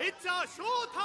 It's a show time!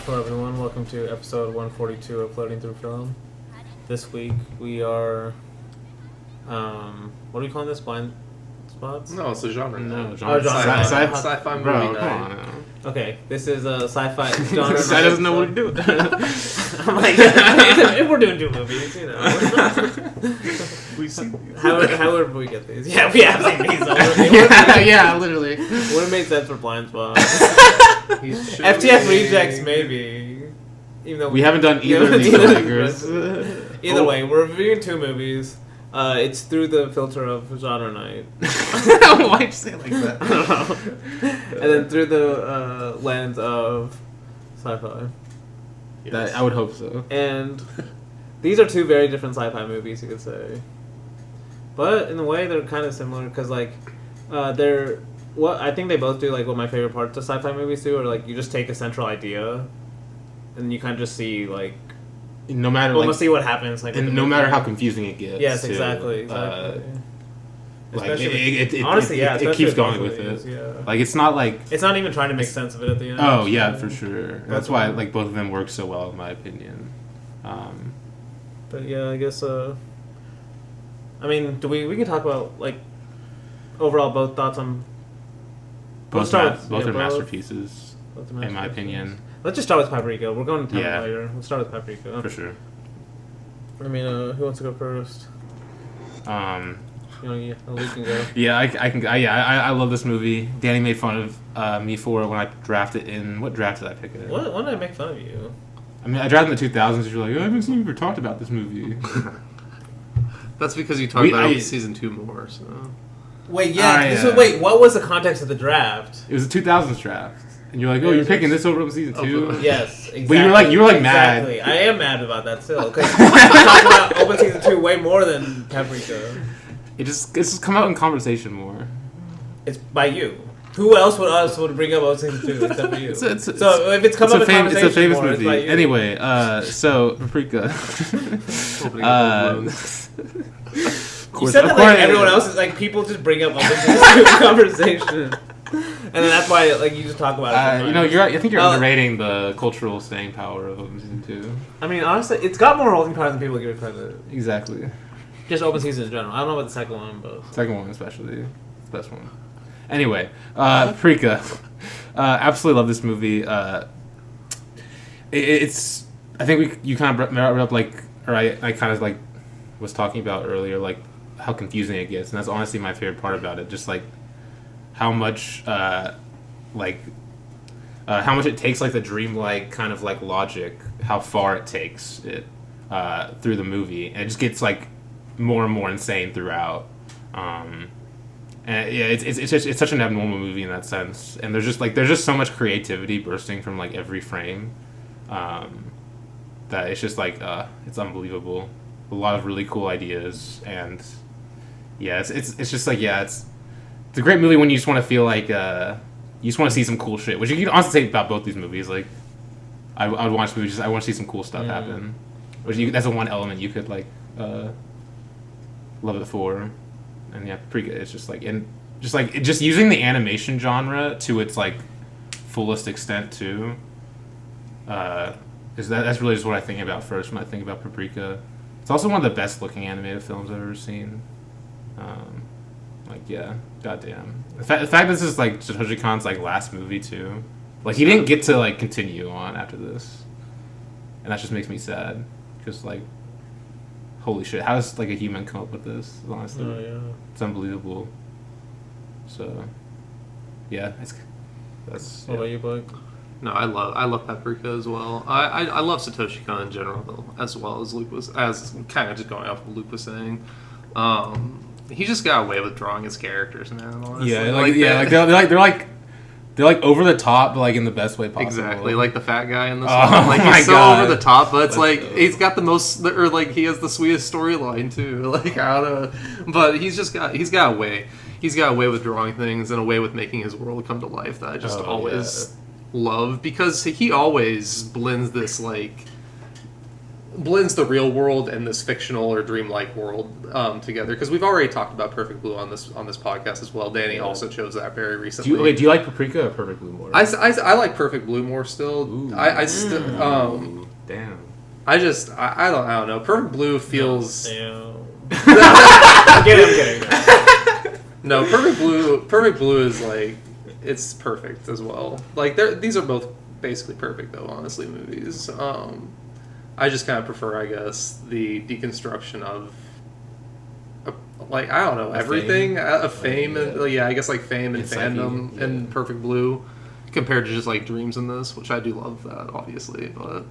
Hello everyone, welcome to episode 142 of Floating Through Film. This week we are, what are we calling this? Blind spots? No, it's a genre. No, genre. Sci-fi movie Bro, night. come on. Okay, this is a sci-fi genre. This guy doesn't know what to do. I'm like, if we're doing two movies, you know. We've seen How would we get these? Yeah, we have seen these already. yeah, literally. Would have made sense for Blind Spots. He's FTF Rejects, maybe. Even though We haven't done either of these filmmakers. Either way, we're reviewing two movies. It's through the filter of genre night. Why'd you say it like that? I don't know. And then through the lens of sci-fi. I would hope so. And these are two very different sci-fi movies, you could say. But in a way, they're kind of similar because, like, they're what I think they both do. Like, what my favorite parts of sci-fi movies do are like you just take a central idea, and you kind of just see like No matter almost see what happens. Like, and no matter how confusing it gets. yes, too, exactly. Like honestly, yeah, it keeps going with movies, it. Yeah. Like it's not like It's not even trying to make sense of it at the end. oh yeah, for sure. That's why like both of them work so well in my opinion. But yeah, I guess. I mean, we can talk about like overall both thoughts on. Both are masterpieces, in my opinion. Let's just start with Paprika. We're going to Tenet Yeah. later. Let's start with Paprika. For sure. I mean, who wants to go first? You know, yeah, Luke can go. Yeah, I love this movie. Dany made fun of me for it when I drafted in. What draft did I pick it in? When did I make fun of you? I mean, I drafted in the 2000s. You're like, I haven't seen you ever talked about this movie. That's because you talked about it in season 2 more. So Wait, wait, what was the context of the draft? It was a 2000s draft, and you're like, oh, you're picking this over season 2. Yes, exactly. But you were like mad. Exactly. I am mad about that still because we talked about Open Season 2 way more than Paprika. It's just come out in conversation more. It's by you. Who else would bring up Open Season 2 except for you? So if it's come up in conversation it's a famous more, movie. it's by you. Anyway, so Paprika. You said that like everyone else is like people just bring up Open Season 2 in conversation. And then that's why like you just talk about it. I think you're underrating the cultural staying power of Open Season 2. I mean, honestly, it's got more holding power than people give it credit. Exactly. Just Open Season in general. I don't know about the second one, but Second one especially. It's the best one. Anyway, Paprika. Absolutely love this movie. It's I think you kind of brought up like, or I kind of like was talking about earlier, like how confusing it gets, and that's honestly my favorite part about it. Just like how much how much it takes like the dreamlike kind of like logic, how far it takes it through the movie, and it just gets like more and more insane throughout. And yeah, it's such an abnormal movie in that sense, and there's just so much creativity bursting from like every frame, that it's just like it's unbelievable. A lot of really cool ideas, and yeah, it's just like it's a great movie when you just want to feel like you just want to see some cool shit, which you can honestly say about both these movies. Like I would watch movies, I want to see some cool stuff happen, that's the one element you could like love it for. And yeah, Paprika is just using the animation genre to its like fullest extent too. That's really just what I think about first when I think about Paprika. It's also one of the best looking animated films I've ever seen. Goddamn. The fact this is like Satoshi Kon's like last movie too. Like he didn't get to like continue on after this, and that just makes me sad because like, holy shit, how does like a human come up with this? Honestly, it's unbelievable. So, yeah, that's. What about you, Blake? no, I love Paprika as well. I love Satoshi Kon in general though, as well as Luke was kind of just going off what Luke was saying. He just got away with drawing his characters, man. Honestly. Yeah, they're They're like over the top, but like in the best way possible. Exactly, like the fat guy in this Oh one. Like my he's so God. over the top, but it's Let's like go. he's got the most, or like he has the sweetest storyline too. Like I don't know, but he's got a way. He's got a way with drawing things and a way with making his world come to life that I just Oh, always love, because he always blends the real world and this fictional or dreamlike world together. Because we've already talked about Perfect Blue on this podcast as well. Danny also chose that very recently. Do you like Paprika or Perfect Blue more? I like Perfect Blue more still. Ooh. I still Damn. I don't know. Perfect Blue feels I'm kidding. no. Perfect Blue is like, it's perfect as well. Like these are both basically perfect though. Honestly, movies. I just kind of prefer, I guess, the deconstruction of, like, I don't know, everything of fame and I guess like fame and fandom in Perfect Blue compared to just like dreams in this, which I do love that obviously, but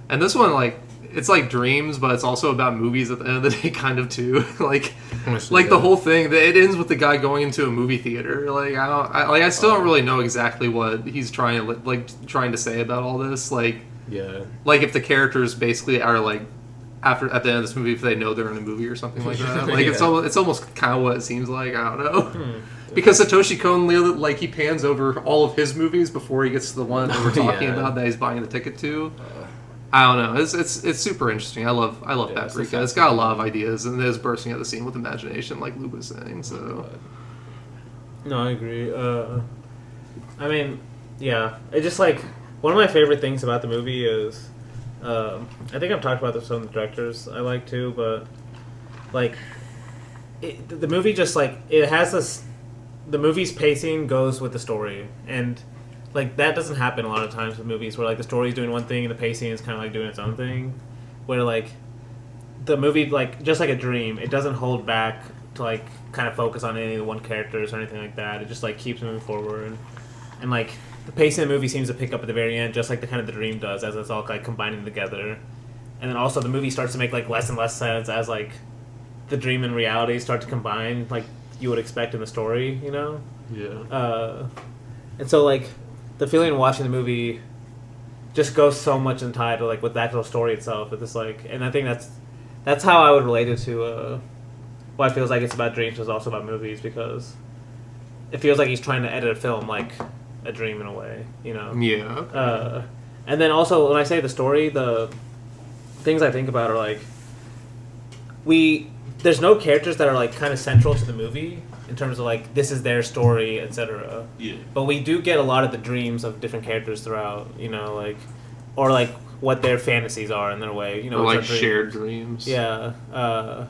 and this one, like, it's like dreams, but it's also about movies at the end of the day, kind of too. like the whole thing, it ends with the guy going into a movie theater. Like I still don't really know exactly what he's trying to say about all this. Like if the characters basically are like at the end of this movie, if they know they're in a movie or something like that. Like it's almost kind of what it seems like. I don't know. Because Satoshi Kon, like, he pans over all of his movies before he gets to the one that we're talking about that he's buying the ticket to. I don't know. It's super interesting. I love Paprika. It's got a lot of ideas and it is bursting at the seam with imagination, like Luke was saying. So No, I agree. I mean, yeah, it's just like one of my favorite things about the movie is, I think I've talked about this with some of the directors I like too, but like the movie just like it has this. The movie's pacing goes with the story, and like that doesn't happen a lot of times with movies where like the story's doing one thing and the pacing is kind of like doing its own thing, where like the movie, like just like a dream, it doesn't hold back to like kind of focus on any of the one characters or anything like that. It just like keeps moving forward, and like the pacing of the movie seems to pick up at the very end, just like the kind of the dream does, as it's all like combining together. And then also the movie starts to make like less and less sense as like the dream and reality start to combine, like you would expect in the story, you know? yeah. And so like the feeling of watching the movie just goes so much in tie to like with the actual story itself. It's just like, and I think that's how I would relate it to why it feels like it's about dreams is also about movies, because it feels like he's trying to edit a film like a dream in a way, you know? Yeah. And then also when I say the story, the things I think about are like there's no characters that are like kind of central to the movie in terms of like this is their story, etc. Yeah. But we do get a lot of the dreams of different characters throughout, you know, like or like what their fantasies are in their way, you know, Or like dreams. shared dreams. Yeah. Or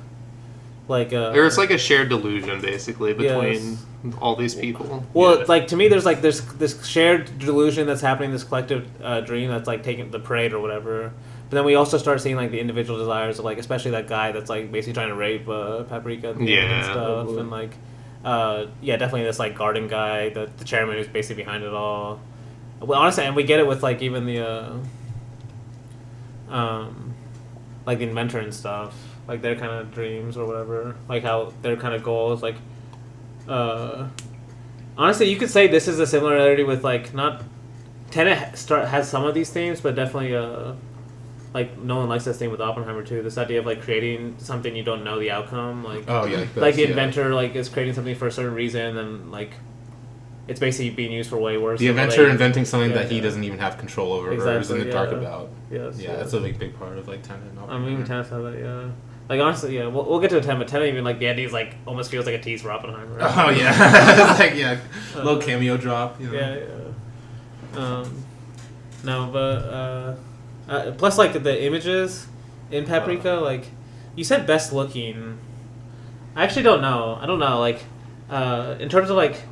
it's like a shared delusion basically between all these people. Well, like to me, there's like this shared delusion that's happening, this collective dream that's like taking the parade or whatever. But then we also start seeing like the individual desires of like, especially that guy that's like basically trying to rape Paprika and stuff, and like, definitely this like garden guy, the chairman who's basically behind it all. Well, honestly, and we get it with like even the like the inventor and stuff, like their kind of dreams or whatever, like how their kind of goals, like. Honestly, you could say this is a similarity with like not Tenet has some of these themes, but definitely like Nolan likes this thing with Oppenheimer too. This idea of like creating something you don't know the outcome, like like the inventor like is creating something for a certain reason, and like it's basically being used for way worse. The inventor inventing something that he doesn't even have control over or is in the dark about. Yes, that's a big part of like Tenet. I mean, even Tenet has that, yeah. Like honestly, yeah, we'll get to a Tenet, but Tenet even like the ending is like almost feels like a tease for Oppenheimer. Right? Oh yeah, it's like little cameo drop. You know? Yeah. No, but plus like the images in Paprika, like you said, best looking. I actually don't know. I don't know. Like in terms of like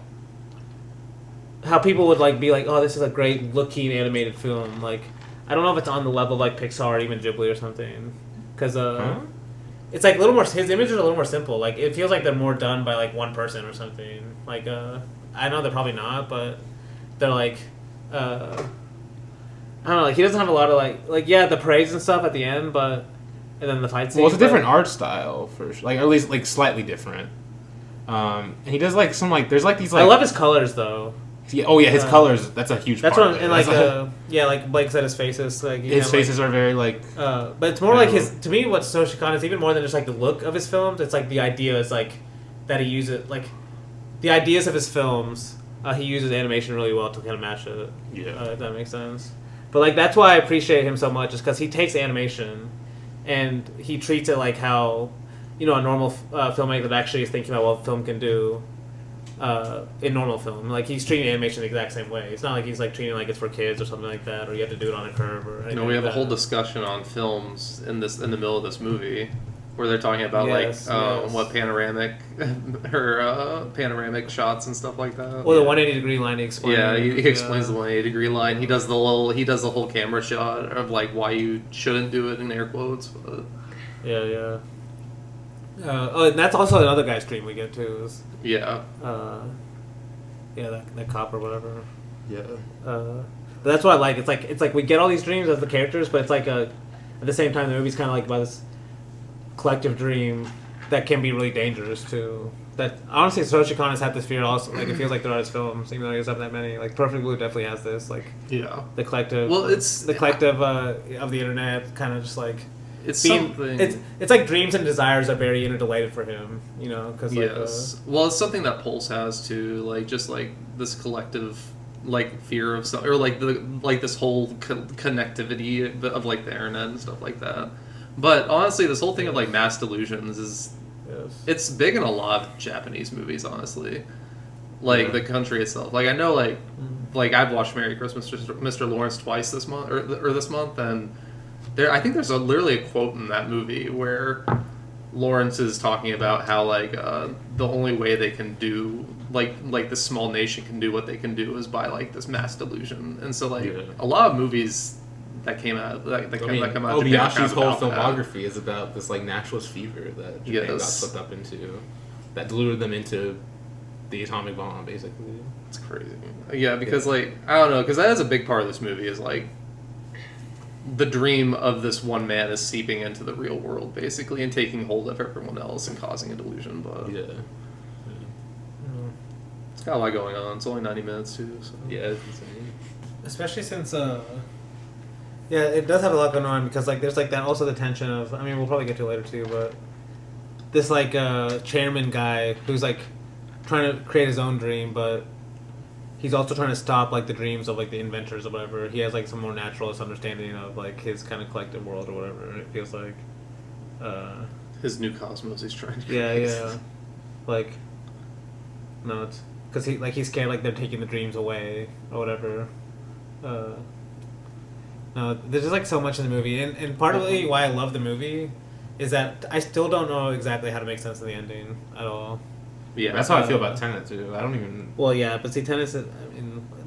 how people would like be like, oh, this is a great looking animated film. Like I don't know if it's on the level of like Pixar or even Ghibli or something, because it's like a little more. His images are a little more simple. Like it feels like they're more done by like one person or something. Like I know they're probably not, but they're like I don't know. Like he doesn't have a lot of like the parades and stuff at the end, but and then the fight scene. Well, it's a different art style for sure. Like at least like slightly different. And he does like some like there's like these like I love his colors though. Yeah, oh yeah, his colors. That's a huge. That's part what of I'm, it. and like That's like Blake said, his faces like his faces are very like. But it's more like his. To me, what Satoshi Kon is even more than just like the look of his films. It's like the idea is like that he uses like the ideas of his films. He uses animation really well to kind of match it. Yeah, if that makes sense. But like that's why I appreciate him so much, is because he takes animation and he treats it like how a normal filmmaker that actually is thinking about what film can do. In normal film, like he's treating animation the exact same way. It's not like he's like treating it like it's for kids or something like that, or you have to do it on a curve or anything. We have like a whole that. discussion on films in the middle of this movie, where they're talking about Yes. what panoramic shots and stuff like that. Well, the 180-degree line he explains. Yeah, he explains the 180-degree line. He does the whole camera shot of like why you shouldn't do it in air quotes. But Yeah. And that's also another guy's dream we get to is yeah. That cop or whatever. yeah. But that's what I like. It's like we get all these dreams as the characters, but it's like at the same time the movie's kind of like about this collective dream that can be really dangerous too. That honestly, Satoshi Kon has had this fear also. Like it feels like throughout his films, even though he doesn't have that many. Like Perfect Blue definitely has this. Like the collective. Well, it's the collective of the internet, kind of just like. It's being, something. It's like dreams and desires are very interrelated for him, because Yes. Well, it's something that Pulse has too, like just like this collective like fear of some, or like this whole connectivity of like the internet and stuff like that. But honestly, this whole thing of like mass delusions is it's big in a lot of Japanese movies, honestly. Like the country itself. Like I know like I've watched Merry Christmas Mr. Lawrence twice this month or this month, and I think there's literally a quote in that movie where Lawrence is talking about how like the only way they can do like this small nation can do what they can do is by like this mass delusion, and so like a lot of movies that came out that come out of Japan Obiyashi's whole about filmography is about this like nationalist fever that Japan got swept up into, that deluded them into the atomic bomb, basically. It's crazy. Yeah, because like I don't know, because that is a big part of this movie is like. The dream of this one man is seeping into the real world, basically, and taking hold of everyone else and causing a delusion. But it's got a lot going on. It's only 90 minutes too. So. Yeah, it's insane. Especially since, it does have a lot going on because like there's like that also the tension of we'll probably get to it later too, but this like chairman guy who's like trying to create his own dream, but he's also trying to stop like the dreams of like the inventors or whatever. He has like some more naturalist understanding of like his kind of collective world or whatever. It feels like his new cosmos he's trying to create. Like no, it's because he's scared like they're taking the dreams away or whatever. No, there's just like so much in the movie, and partly why I love the movie is that I still don't know exactly how to make sense of the ending at all. Yeah, that's how I feel about Tenet too. I don't even. Well, yeah, but see, Tenet.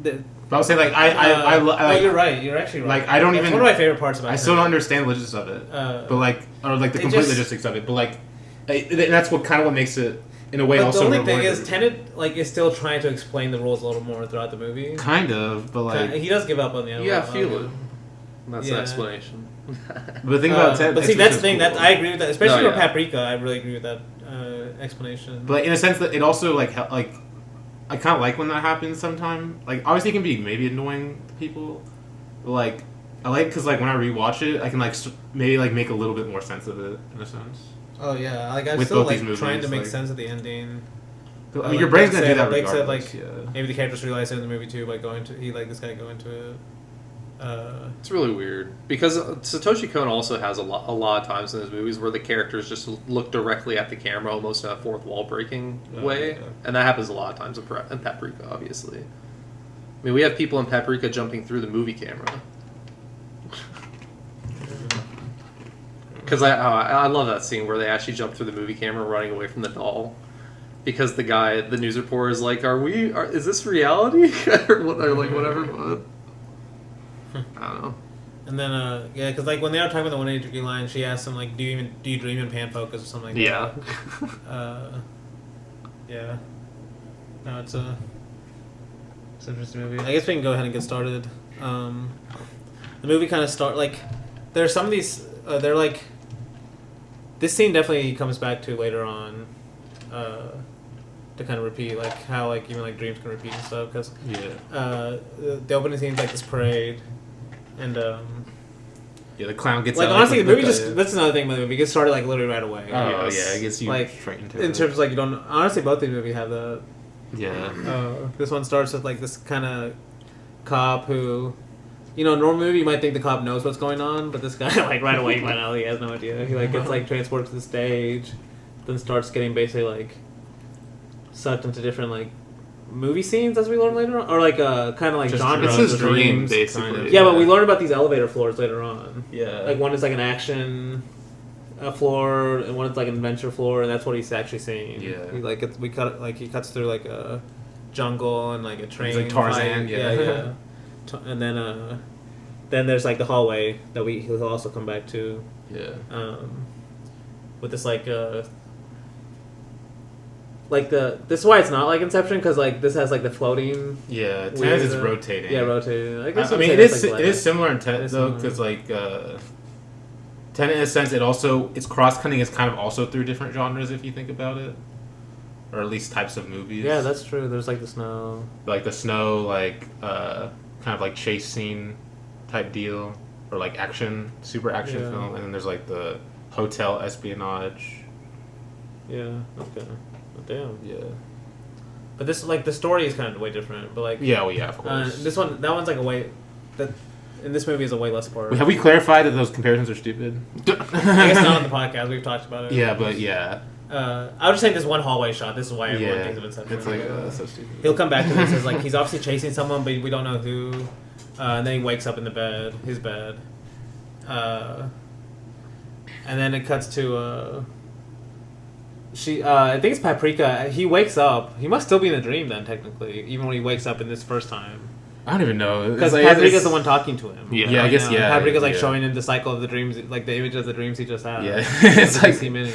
But I would say like I you're right. You're actually right. Like I don't That's even. one of my favorite parts about. I still don't understand the logistics of it, but like the complete logistics of it. But like, that's what makes it in a way. But also, the only thing is, Tenet like is still trying to explain the rules a little more throughout the movie. Kind of, but like he does give up on the end. Yeah, I feel it. That's the explanation. But the thing about Tenet, but see, that's the thing. Cool. That I agree with that, especially for Paprika. I really agree with that explanation. But in a sense that it also like I kind of like when that happens sometimes. Like obviously it can be maybe annoying to people, but like I like because like when I rewatch it, I can like maybe like make a little bit more sense of it in a sense. Oh yeah, like I'm with still both like these movies, trying to make like, sense of the ending. I mean, your brain's gonna do that Blake regardless. Said, maybe the characters realize it in the movie too by going to this guy go into it. It's really weird because Satoshi Kon also has a lot of times in his movies where the characters just look directly at the camera, almost in a fourth wall breaking way, and that happens a lot of times in Paprika. Obviously, I mean we have people in Paprika jumping through the movie camera. Because I love that scene where they actually jump through the movie camera, running away from the doll. Because the news reporter is like, is this reality? or like whatever. But I don't know. And then, because like when they are talking about the 180-degree line, she asks him like, "Do you dream in pan focus or something like that?" Yeah. No, it's an interesting movie. I guess we can go ahead and get started. The movie kind of there's some of these. They're like. This scene definitely comes back to later on. to kind of repeat, like how like even like dreams can repeat and stuff. Because Yeah. the opening scene's like this parade, and Yeah, the clown gets like out, honestly, the movie the- just that's another thing. The movie gets started like literally right away. Oh Yes. yeah, it gets you Like straight into in it. terms of, like you don't honestly both these movies have the. Yeah. This one starts with like this kind of cop who, you know, normal movie you might think the cop knows what's going on, but this guy like right away you find out he has no idea. He like gets like transported to the stage, then starts getting basically like sucked into different like movie scenes as we learn later on, or like kind of like Just genres. It's his of dream, dreams. basically. kind of. Yeah, but we learn about these elevator floors later on. Yeah. Like one is like an action floor, and one is like an adventure floor, and that's what he's actually seeing. Yeah. He like he cuts through like a jungle and like a train. like Tarzan, fight. yeah. And then there's like the hallway that he'll also come back to. Yeah. With this this is why it's not like Inception, because like this has like the floating. Yeah. weird, Tenet is rotating. Yeah, rotating. I guess I you'd mean, say it that's, is like, it is similar in It Tenet is though, similar. because like Tenet in a sense, its cross cutting is kind of also through different genres if you think about it, or at least types of movies. Yeah, that's true. There's like the snow. like the snow, like kind of like chase scene type deal, or like action, super action Yeah. film, and then there's like the hotel espionage. Yeah. Okay. Oh, damn. Yeah. But this like the story is kind of way different. But like Yeah. Well, yeah. Of course. that one's like a way that in this movie is a way less part. Have we clarified that those comparisons are stupid? I guess not on the podcast. We've talked about it. Yeah, but yeah. I would just say this one hallway shot. This is why everyone Yeah. thinks of Inception. It's like that's so stupid. He'll come back to this as like he's obviously chasing someone, but we don't know who. And then he wakes up in his bed. And then it cuts to I think it's Paprika. He wakes up. He must still be in a dream then, technically, even when he wakes up in this first time. I don't even know Because It's Paprika's the one talking to him. Yeah. Yeah, I guess yeah. Paprika's like yeah. showing him the cycle of the dreams, like the image of the dreams he just had. Yeah, it's like see many.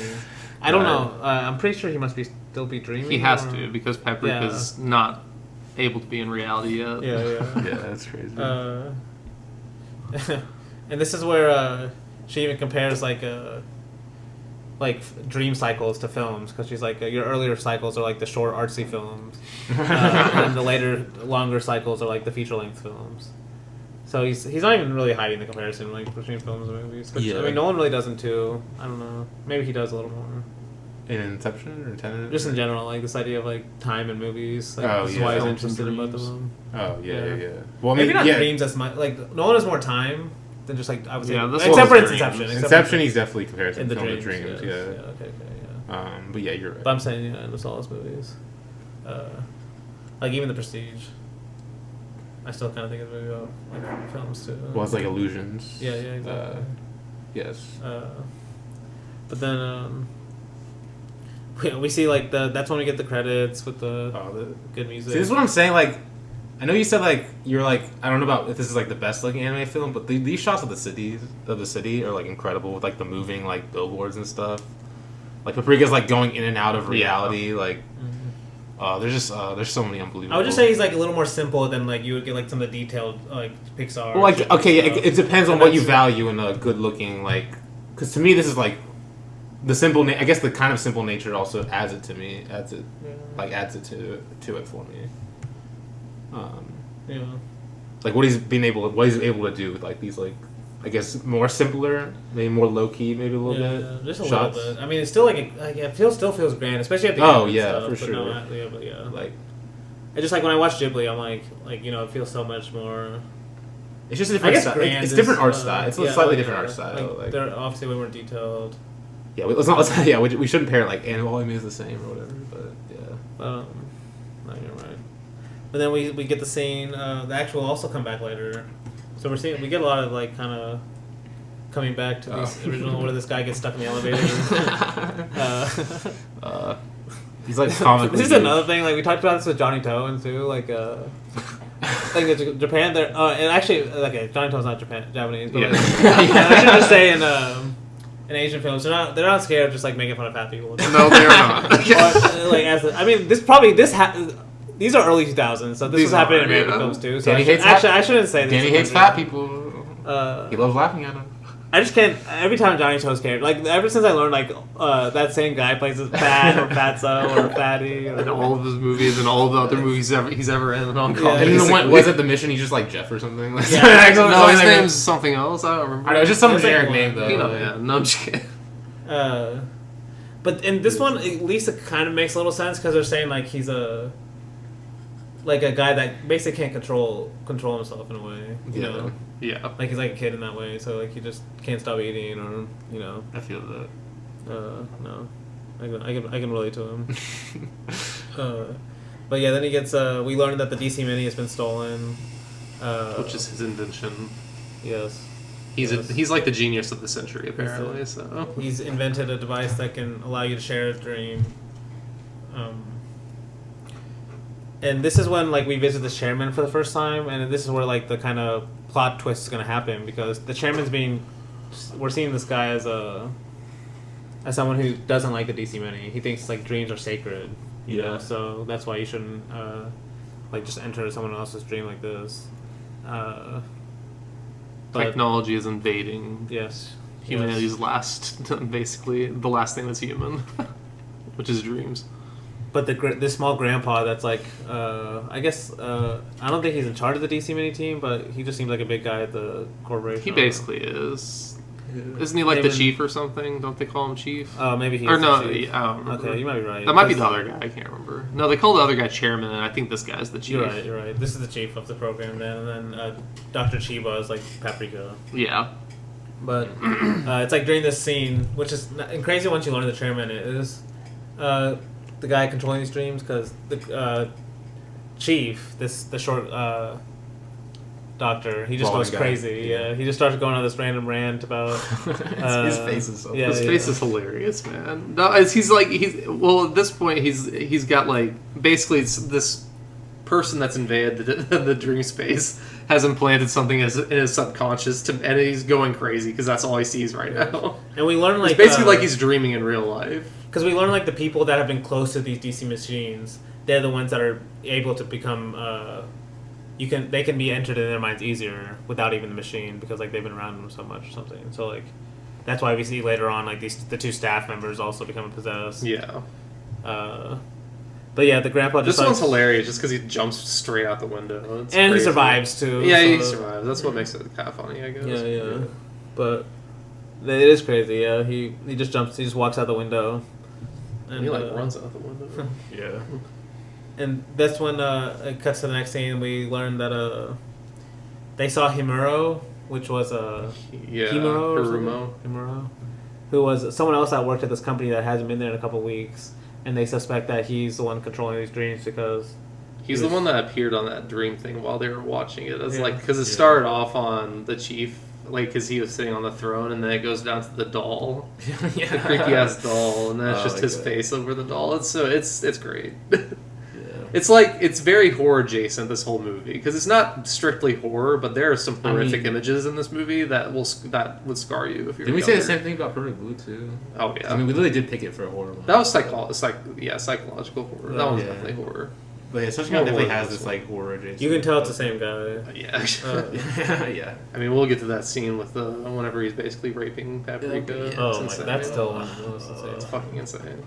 I don't know. I'm pretty sure he must still be dreaming. He has or- to, because Paprika's not able to be in reality yet. Yeah. yeah, that's crazy. And this is where she even compares like dream cycles to films, because she's like your earlier cycles are like the short artsy films, and the later longer cycles are like the feature length films. So he's not even really hiding the comparison like between films and movies. Which, Yeah. I mean, Nolan really doesn't too. I don't know. Maybe he does a little more. In Inception or Tenet? Just in general, like this idea of like time and movies. Like, Oh, this is yeah. why he's Films and interested in both of dreams. them. Oh yeah. Yeah. Well, I mean, Maybe not yeah. dreams as much. Like Nolan has more time than just like I would say. Yeah, this except for one's Inception. dreams. except Inception, for he's definitely compared to in the film dreams. of dreams. Yeah. Yeah. Okay. Yeah. But yeah, you're right. But I'm saying, in all his movies, like even The Prestige, I still kind of think of the movie about like films too. Well, it's like illusions. Yeah, exactly. Yes. But then we see like that's when we get the credits with the good music. See, this is what I'm saying. Like, I know you said like you're like I don't know about if this is like the best looking anime film, but these shots of the city are like incredible with like the moving like billboards and stuff. Like Paprika's like going in and out of reality. Like, there's so many unbelievable. I would just say he's like a little more simple than like you would get like some of the detailed like Pixar. Well, like shit okay, and stuff. it depends on And what you that's- value in a good looking like. Because to me, this is like the simple. I guess the kind of simple nature also adds it to me. Adds it to it for me. Yeah. Like what he's able to do with like these like I guess more simpler, maybe more low key, maybe a little bit. Just a shots. little bit. I mean, it's still like it still feels grand, especially at the Oh, end. and yeah, stuff, for but sure. yeah. Like It's just like when I watch Ghibli, I'm like it feels so much more. it's just a I different guess style. grand It's is, different art style. It's a slightly different art style. Like, Like, they're obviously way more detailed. yeah, let's not. Yeah, we shouldn't pair like anime is the same or whatever. But yeah. No, you're right. But then we get the scene. The actual also come back later, so we get a lot of like kind of coming back to this original where this guy gets stuck in the elevator. He's like comically. This is another thing. Like we talked about this with Johnny Toe and too. Like Japan. There and actually, okay, Johnny Toe's not Japanese. But Yeah. like, I should just say in Asian films, they're not scared of just like making fun of fat people. No, they're not. Or, like these are early 2000s, so this These was happening in are, American yeah. films too. So Danny I hates I shouldn't say this. Danny is hates offensive. fat people. He loves laughing at them. I just can't. Every time Johnny shows character, like ever since I learned like that same guy plays as Fat or Fatso or Fatty or in all of his movies and all of the other movies he's ever in on Yeah. call. And then the one, was it the mission? He's just like Jeff or something. Like, Yeah. No, his name's something else. I don't remember. I don't know, just some That's like generic one. name though. You know, yeah, no, I'm just kidding. But in this one, at least it kind of makes a little sense because they're saying like he's a guy that basically can't control himself in a way. You know, Yeah, like he's like a kid in that way. So like he just can't stop eating, or you know. I feel that. No, I can relate to him. But yeah, then he gets. We learned that the DC Mini has been stolen. which is his invention. Yes. He's like the genius of the century, apparently. So He's invented a device that can allow you to share a dream. And this is when like we visit the chairman for the first time, and this is where like the kind of plot twist is going to happen because the chairman's we're seeing this guy as someone who doesn't like the DC Mini. He thinks like dreams are sacred, you know. So that's why you shouldn't like just enter someone else's dream like this. But, technology is invading yes, humanity's basically the last thing that's human, which is dreams. But this small grandpa that's like, I guess, I don't think he's in charge of the DC Mini team, but he just seems like a big guy at the corporation. He basically is. Isn't he like the chief or something? Don't they call him chief? Oh, maybe he is. Or no, the chief. I don't remember. Okay, you might be right. That might be the other guy. I can't remember. No, they call the other guy chairman, and I think this guy's the chief. You're right. This is the chief of the program, then, and then Dr. Chiba is like Paprika. Yeah. But it's like during this scene, which is crazy once you learn the chairman is the guy controlling these dreams, because the chief, the short doctor, he just Balding goes guy. crazy. Yeah, he just starts going on this random rant about His face is so. yeah, His face is hilarious, man. No, at this point he's got like basically it's this person that's invaded the dream space has implanted something in his subconscious and he's going crazy because that's all he sees right now. And we learn like It's basically like he's dreaming in real life. because we learn like the people that have been close to these DC machines, they're the ones that are able to become. They can be entered in their minds easier without even the machine because like they've been around them so much or something. So like that's why we see later on like the two staff members also becoming possessed. Yeah. But yeah, the grandpa just This one's hilarious just because he jumps straight out the window. It's and crazy. he survives too. Yeah, he so- survives. That's what makes it kind of funny, I guess. Yeah. But it is crazy. Yeah, he just jumps. He just walks out the window. And He like runs out the window. Yeah. And that's when it cuts to the next scene. We learn that they saw Himuro, which was Yeah. Himuro, or Hirumo. something? Himuro, who was someone else that worked at this company that hasn't been there in a couple of weeks, and they suspect that he's the one controlling these dreams because He's the one that appeared on that dream thing while they were watching it. It's Yeah. like because it started off on the chief, like because he was sitting on the throne, and then it goes down to the doll, the creepy ass doll, and then it's just his face over the doll. It's great. It's like it's very horror adjacent, this whole movie, because it's not strictly horror, but there are some horrific images in this movie that would scar you if you're. Did we say the younger. same thing about Perfect Blue too? Oh yeah, I mean, we literally did pick it for a horror one. that was psychological horror. That one's Yeah. definitely horror. But yeah, Satoshi More Kon definitely horror has than this like horror adjacent. you can tell it's the same guy. Yeah, Yeah. I mean, we'll get to that scene with whenever he's basically raping Paprika. It's Oh my, insane. that's still one of the most It's insane. fucking insane.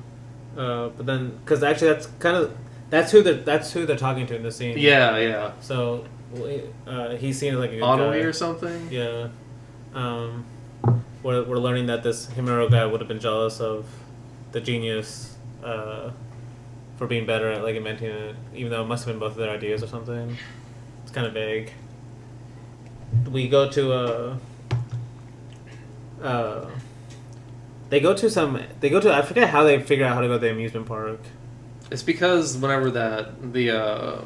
But then, because actually that's who they're talking to in the scene. Yeah. So he's seen as like a good Anoi guy. or something. Yeah. We're learning that this Himuro guy would have been jealous of the genius for being better at like inventing it, even though it must have been both of their ideas or something. It's kind of vague. We go to they go to I forget how they figure out how to go to the amusement park. It's because whenever the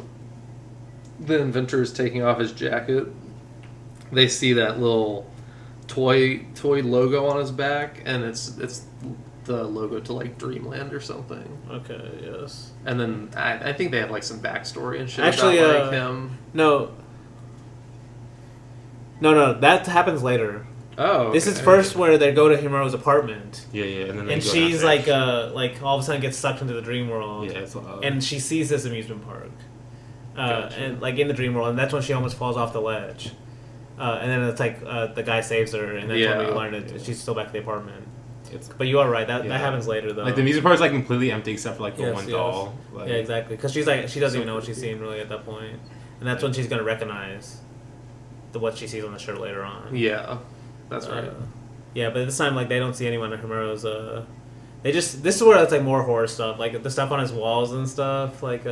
inventor is taking off his jacket, they see that little toy logo on his back, and it's the logo to like Dreamland or something. Okay, yes. And then I think they have like some backstory and shit Actually, about like him. No, that happens later. Oh, okay. This is first where they go to Himuro's apartment. Yeah, and then they And go she's downstairs. like all of a sudden gets sucked into the dream world. Yeah, it's, And she sees this amusement park. Gotcha. And like in the dream world, and that's when she almost falls off the ledge. and then it's like the guy saves her, and that's when we learn that she's still back at the apartment. But you are right. That happens later though. Like the music part is like completely empty except for like the one doll. Like, yeah, exactly. Because she's like she doesn't even know what she's seeing really at that point, and that's when she's gonna recognize what she sees on the shirt later on. Yeah, that's right. Yeah, but this time like they don't see anyone in Himuro's. They just this is where it's like more horror stuff, like the stuff on his walls and stuff. Like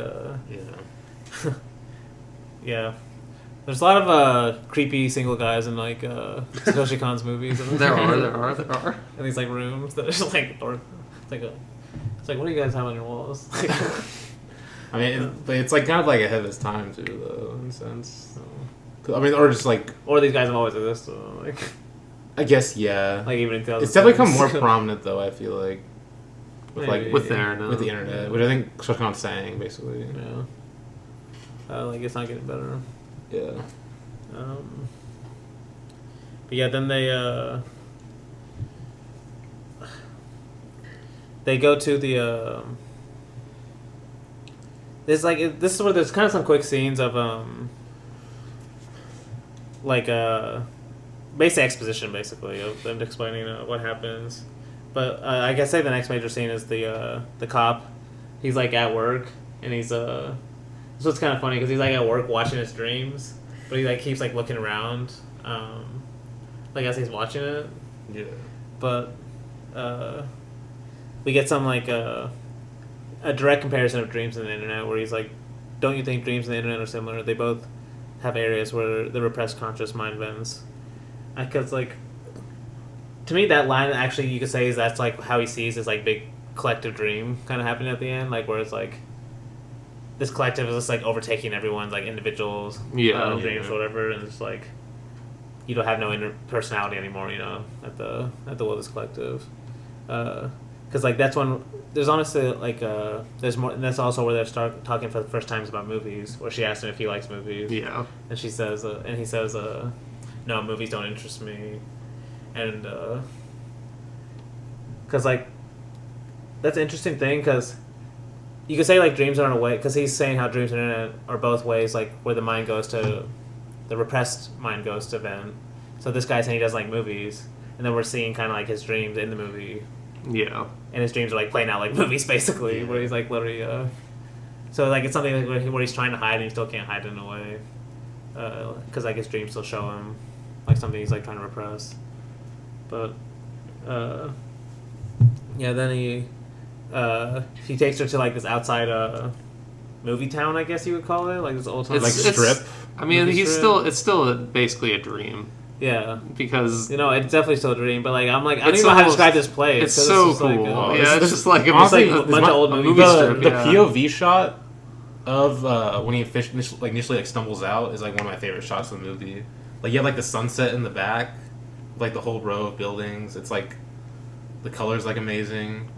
yeah. There's a lot of creepy single guys in like Satoshi Kon's movies. There are. And these like rooms that are just like dark. It's like what do you guys have on your walls? I mean, but it's like kind of like ahead of its time too, though, in a sense. I mean, or just like, or these guys have always existed. Like, I guess yeah. Like even in 2000s. It's definitely become more prominent though. I feel like with with the internet, which I think Satoshi Kon's saying basically. Yeah. Like it's not getting better. Yeah. But yeah, then they go to the there's like this is where there's kind of some quick scenes of basic exposition basically of them explaining what happens. But I guess the next major scene is the cop. He's like at work and he's So it's kind of funny because he's like at work watching his dreams, but he like keeps like looking around, like as he's watching it. Yeah. But we get some like a direct comparison of dreams and the internet, where he's like, "Don't you think dreams and the internet are similar? They both have areas where the repressed conscious mind bends." Because like, to me, that line actually you could say is that's like how he sees his like big collective dream kind of happening at the end, like where it's like. This collective is just like overtaking everyone's like individuals, dreams or whatever, and it's like you don't have no personality anymore, you know, at the will of this collective. Because like that's when there's honestly like there's more, and that's also where they start talking for the first times about movies, where she asks him if he likes movies, and she says, and he says, no, movies don't interest me, and because like that's an interesting thing because. You could say like dreams are in a way because he's saying how dreams and internet are both ways like where the mind goes to, the repressed mind goes to vent. So this guy's saying he doesn't like movies, and then we're seeing kind of like his dreams in the movie. Yeah. And his dreams are like playing out like movies basically, where he's like literally. So like it's something like where he's trying to hide and he still can't hide it in a way, because like his dreams still show him like something he's like trying to repress. But, yeah, then he takes her to like this outside movie town, I guess you would call it, like this old town, like strip. I mean, it's still basically a dream. Yeah, because it's definitely still a dream. But like I'm like I don't even know how to describe this place. It's so cool. Like, it's just like honestly, a bunch of old movie strip. The POV shot of when he initially stumbles out is like one of my favorite shots of the movie. Like you have like the sunset in the back, like the whole row of buildings. It's like the color's like amazing.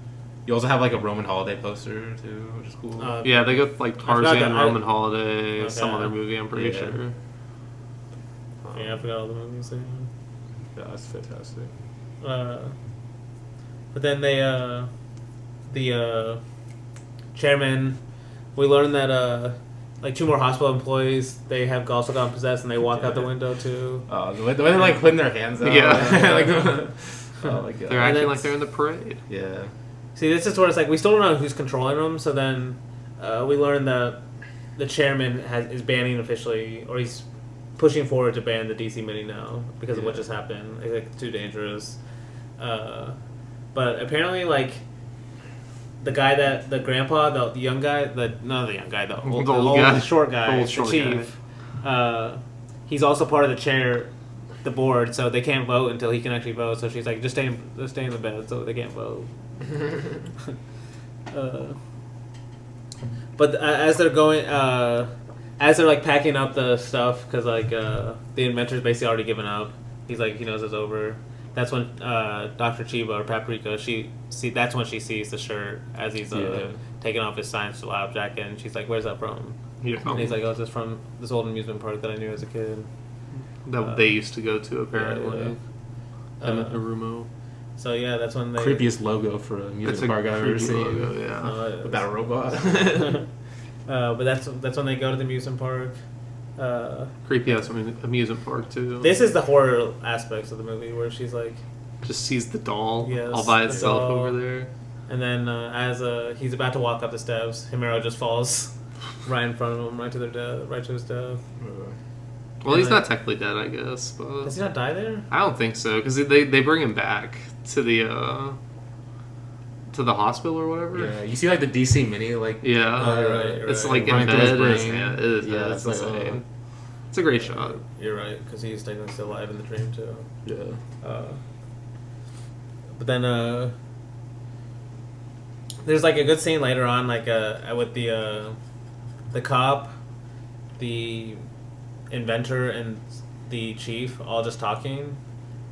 You also have like a Roman holiday poster too, which is cool. Yeah, they go with, like Tarzan, Roman holiday, some other movie. I'm pretty sure. Yeah, I forgot all the movies. Yeah, that's fantastic. But then the chairman, we learn that like two more hospital employees, they have also gotten possessed and they walk out the window too. The way they're like putting their hands out. Yeah. Like, oh my god. They're acting like they're in the parade. Yeah. See, this is where it's like we still don't know who's controlling them. So then we learn that the chairman is banning officially, or he's pushing forward to ban the DC Mini now because of what just happened. It's too dangerous. But apparently, like the grandpa, the young guy, the short guy, the chief. He's also part of the board, so they can't vote until he can actually vote. So she's like, just stay in the bed, so they can't vote. But as they're going, as they're like packing up the stuff, because like the inventor's basically already given up. He's like, he knows it's over. That's when Dr. Chiba or Paprika, that's when she sees the shirt as he's taking off his science lab jacket, and she's like, "Where's that from?" Yeah. And he's like, "Oh, it's just from this old amusement park that I knew as a kid." That they used to go to, apparently. Arumo. So yeah, that's when they creepiest logo for a amusement park I've ever seen. Logo, yeah. About a robot. But that's when they go to the amusement park. Creepy ass amusement park too. This is the horror aspects of the movie where she's like, Just sees the doll Yes, all by the itself doll. over there. and then as he's about to walk up the steps, Himuro just falls right in front of him, right to their death, right to his death. Well, he's not technically dead, I guess, but Does he not die there? I don't think so because they bring him back to the hospital or whatever. Yeah, you see like the DC mini, like Yeah. Oh, you're right, It's right. like in Running through his bed. It's, brain. yeah, it is. Yeah, It's it's like, insane. It's a great shot. You're right, because he's technically still alive in the dream too. yeah. But then there's like a good scene later on, like with the cop, the inventor, and the chief all just talking,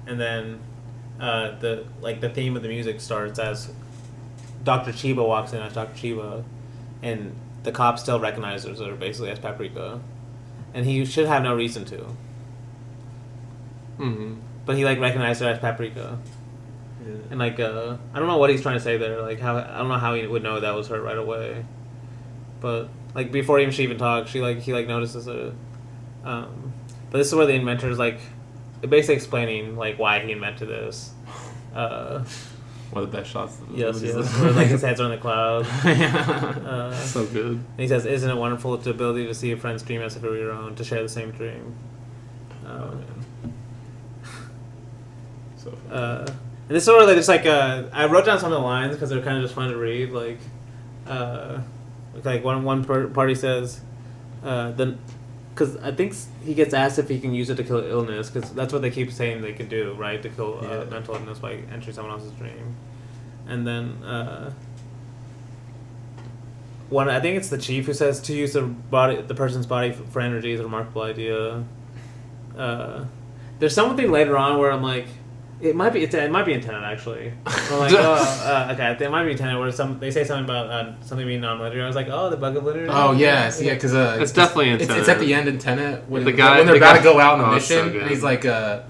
and then the theme of the music starts as Dr. Chiba walks in as Dr. Chiba, and the cop still recognizes her basically as Paprika, and he should have no reason to, Mm-hmm. but he like recognized her as Paprika. And like I don't know what he's trying to say there. Like how I don't know how he would know that was her right away. But like before even she even talks, he notices it. But this is where the inventor is like basically explaining like why he invented this. One of the best shots. Of the Yes, movie. where like his heads are in the cloud. Yeah. So good. And he says, "Isn't it wonderful the ability to see a friend's dream as if it were your own, to share the same dream?" So fun. And this is sort of like just like I wrote down some of the lines because they're kind of just fun to read. Like one party says, then because I think he gets asked if he can use it to kill illness because that's what they keep saying they can do, right? To kill mental illness by entering someone else's dream. And then I think it's the chief who says to use the person's body for energy is a remarkable idea. There's something later on where I'm like, it might be in Tenet actually. I'm like, okay, it might be in Tenet where they say something about something being non-linear. I was like, the bug of linear. Oh yes, yeah, because It's definitely in Tenet. It's at the end in Tenet when The guy- when they're the about guy- to go out on oh, the it's so mission, good. and he's like, Yeah,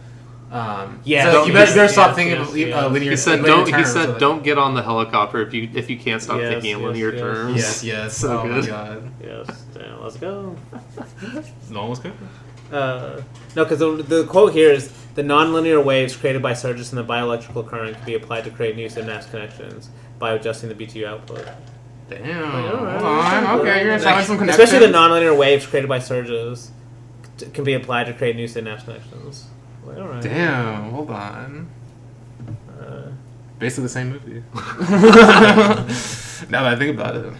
so you better stop yes, thinking yes, of yes. linear. He said, linear "Don't." He terms, said, like- "Don't get on the helicopter if you can't stop Yes, thinking in yes, linear yes. terms." Yes, yes. So oh good. my god, Yes, damn, let's go. no one was good. No, because the quote here is, the nonlinear waves created by surges in the bioelectrical current can be applied to create new synapse connections by adjusting the BTU output. Damn. alright. Hold on. Okay, you're gonna find some connections. Especially the nonlinear waves created by surges can be applied to create new synapse connections. Like, all right. Damn. Hold on. Basically the same movie. Now that I think about it.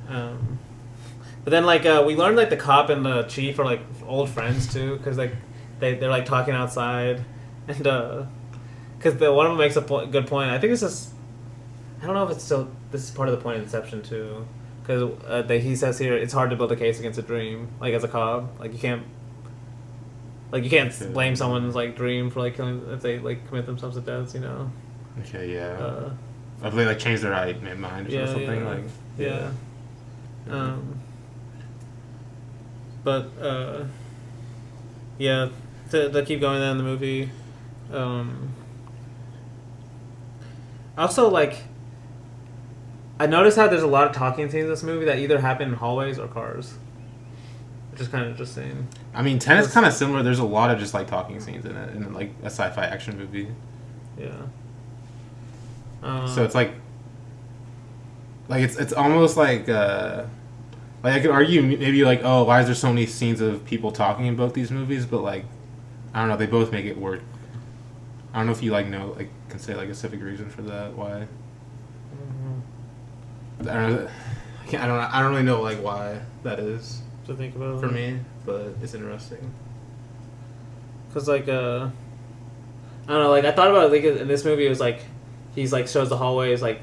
But then, like, we learned like the cop and the chief are like old friends too, because like they're like talking outside, and because one of them makes a good point. I think this is, I don't know if it's still this is part of the point of Inception too, because he says here it's hard to build a case against a dream. Like as a cop, like you can't blame someone's like dream for like killing if they like commit themselves to deaths, you know. Okay, yeah. If they like change their mind or something, like yeah. But yeah, to keep going then in the movie. Also, like, I noticed how there's a lot of talking scenes in this movie that either happen in hallways or cars, which is kind of interesting. I mean, Tenet's kind of similar. There's a lot of just like talking scenes in it, in like a sci-fi action movie. Yeah. So it's like it's almost like I could argue maybe like, oh, why is there so many scenes of people talking in both these movies? But like, I don't know, they both make it work. I don't know if you like know like can say like a specific reason for that. Why? I don't know. I don't really know like why that is to think about for me, but it's interesting. Cause like I don't know, like I thought about it, like in this movie it was like he's like shows the hallways like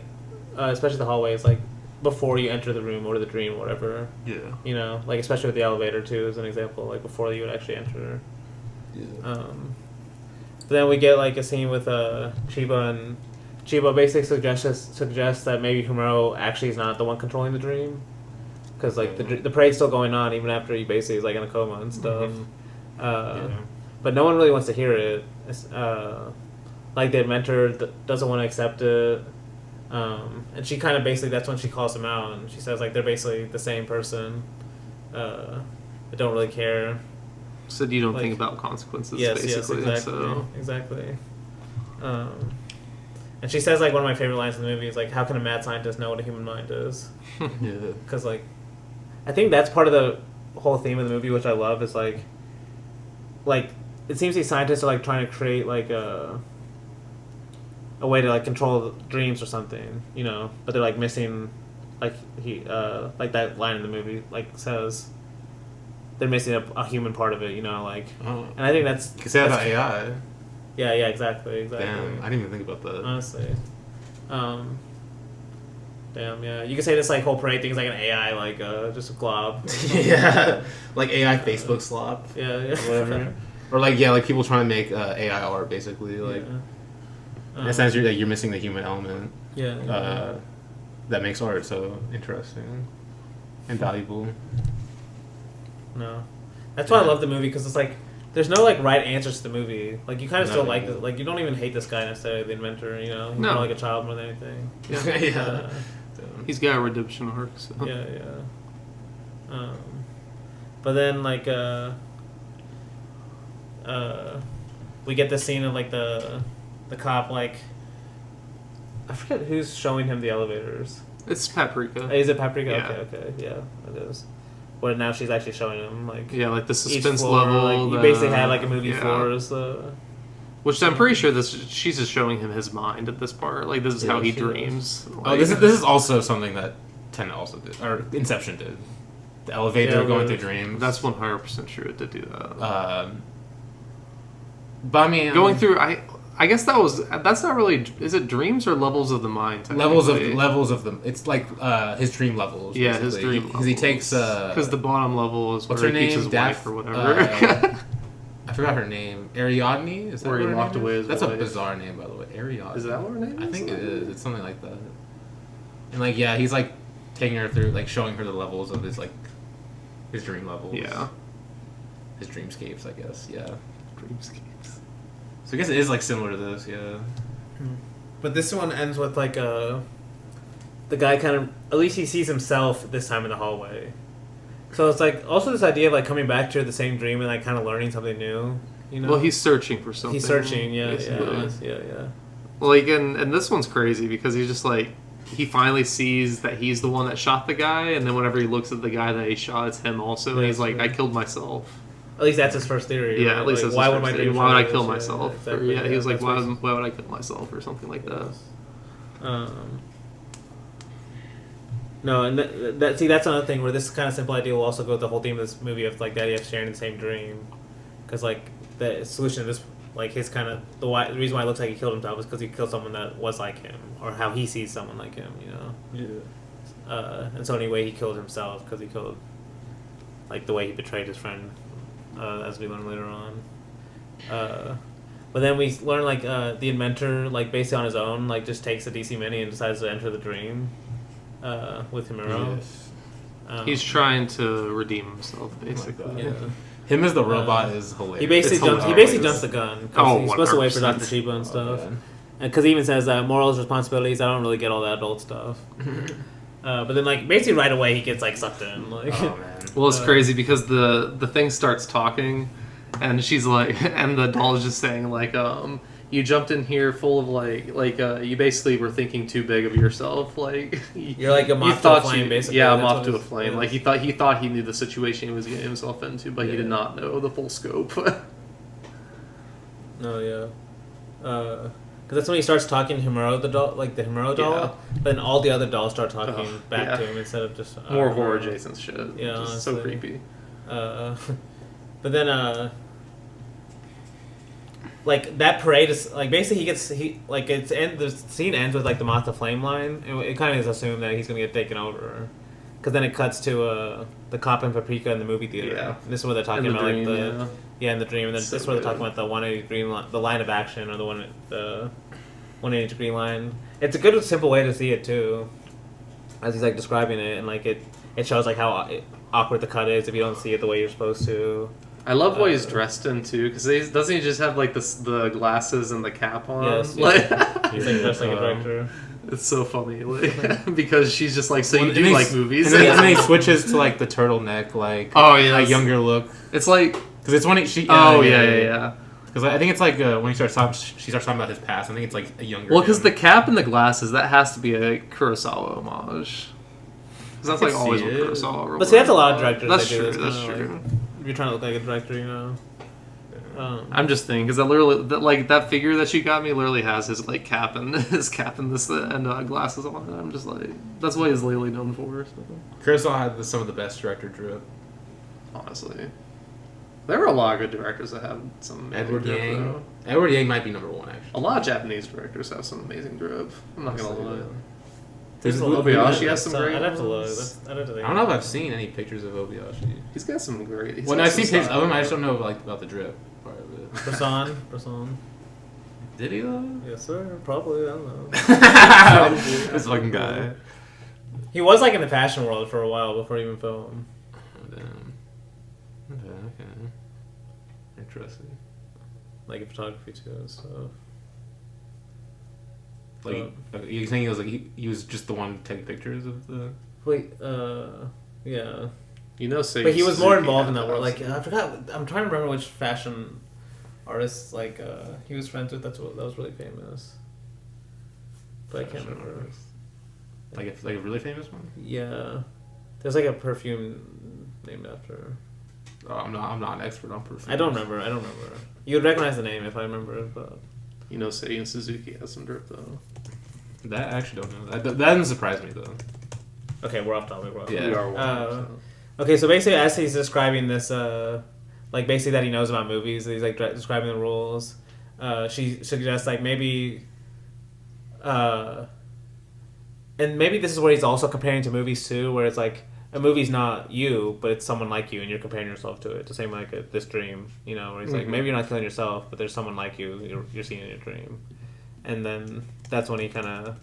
especially the hallways like before you enter the room or the dream or whatever. Yeah. You know, like especially with the elevator too as an example, like before you would actually enter. Yeah. But then we get like a scene with Chiba, and Chiba basically suggests that maybe Himuro actually is not the one controlling the dream, because like the parade's still going on even after he basically is like in a coma and stuff. But no one really wants to hear it. Like the inventor doesn't want to accept it, and she kind of basically that's when she calls him out and she says like they're basically the same person. that don't really care. So you don't Like- think about consequences, Yes, basically. exactly, So exactly. And she says like one of my favorite lines in the movie is like, "How can a mad scientist know what a human mind is?" Yeah. Because like, I think that's part of the whole theme of the movie, which I love, is like it seems these scientists are like trying to create like a way to like control dreams or something, you know, but they're like missing like like that line in the movie like says they're missing a human part of it, you know, like, Oh. and I think that's You could say that about that's- AI. Yeah, exactly. Damn, I didn't even think about that. Honestly, damn, yeah. You could say this like whole parade thing is like an AI, like just a glob. Yeah, like AI Facebook slop, Yeah, or whatever. Or like like people trying to make AI art, basically. Like in a sense, you're missing the human element. Yeah. That makes art so interesting and valuable. No, that's why I love the movie, because it's like there's no like right answers to the movie. Like you kind of still like No. it. Like you don't even hate this guy necessarily, the inventor. You know, he's No. more like a child more than anything. Yeah. he's got a redemption arc. So. Yeah. But then like we get this scene of like the cop, like I forget who's showing him the elevators. It's Paprika. Is it Paprika? Yeah. Okay, yeah, it is. Where now she's actually showing him like Yeah, like the each suspense floor, level. like you the- basically had like a movie yeah. floors. Which I'm pretty sure she's just showing him his mind at this part. Like this is Yeah, how he she dreams. Oh, this is also something that Tenet also did, or Inception did. The elevator Yeah, going but- through dreams. That's 100% true to do that. But I mean, Going through, I guess that's not really. Is it dreams or levels of the mind? levels technically? of them. It's like his dream levels. Yeah, his basically. dream. Because he takes because the bottom level is what's where her he keeps name? his Daff- wife or whatever. I forgot her name. Ariadne? Is that Where he what her locked name away is? his That's wife. a bizarre name, by the way. Ariadne. Is that what her name is? I think it is. It's something like that. And like, yeah, he's like taking her through, like showing her the levels of his like his dream levels. Yeah. His dreamscapes, I guess. Yeah. Dreamscapes. So I guess it is like similar to this. Yeah. But this one ends with like the guy kind of, at least he sees himself this time in the hallway. So it's like also this idea of like coming back to the same dream and like kind of learning something new. You know. Well, he's searching for something. He's searching. Yeah. basically. Yeah. Like, and this one's crazy because he's just like, he finally sees that he's the one that shot the guy, and then whenever he looks at the guy that he shot, it's him also, and he's like, I killed myself. At least that's his first theory. Yeah, right? at least like, that's why his would first my theory. dream Why would I show kill this? myself? Exactly, Or, he was like, that's why what he's- would I kill myself, or something like that. No, and that's another thing where this kind of simple idea will also go with the whole theme of this movie of like Daddy F sharing the same dream, because like the solution to this, like his kind of the reason why it looks like he killed himself is because he killed someone that was like him, or how he sees someone like him, you know. Yeah. And so anyway, he killed himself because he killed, like the way he betrayed his friend, as we learn later on. But then we learn like the inventor, like basically on his own, like just takes a DC Mini and decides to enter the dream with Himuro. Yes. He's trying to redeem himself, basically. God. Yeah. Him as the robot is hilarious. He basically It's jumps. He hilarious. basically jumps the gun. 'Cause he's supposed to wait for 100%. Dr. Shiba and stuff. yeah. And because he even says morals, responsibilities. I don't really get all that adult stuff. But then, like basically right away, he gets like sucked in. Like, Oh man. Well, it's crazy because the thing starts talking, and she's like, and the doll is just saying like, you jumped in here full of like you basically were thinking too big of yourself. Like You're like a moth you to a thought flame, you- basically. Yeah, a That's moth what to a it's- flame. yeah. Like he thought he knew the situation he was getting himself into, but he Yeah. did not know the full scope. No, yeah. Because that's when he starts talking to Himuro, the doll, like the Himuro doll. Yeah. But then all the other dolls start talking Ugh, back yeah. to him instead of just More Himuro. horror Jason shit. Yeah, Just so honestly. creepy. But then like that parade is like basically the scene ends with like the moth to flame line. It kind of is assumed that he's gonna get taken over. Because then it cuts to the cop and Paprika in the movie theater. Yeah. And this is where they're talking In the about dream, like in the dream, and then So this is where they're good. talking about the 180 degree the line of action, or the 180 degree line. It's a good simple way to see it too, as he's like describing it, and like it shows like how awkward the cut is if you don't see it the way you're supposed to. I love what he's dressed in too, because doesn't he just have like the glasses and the cap on? Yes, Like, he's like dressed like a director. It's so funny, like, because she's just like, so Well, you do like movies, and then he switches to like the turtleneck, like a younger look. It's like because it's when she. Yeah. Because I think it's like when she starts talking about his past. I think it's like a younger. Well, because the cap and the glasses, that has to be a Kurosawa homage. Because that's like always what Kurosawa. But see, that's a lot of directors. That's that do true. this That's kinda, true. like, if you're trying to look like a director, you know. I'm just thinking because that figure that she got me literally has his like cap and glasses on it. I'm just like, that's what he's lately known for. So. Kurosawa had some of the best director drip. Honestly, there were a lot of good directors that have some Edward drip, Yang. though. Edward Yang might be number one actually. A lot of Japanese directors have some amazing drip. I'm not gonna lie. There's a Obayashi has some great. I'd have to look. ones. I'd have to think. I don't know if I've seen any pictures of Obayashi. He's got some great. When I've seen pictures of him, I just don't know like about the drip part of it. Person. Did he though? Yes, sir. Probably. I don't know. This fucking guy. He was like in the fashion world for a while before he even film. Oh, damn. Okay. Interesting. Like in photography too and stuff. Like, you think he was like he was just the one taking pictures of the? Wait, yeah. You know, But he was more involved in that world. Like I forgot. I'm trying to remember which fashion artists like he was friends with. That was really famous. But I can't remember. Like a really famous one. Yeah, there's like a perfume named after. Oh, I'm not an expert on perfume. I don't remember. You would recognize the name if I remember it, but. You know, Seiya Suzuki has some drip though. That I actually don't know. That doesn't surprise me though. Okay, we're off topic. Yeah. We are. Okay, so basically, as he's describing this, like basically that he knows about movies, he's like describing the rules. She suggests like maybe, and maybe this is where he's also comparing to movies too, where it's like a movie's not you, but it's someone like you, and you're comparing yourself to it. The same like this dream, you know, where he's like maybe you're not killing yourself, but there's someone like you you're seeing in your dream, and then that's when he kind of.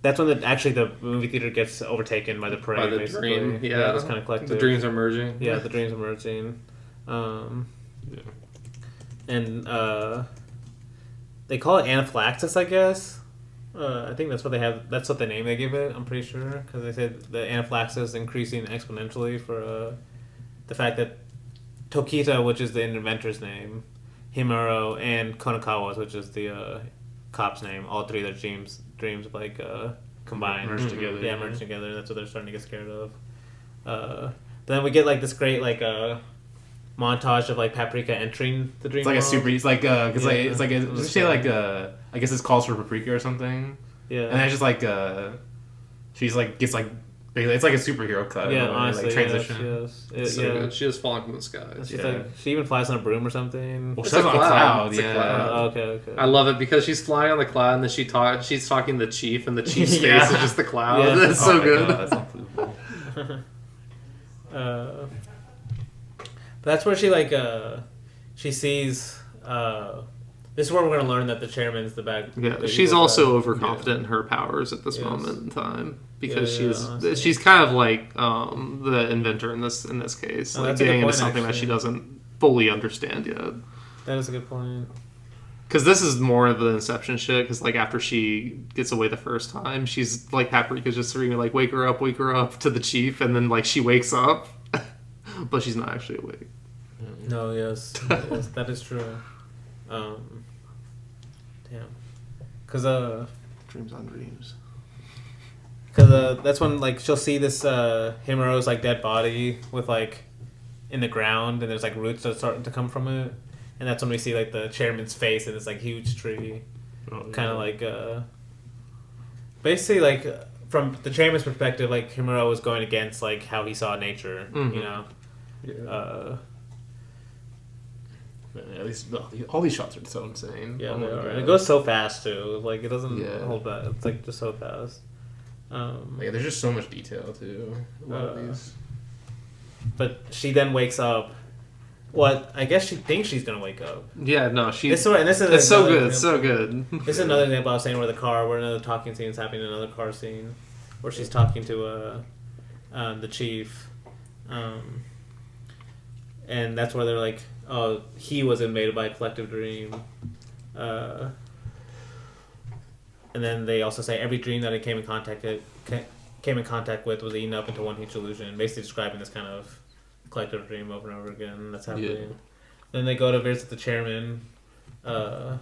That's when the movie theater gets overtaken by the prey. By the basically. dream, yeah. It's kind of collective. The dreams are merging. Yeah, the dreams are merging. And they call it anaphylaxis, I guess. I think that's what they have. That's what the name they give it. I'm pretty sure because they said the anaphylaxis is increasing exponentially for the fact that Tokita, which is the inventor's name, Himuro, and Konakawa's, which is the cop's name, all three of their dreams like combined, merged together. Yeah, merged together. That's what they're starting to get scared of. But then we get like this great like montage of like Paprika entering the dream. It's like world. a super. It's like because like it's like It was does she say like I guess this calls for Paprika or something. Yeah. And then it's just like she's like gets like it's like a superhero cut. Yeah, or, honestly, like transition. yes. It's so good. She just falling from the sky. She's Yeah. like she even flies on a broom or something. Well, It's she's a on a cloud. cloud. It's a Yeah. cloud. Okay. I love it because she's flying on the cloud and then she's talking to the chief and the chief's Yeah. face is just the cloud. Yeah. That's Oh so my good. God, that's unbelievable. But that's where she like she sees this is where we're gonna learn that the chairman's the bad. Yeah, the she's evil also guy. overconfident in her powers at this Yes. moment in time because Yeah, honestly. she's kind of like the inventor in this case, Oh, like that's a good getting into point, something that she actually. doesn't fully understand yet. That is a good point. Because this is more of the Inception shit. Because like after she gets away the first time, she's like Paprika's just screaming like wake her up" to the chief, and then like she wakes up, but she's not actually awake. No, yes, that is true. Damn, because Dreams on dreams. that's when like she'll see this Himuro's like dead body with like in the ground, and there's like roots that are starting to come from it, and that's when we see like the chairman's face in this like huge tree, kind of like basically like from the chairman's perspective, like Himuro was going against like how he saw nature, you know. Yeah. At least all these shots are so insane. Yeah, Oh they my are. God. And it goes so fast too. Like it doesn't Yeah. hold back. It's like just so fast. Like, there's just so much detail too. A lot of these. But she then wakes up. What I guess she thinks she's gonna wake up. Yeah, no, she. This is It's so another good. It's so example. good. This is another example I was saying where another talking scene is happening in another car scene, where she's talking to the chief, and that's where they're like, oh, he was invaded by a collective dream. And then they also say every dream that it came in contact with was eaten up into one huge illusion, basically describing this kind of collective dream over and over again that's happening. Yeah. Then they go to visit the chairman. The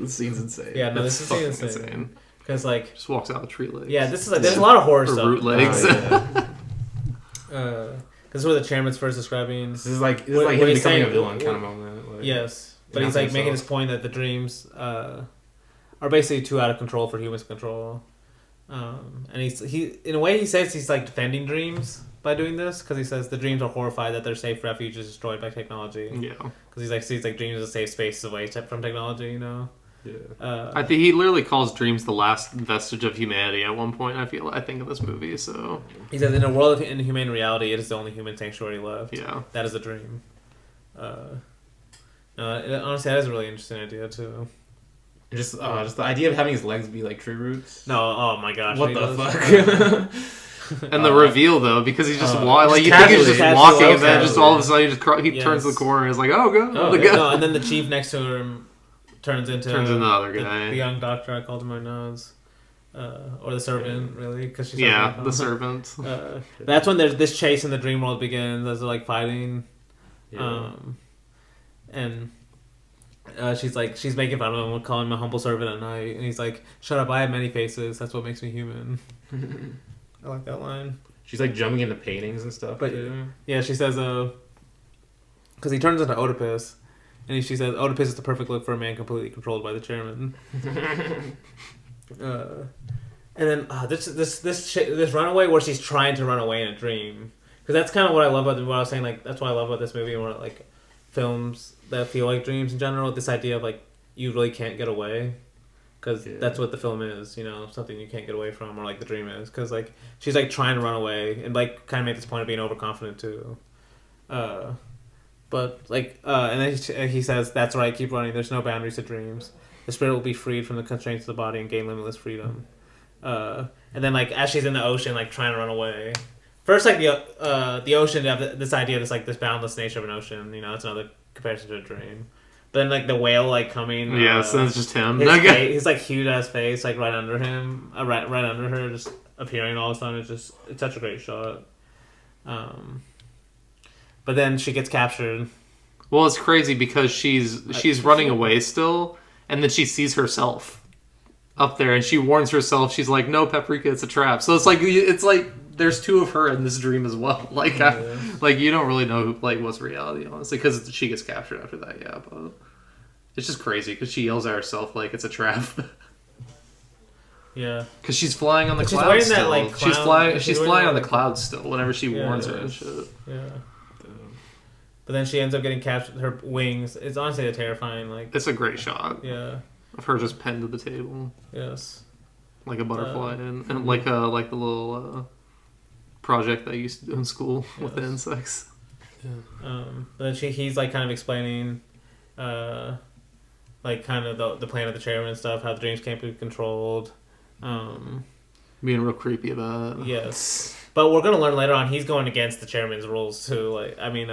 scene's insane. Yeah, no, this is insane. Because like just walks out with tree legs. Yeah, this is like there's a lot of horror stuff. Root legs. This is where the chairman's first describing. This is like him becoming a villain kind of moment. Like, yes, but he's like making this point that the dreams are basically too out of control for humans to control. And he in a way he says he's like defending dreams by doing this, because he says the dreams are horrified that their safe refuge is destroyed by technology. Yeah, because he sees like dreams as safe spaces away from technology. You know. Yeah. I think he literally calls dreams the last vestige of humanity at one point. I think in this movie. So he says, in a world of inhumane reality, it is the only human sanctuary left. Yeah, that is a dream. Honestly, that is a really interesting idea too. Just the idea of having his legs be like tree roots. No, oh my gosh, what the fuck? And the reveal though, because he's just like you think he's just walking, and then just all of a sudden he turns the corner, and is like, oh god, no, and then the chief next to him turns into the other guy, the young doctor. I called him my nose, or the servant, really, because she's the servant. That's when there's this chase in the dream world begins as they're like fighting, and she's making fun of him, calling him a humble servant at night, and he's like, "Shut up! I have many faces. That's what makes me human." I like that line. She's like jumping into paintings and stuff. But yeah, she says, because he turns into Oedipus. And she says, Oedipus is the perfect look for a man completely controlled by the chairman. And then this runaway where she's trying to run away in a dream. Because that's kind of what I love about what I was saying. Like, that's what I love about this movie and like films that feel like dreams in general. This idea of like you really can't get away, because that's what the film is. You know, something you can't get away from, or like the dream is. Because like she's like trying to run away and like kind of make this point of being overconfident too. But, like, and then he says, that's right, keep running, there's no boundaries to dreams. The spirit will be freed from the constraints of the body and gain limitless freedom. And then, like, as she's in the ocean, like, trying to run away. First, like, the ocean, you have this idea of this boundless nature of an ocean, you know, it's another comparison to a dream. But then, like, the whale, like, coming... Yeah, so it's just him. His like, huge-ass face, like, right under him, right under her, just appearing all of a sudden. It's such a great shot. But then she gets captured. Well, it's crazy because she's running away still, and then she sees herself up there, and she warns herself. She's like, "No, Paprika, it's a trap." So it's like there's two of her in this dream as well. Like, like you don't really know what's reality, honestly, because she gets captured after that. Yeah, but it's just crazy because she yells at herself like it's a trap. Yeah, because she's flying on the clouds still. She's flying on the clouds still. Whenever she warns her and shit. Yeah. But then she ends up getting captured. Her wings. It's honestly a terrifying. Like, it's a great shot. Yeah. Of her just pinned to the table. Yes. Like a butterfly, and like the little project that I used to do in school with the insects. Yeah. But then he's like kind of explaining, like kind of the plan of the chairman and stuff. How the dreams can't be controlled. Being real creepy about it. Yes. But we're going to learn later on he's going against the chairman's rules too. Like, I mean,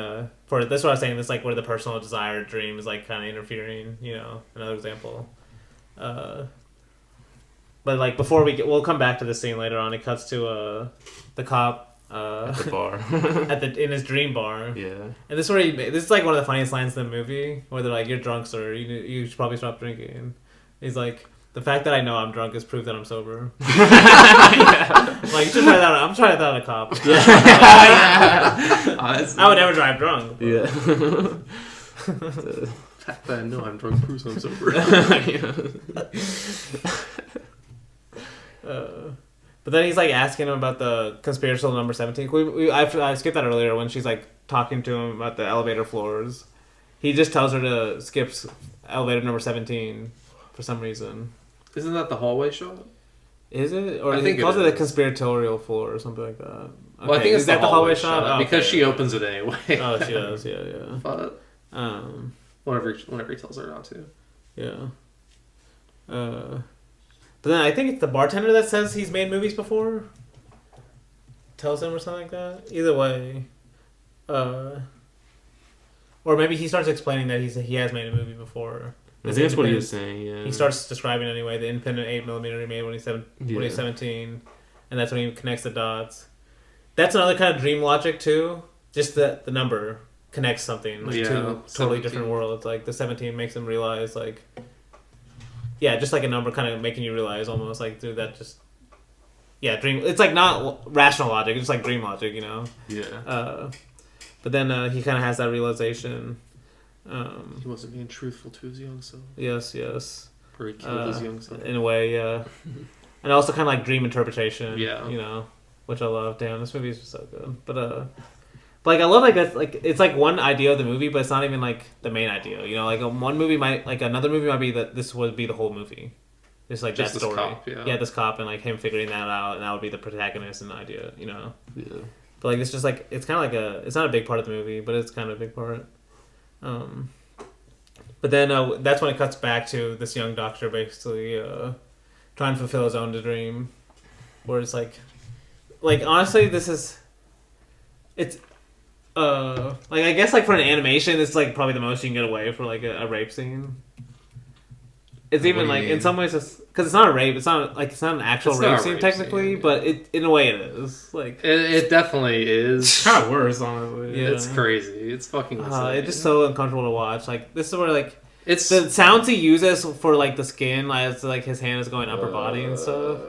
for this, what I was saying, this like where the personal desire dream is like kind of interfering. You know, another example. But like before we'll come back to this scene later on. It cuts to the cop at the bar in his dream bar. Yeah. And this is like one of the funniest lines in the movie where they're like, "You're drunk, sir. You should probably stop drinking." He's like, "The fact that I know I'm drunk is proof that I'm sober." Like, you should try that out. I'm trying that on a cop. I would never drive drunk. But. Yeah. The fact that I know I'm drunk proves I'm sober. But then he's like asking him about the conspiratorial number 17. I skipped that earlier when she's like talking to him about the elevator floors. He just tells her to skip elevator number 17 for some reason. Isn't that the hallway shot? Is it? Or I think he calls it a conspiratorial floor or something like that. Okay. Well, I think it's the hallway shot? Oh, because she opens it anyway. Oh, she does. Yeah. But whenever he tells her not to. Yeah. But then I think it's the bartender that says he's made movies before. Tells him or something like that. Either way. or maybe he starts explaining that he has made a movie before. I think that's what he was saying. Yeah, he starts describing anyway the independent 8mm he made when he's 17, and that's when he connects the dots. That's another kind of dream logic too. Just the number connects something like two totally different worlds. Like the 17 makes him realize like, yeah, just like a number kind of making you realize almost like dude that just dream. It's like not rational logic. It's just like dream logic, you know. Yeah. But then he kind of has that realization. He wasn't being truthful to his young self. Yes. Or he killed his young self. In a way, yeah. And also kind of like dream interpretation. Yeah. You know, which I love. Damn, this movie is just so good. But like I love like that. Like it's like one idea of the movie, but it's not even like the main idea. You know, like one movie might like another movie might be that this would be the whole movie. It's like just that story. Cop, this cop and like him figuring that out, and that would be the protagonist and the idea. You know. Yeah. But like it's just like it's kind of like it's not a big part of the movie, but it's kind of a big part. But then that's when it cuts back to this young doctor basically trying to fulfill his own dream, where it's like honestly it's like I guess like for an animation it's like probably the most you can get away for like a rape scene. It's even like in some ways because it's not a rape. It's not an actual rape scene technically, but it in a way it is. Like it definitely is. It's kind of worse, honestly. Yeah. It's crazy. It's fucking insane. It's just so uncomfortable to watch. Like this is where like it's the sounds he uses for like the skin, as like his hand is going up her body and stuff.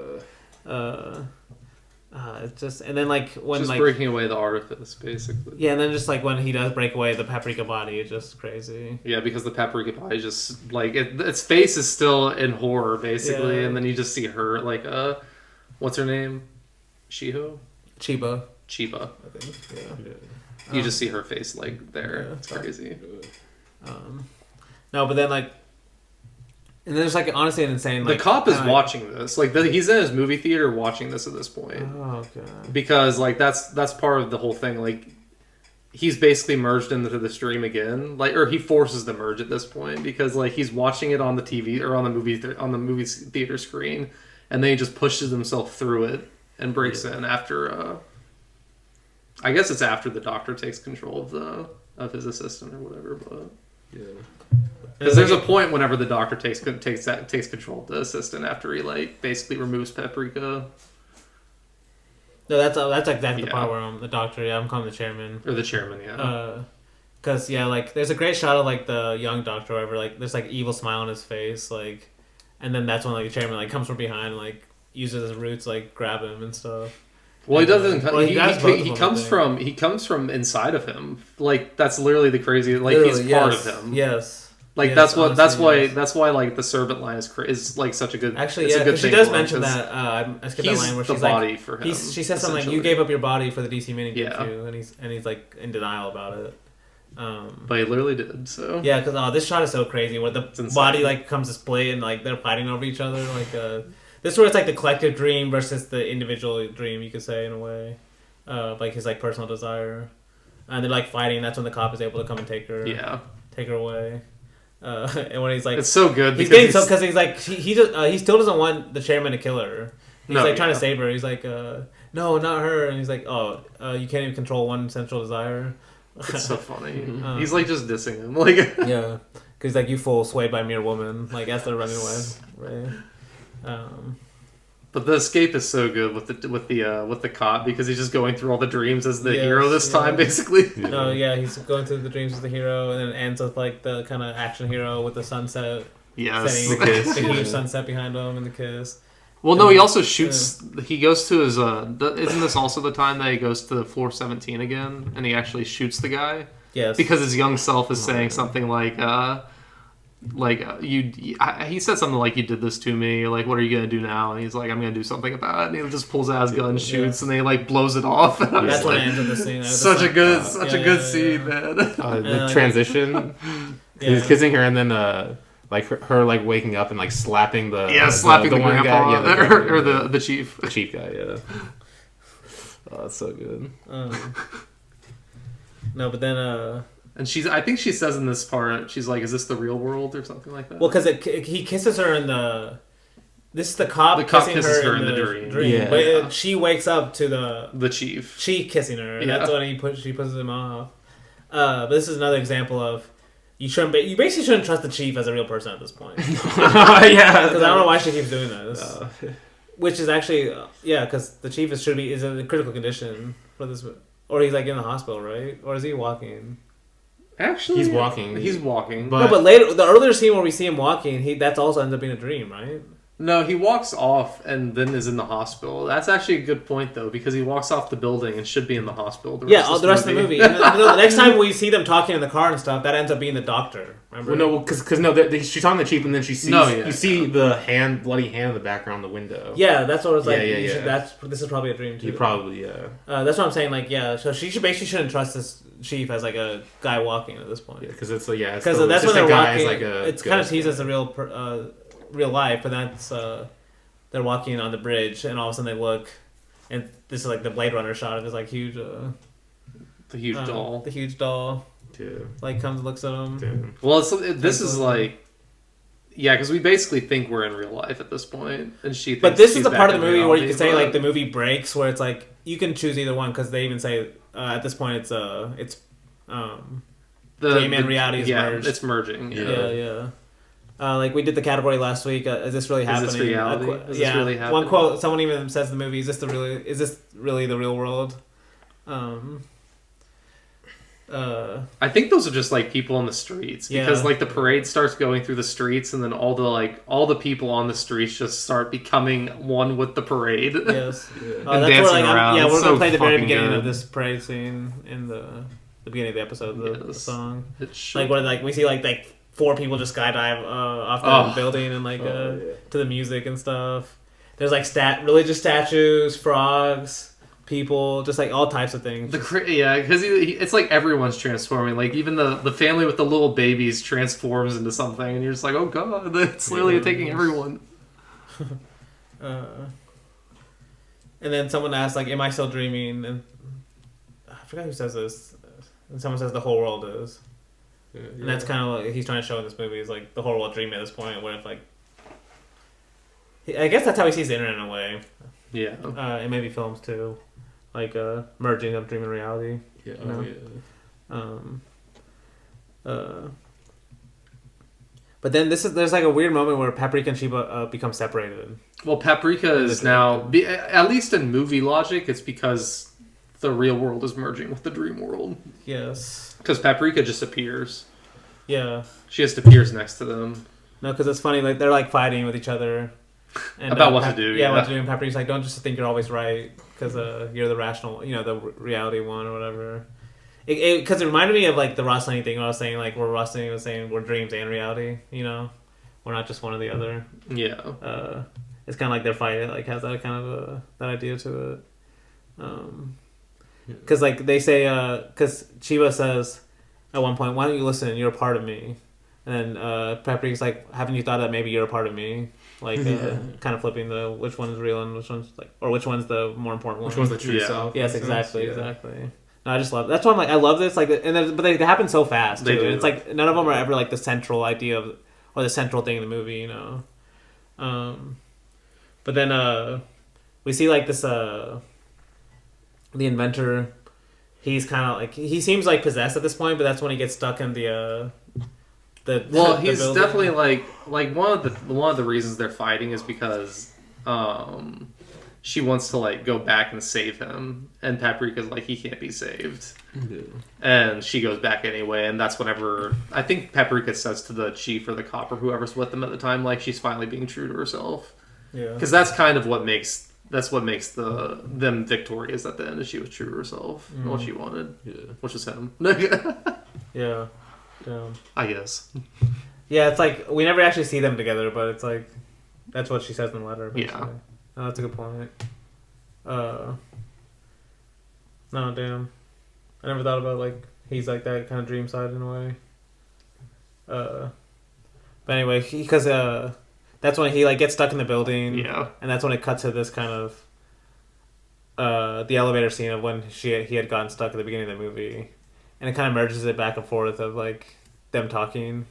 It's just and then like when just like breaking away the artifice basically. Yeah, and then just like when he does break away the paprika body, it's just crazy. Yeah, because the paprika body just like its face is still in horror basically, and then you just see her like what's her name? Chiba, I think. Yeah. You just see her face like there. Yeah, it's crazy. No, but then like. And then there's like honestly an insane. The like, cop is watching this. Like he's in his movie theater watching this at this point. Oh god. Because like that's part of the whole thing. Like he's basically merged into the stream again. Like or he forces the merge at this point because like he's watching it on the TV or on the movie theater screen, and then he just pushes himself through it and breaks in after. I guess it's after the doctor takes control of his assistant or whatever, but yeah. Because there's a point whenever the doctor takes control of the assistant after he like basically removes Paprika. No, that's exactly the part where the doctor. Yeah, I'm calling the chairman. Or the chairman, yeah. Because like there's a great shot of like the young doctor, wherever like there's like evil smile on his face, like, and then that's when like the chairman like comes from behind and like uses his roots like grab him and stuff. Well, he doesn't. He comes from inside of him. Like that's literally the crazy. Like he's part of him. Yes. Like that's why like the servant line is like such a good. Actually, it's yeah, a good she thing does for him, mention that. I skipped that line where the she's body like, for him. she says something like, "You gave up your body for the DC mini game Yeah. too," and he's like in denial about it. But he literally did. So yeah, because this shot is so crazy where the body like comes to split and like they're fighting over each other. Like this is where it's like the collective dream versus the individual dream, you could say in a way, like his like personal desire, and they're like fighting. That's when the cop is able to come and take her away. And when he's like, it's so good. He's getting so because he's like he still doesn't want the chairman to kill her. He's trying to save her. He's like, no, not her. And he's like, oh, you can't even control one central desire. It's so funny. He's like just dissing him, like yeah, because like you fool, swayed by mere woman, like as they're running away, right? But the escape is so good with the cop because he's just going through all the dreams as the hero this time, basically. No, he's going through the dreams as the hero, and then it ends with like the kind of action hero with the sunset. Yes, the huge sunset behind him and the kiss. Well, no, he also shoots. He goes to his. Isn't this also the time that he goes to floor 17 again, and he actually shoots the guy? Yes. Because his young self is saying something like he said something like, "You did this to me. Like, what are you gonna do now?" And he's like, "I'm gonna do something about it." And he just pulls out his gun, shoots, and then he like blows it off. And that's when I ended the scene. Such a good scene, man. The transition. He's kissing her, and then like her like waking up and like slapping the slapping the one grandpa guy, or the chief, guy. Yeah. Oh, that's so good. No, but then and I think she says in this part, she's like, "Is this the real world?" or something like that. Well, because he kisses her in the This is the cop, The cop kissing kisses her her in in the the dream. dream. Yeah. But she wakes up to The chief. kissing her. And Yeah. that's when she pushes him off. But this is another example of you basically shouldn't trust the chief as a real person at this point. Because Yeah. I don't know why she keeps doing this. Which is actually because the chief is in a critical condition for this, or he's like in the hospital, right? Or is he walking? Actually, He's walking. He's walking. But- No, but later, the earlier scene where we see him walking, that's also ends up being a dream, right? No, he walks off and then is in the hospital. That's actually a good point, though, because he walks off the building and should be in the hospital. The rest of the movie. And the next time we see them talking in the car and stuff, that ends up being the doctor. Remember? Well, no, because she's talking to the chief, and then she sees you see the bloody hand in the background of the window. Yeah, that's what it's like. Yeah. This is probably a dream too. You probably That's what I'm saying. Like, so she shouldn't trust this chief as like a guy walking at this point. because it's like Because that's when they're walking. It's kind of teased as a real life, but that's they're walking on the bridge, and all of a sudden they look, and this is like the Blade Runner shot of this like huge, the huge doll. the huge doll, like comes and looks at them. Dude. Well, this is like, because we basically think we're in real life at this point, and she. Thinks But this is she's the part back of the in movie where you reality, can say but- like the movie breaks, where it's like you can choose either one because they even say at this point it's dream and reality is merged. It's merging. Yeah. Like we did the category last week. Is this really happening? Is this reality? Is this really happening? One quote. Someone even says in the movie, Is this really the real world?" I think those are just like people on the streets because like the parade starts going through the streets, and then all the people on the streets just start becoming one with the parade. Yes. And That's dancing where, like, around. we're It's gonna so play the very fucking beginning good. of this parade scene in the beginning of the episode, the Yes. song. It should- Like where like we see like 4 people just skydive off the building and like to the music and stuff. There's like religious statues, frogs, people, just like all types of things. Because it's like everyone's transforming. Like even the family with the little babies transforms into something, and you're just like, oh god, it's literally taking everyone. And then someone asks like, "Am I still dreaming?" And I forgot who says this. And someone says the whole world is. And that's kind of like he's trying to show in this movie is like the whole world dreaming at this point. Where if like, I guess that's how he sees the internet in a way. Yeah. And maybe films too, like merging of dream and reality. Yeah. But then there's like a weird moment where Paprika and Sheba become separated. Well, Paprika is now, at least in movie logic, it's because the real world is merging with the dream world. Yes. Because Paprika just appears. Yeah. She just appears next to them. No, because it's funny. Like they're like fighting with each other. And, About what to do, Yeah, what yeah. to do. And Paprika's like, don't just think you're always right because you're the rational, the reality one or whatever. Because it reminded me of like the Ross Lane thing where I was saying like where Ross Lane was saying we're dreams and reality. We're not just one or the other. Yeah. It's kind of like their fight. It like has that kind of that idea to it. Because like they say, because Chiba says at one point, "Why don't you listen? You're a part of me." And then Paprika's like, "Haven't you thought that maybe you're a part of me?" Like kind of flipping the which one's real and which one's like, or which one's the more important one. Which one's the true Yeah. self? Yes, in a exactly, sense? Yeah. exactly. No, I just love. That's why I'm like, I love this. Like, but they happen so fast. They Too. do. And it's like none of them are ever like the central idea of or the central thing in the movie. But then we see like this the inventor. He's kind of like he seems like possessed at this point, but that's when he gets stuck in the Well, the he's building. definitely like one of the reasons they're fighting is because she wants to like go back and save him, and Paprika's like he can't be saved, and she goes back anyway, and that's whenever I think Paprika says to the chief or the cop or whoever's with them at the time like she's finally being true to herself, because that's kind of what makes them victorious at the end is she was true to herself, what she wanted, which is him. Yeah. I guess. Yeah, it's like we never actually see them together, but it's like that's what she says in the letter. Yeah. Basically. Oh, that's a good point. No, damn. I never thought about like he's like that kind of dream side in a way. But anyway, because that's when he like gets stuck in the building. Yeah. And that's when it cuts to this kind of the elevator scene of when he had gotten stuck at the beginning of the movie, and it kind of merges it back and forth of like them talking.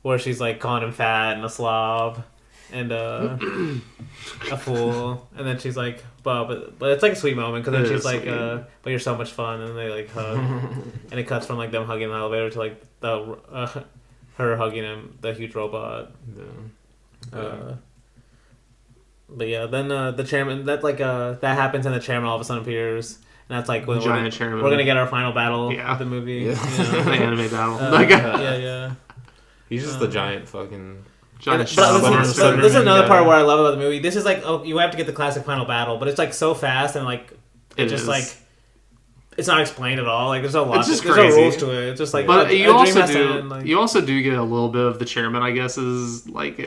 where she's like calling him fat and a slob and a fool, and then she's like, but it's like a sweet moment because then It she's is like, sweet. but you're so much fun, and they like hug, and it cuts from like them hugging in the elevator to like her hugging him, the huge robot. But yeah, then the chairman that happens, and the chairman all of a sudden appears. And that's like when Giant chairman. we're gonna get our final battle of the movie. Yeah. You know? The anime battle. Yeah. He's just the giant fucking. Giant But shadow this monster. is another guy. part where I love about the movie. This is like, you have to get the classic final battle, but it's like so fast and like It just is. like it's not explained at all. Like there's no logic, just there's no crazy. rules to it. It's just like But a you dream also has to do end, like- you also do get a little bit of the chairman, I guess, is like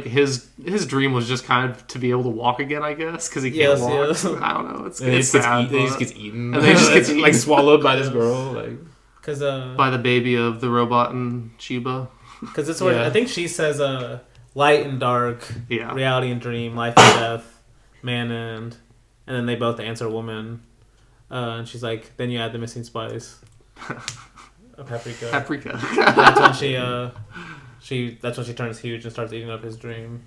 his dream was just kind of to be able to walk again, I guess, because he can't Yes, walk. yes. I don't know. It's And he it's just, sad, he just but- gets eaten. And then he just gets like eaten. swallowed by this girl. Like Cause by the baby of the robot and Chiba. because it's where Yeah. I think she says light and dark, Yeah. reality and dream, life and death, man and then they both answer woman, and she's like, then you add the missing spice, a paprika. Paprika. That's when that's when she turns huge and starts eating up his dream.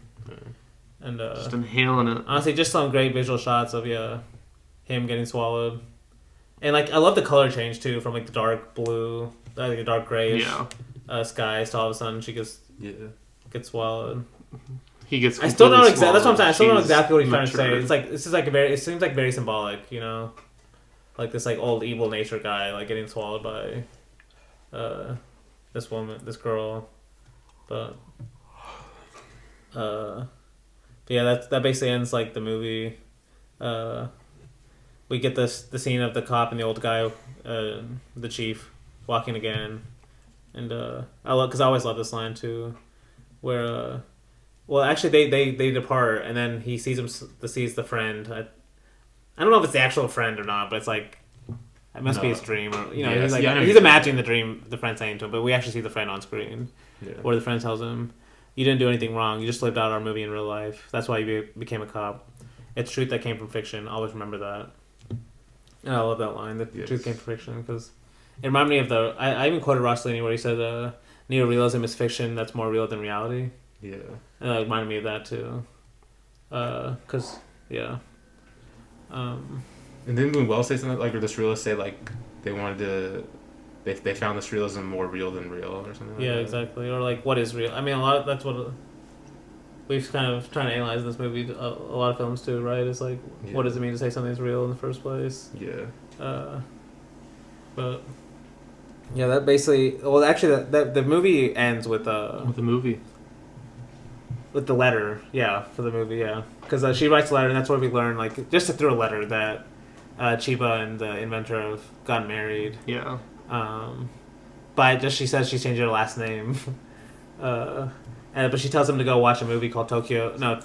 And Just inhaling it. honestly, just some great visual shots of him getting swallowed, and like I love the color change too, from like the dark blue, like a dark grayish skies to all of a sudden she gets swallowed. He gets. I still don't know completely exactly. That's what I'm saying. I still don't know swallowed. exactly what he's trying She's to say. mature. It's like this is like it seems like very symbolic, you know, like this like old evil nature guy like getting swallowed by this girl, but yeah, that basically ends like the movie. We get the scene of the cop and the old guy, the chief, walking again, and I always love this line too, where well actually they depart and then he sees the friend. I don't know if it's the actual friend or not, but it's like it must be his dream, or Yes, he's like yeah, I know he's you're imagining the dream the friend saying to him, but we actually see the friend on screen, where the friend tells him, "You didn't do anything wrong. You just lived out our movie in real life. That's why you became a cop. It's truth that came from fiction. Always remember that." And I love that line. The truth came from fiction, because it reminded me of I even quoted Rossellini where he said, "Neorealism is fiction that's more real than reality." yeah. And that reminded me of that too. Because yeah. And didn't Moon Wells say something like, or the surrealists say like they wanted to, they found the surrealism more real than real or something? Like Yeah, that? exactly. Or like, what is real? I mean, that's what we've kind of trying to analyze in this movie. A lot of films too, right? It's like, what does it mean to say something's real in the first place? Yeah. But yeah, that basically. Well, actually, that the movie ends with the movie. with the letter. Yeah, for the movie. Yeah, because she writes a letter, and that's where we learn, like, just through a letter that Chiba and the inventor have gotten married. Yeah. But she says she's changed her last name. But she tells him to go watch a movie called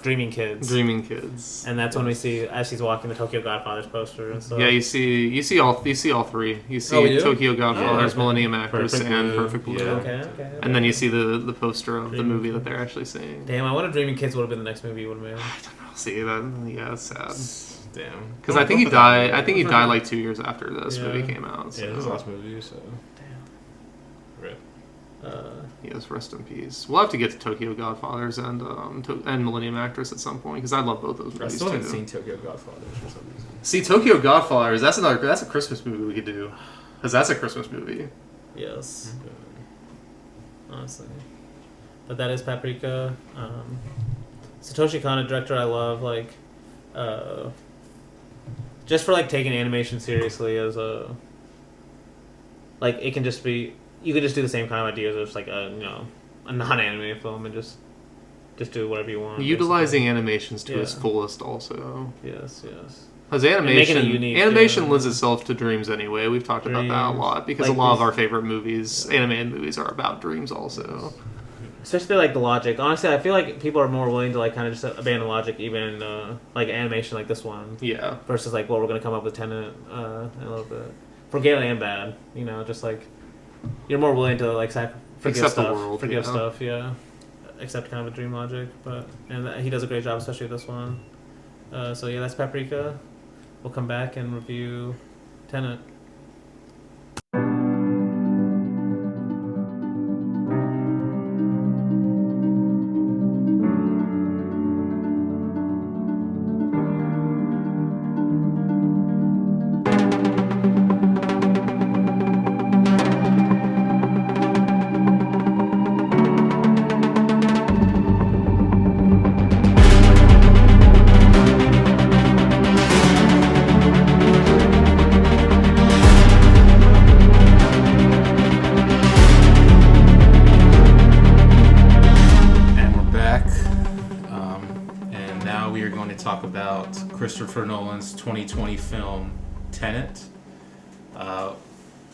Dreaming Kids. Dreaming Kids. And that's when we see, as she's walking, the Tokyo Godfathers poster and stuff. Yeah, you see all three. You see Oh, we do? Tokyo Godfathers, okay. Millennium Actress, Perfect and Blue. Perfect Blue. Yeah. Okay. And then you see the poster of the Dreaming movie that they're actually seeing. Damn, I wonder Dreaming Kids would have been the next movie you would have made. See that? Yeah, it's sad. Damn. Because I think he died. I think he died like 2 years after this Yeah. movie came out. So. Yeah, this is the last movie, so. Damn. Rip. Yes, rest in peace. We'll have to get to Tokyo Godfathers and Millennium Actress at some point because I love both those I movies still haven't too. seen Tokyo Godfathers for some reason. See, Tokyo Godfathers. That's a Christmas movie we could do because that's a Christmas movie. Yes. Honestly. But that is Paprika. Satoshi Kon, a director I love, like, just for, like, taking animation seriously as a, like, it can just be, you can just do the same kind of ideas as, like, a non-animated film and just do whatever you want. Utilizing animations to its Yeah. fullest, also. Yes. Because making animation, it unique, animation yeah. lends itself to dreams anyway. We've talked about that a Dreams. lot because Like a lot of these- our favorite movies, animated movies, are about dreams also. Especially, like, the logic. Honestly, I feel like people are more willing to, like, kind of just abandon logic even in, like, animation like this one. Yeah. Versus, like, well, we're going to come up with Tenet in a little bit. For good and bad, just, like, you're more willing to, like, forgive Accept the stuff. world, Forgive yeah. stuff, yeah. Accept kind of a dream logic. And he does a great job, especially with this one. So, yeah, that's Paprika. We'll come back and review Tenet. talk about Christopher Nolan's 2020 film, Tenet.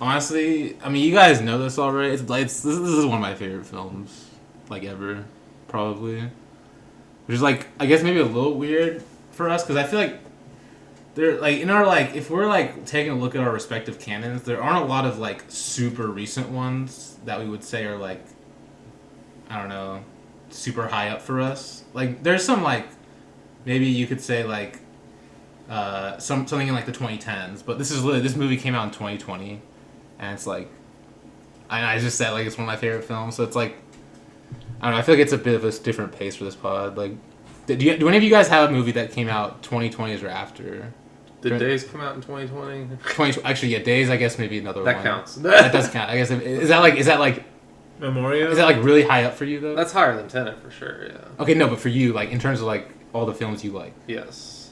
Honestly, I mean, you guys know this already. This is one of my favorite films, like, ever, probably. Which is, like, I guess maybe a little weird for us, because I feel like there, like, in our, like, if we're, like, taking a look at our respective canons, there aren't a lot of, like, super recent ones that we would say are, like, I don't know, super high up for us. Like, there's some, like, maybe you could say, like, something in, like, the 2010s, but this movie came out in 2020, and it's, like, I just said, like, it's one of my favorite films, so it's, like, I don't know, I feel like it's a bit of a different pace for this pod. Like, do any of you guys have a movie that came out 2020s or after? Did Days come out in 2020? Actually, yeah, Days, I guess maybe another one. That counts. That does count. I guess, is that like Memoria? Is that, like, really high up for you, though? That's higher than Tenet, for sure, yeah. Okay, no, but for you, like, in terms of, like, all the films you like. Yes.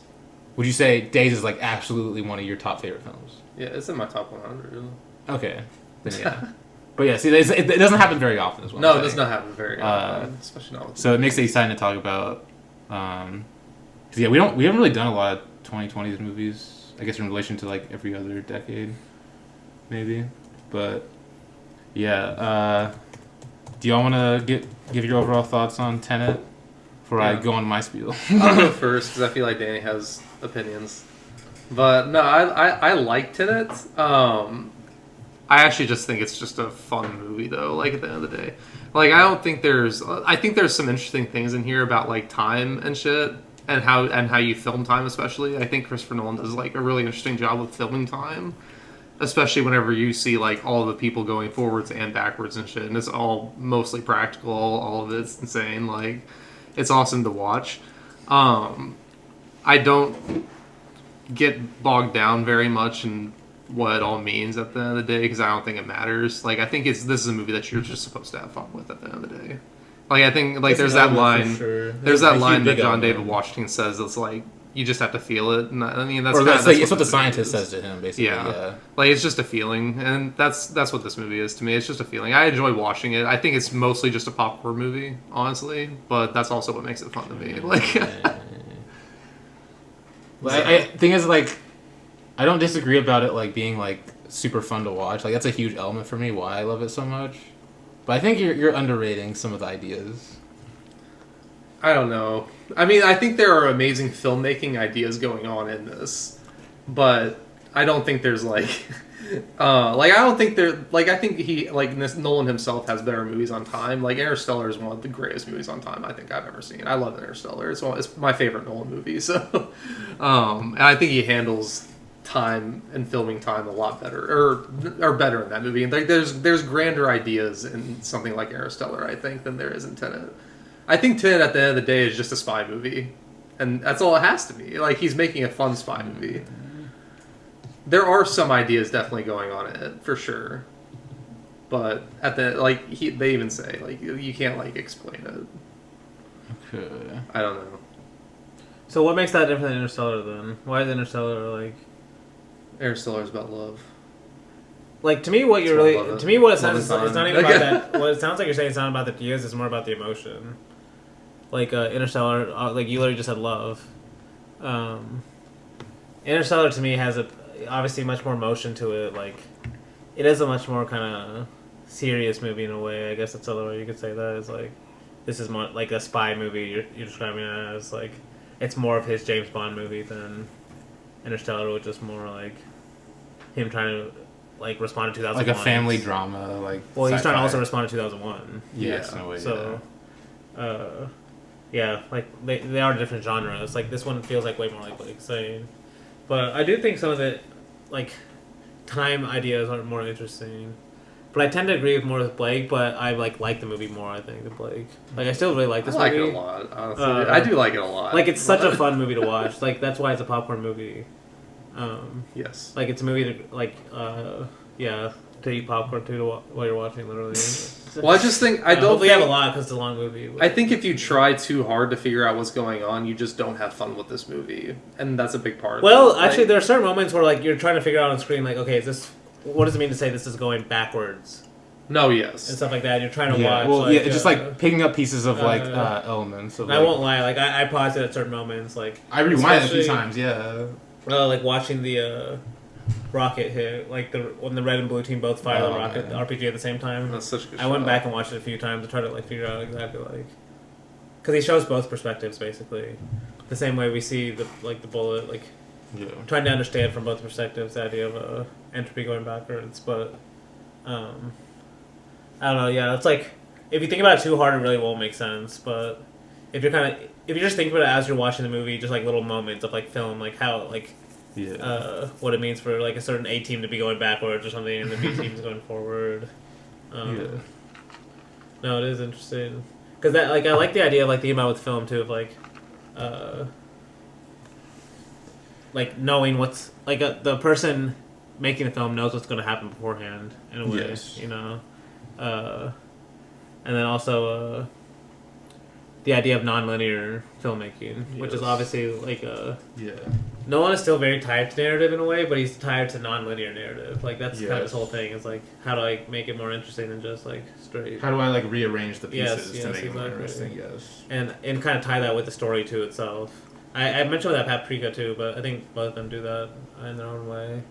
Would you say Days is, like, absolutely one of your top favorite films? Yeah, it's in my top 100. Okay. Then, yeah. But, yeah, see, it doesn't happen very often as well. No, it does not happen very often, especially not with so it makes it exciting to talk about. Because, yeah, we haven't really done a lot of 2020s movies, I guess, in relation to, like, every other decade, maybe. But, yeah, do y'all want to give your overall thoughts on Tenet before I go on my spiel? I'll go first because I feel like Dany has opinions. But no, I like Tenet. I actually just think it's just a fun movie, though. Like, at the end of the day, like, I think there's some interesting things in here about, like, time and shit, and how you film time, especially. I think Christopher Nolan does, like, a really interesting job with filming time. Especially whenever you see, like, all the people going forwards and backwards and shit, and it's all mostly practical. All of it's insane. Like, it's awesome to watch. I don't get bogged down very much in what it all means at the end of the day, because I don't think it matters. Like, I think this is a movie that you're just supposed to have fun with at the end of the day. Like, I think, like, there's that line. Sure. There's that line that John David Washington says that's like, you just have to feel it. And I mean, that's it's what the scientist says to him, basically. Yeah. Like, it's just a feeling, and that's what this movie is to me. It's just a feeling. I enjoy watching it. I think it's mostly just a popcorn movie, honestly, but that's also what makes it fun to me. Like, thing is, like, I don't disagree about it, like, being, like, super fun to watch. Like, that's a huge element for me why I love it so much. But I think you're underrating some of the ideas. I don't know. I mean, I think there are amazing filmmaking ideas going on in this, but I don't think there's, like, I don't think I think Nolan himself has better movies on time. Like, Interstellar is one of the greatest movies on time I think I've ever seen. I love Interstellar. It's my favorite Nolan movie. So, and I think he handles time and filming time a lot better, or better in that movie. And, like, there's grander ideas in something like Interstellar, I think, than there is in Tenet. I think Tenet, at the end of the day, is just a spy movie, and that's all it has to be. Like, he's making a fun spy movie. There are some ideas definitely going on in it, for sure, but at the they even say, like, you can't, like, explain it. Okay. I don't know. So what makes that different than Interstellar, then? Why is Interstellar, like... Interstellar is about love. Like, to me, what you're really... To me, what it sounds... It's not even about that... What it sounds like you're saying, it's not about the ideas, it's more about the emotion. Like, Interstellar, like, you literally just said love. Interstellar, to me, has obviously much more emotion to it. Like, it is a much more kind of serious movie in a way. I guess that's the other way you could say that. It's like, this is more like a spy movie you're describing it as. Like, it's more of his James Bond movie than Interstellar, which is more like him trying to, like, respond to 2001. Like a family drama, like... Well, he's trying to also respond to 2001. Yes, in a way, so, yeah, like, they are different genres. Like, this one feels like way more like saying. But I do think some of the, like, time ideas are more interesting. But I tend to agree more with Blake, but I, like the movie more, I think, than Blake. Like, I still really like this movie. I like it a lot, honestly. I do like it a lot. Like, it's such a fun movie to watch. Like, that's why it's a popcorn movie. Yes. Like, it's a movie to, like, to eat popcorn to while you're watching, literally. Well, I just think I don't. Hopefully, you have a lot because it's a long movie. But. I think if you try too hard to figure out what's going on, you just don't have fun with this movie, and that's a big part. Well, actually, there are certain moments where, like, you're trying to figure out on screen, like, okay, is this? What does it mean to say this is going backwards? No, yes. and stuff like that. And you're trying to Yeah, watch. well, like, it's just like picking up pieces of like elements. Of, I won't lie, like I paused it at certain moments, like I rewind it a few especially, times. Yeah. like watching the rocket hit, like when the red and blue team both fire the rocket, the RPG at the same time. That's such a good I went shot. back and watched it a few times to try to like figure out exactly like, because he shows both perspectives basically, the same way we see the bullet, like trying to understand from both perspectives the idea of entropy going backwards, but I don't know. Yeah, it's like if you think about it too hard, it really won't make sense. But if you're just thinking about it as you're watching the movie, just like little moments of like film, like how like what it means for like a certain A team to be going backwards or something, and the B team's going forward. No, it is interesting because that like I like the idea of like thinking about with film too of like knowing what's like the person making the film knows what's going to happen beforehand in a way, you know. And then also the idea of non-linear filmmaking, which is obviously like Nolan is still very tied to narrative in a way, but he's tied to non-linear narrative. Like that's kind of his whole thing. Is like how do I make it more interesting than just like straight? How do I like rearrange the pieces to make it more exactly. interesting? Yes. And kind of tie that with the story to itself. I mentioned that Paprika too, but I think both of them do that in their own way.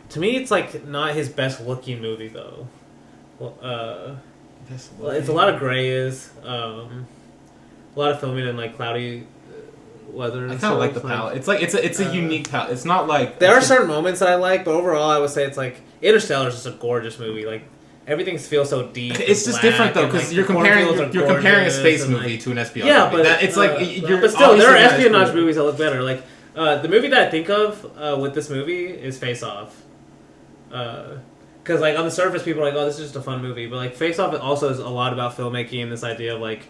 To me, it's like not his best looking movie though. Well, it's a lot of grays, a lot of filming in like cloudy weather. I kind of like the palette. It's like it's a unique palette. It's not like there are certain moments that I like, but overall, I would say it's like Interstellar is just a gorgeous movie. Like everything feels so deep. It's just different though because you're comparing a space movie to an espionage. Yeah, movie. but it's like but still, there are espionage movies that look better. Like the movie that I think of with this movie is Face Off. Because like on the surface, people are like, "Oh, this is just a fun movie," but like Face Off also is a lot about filmmaking and this idea of like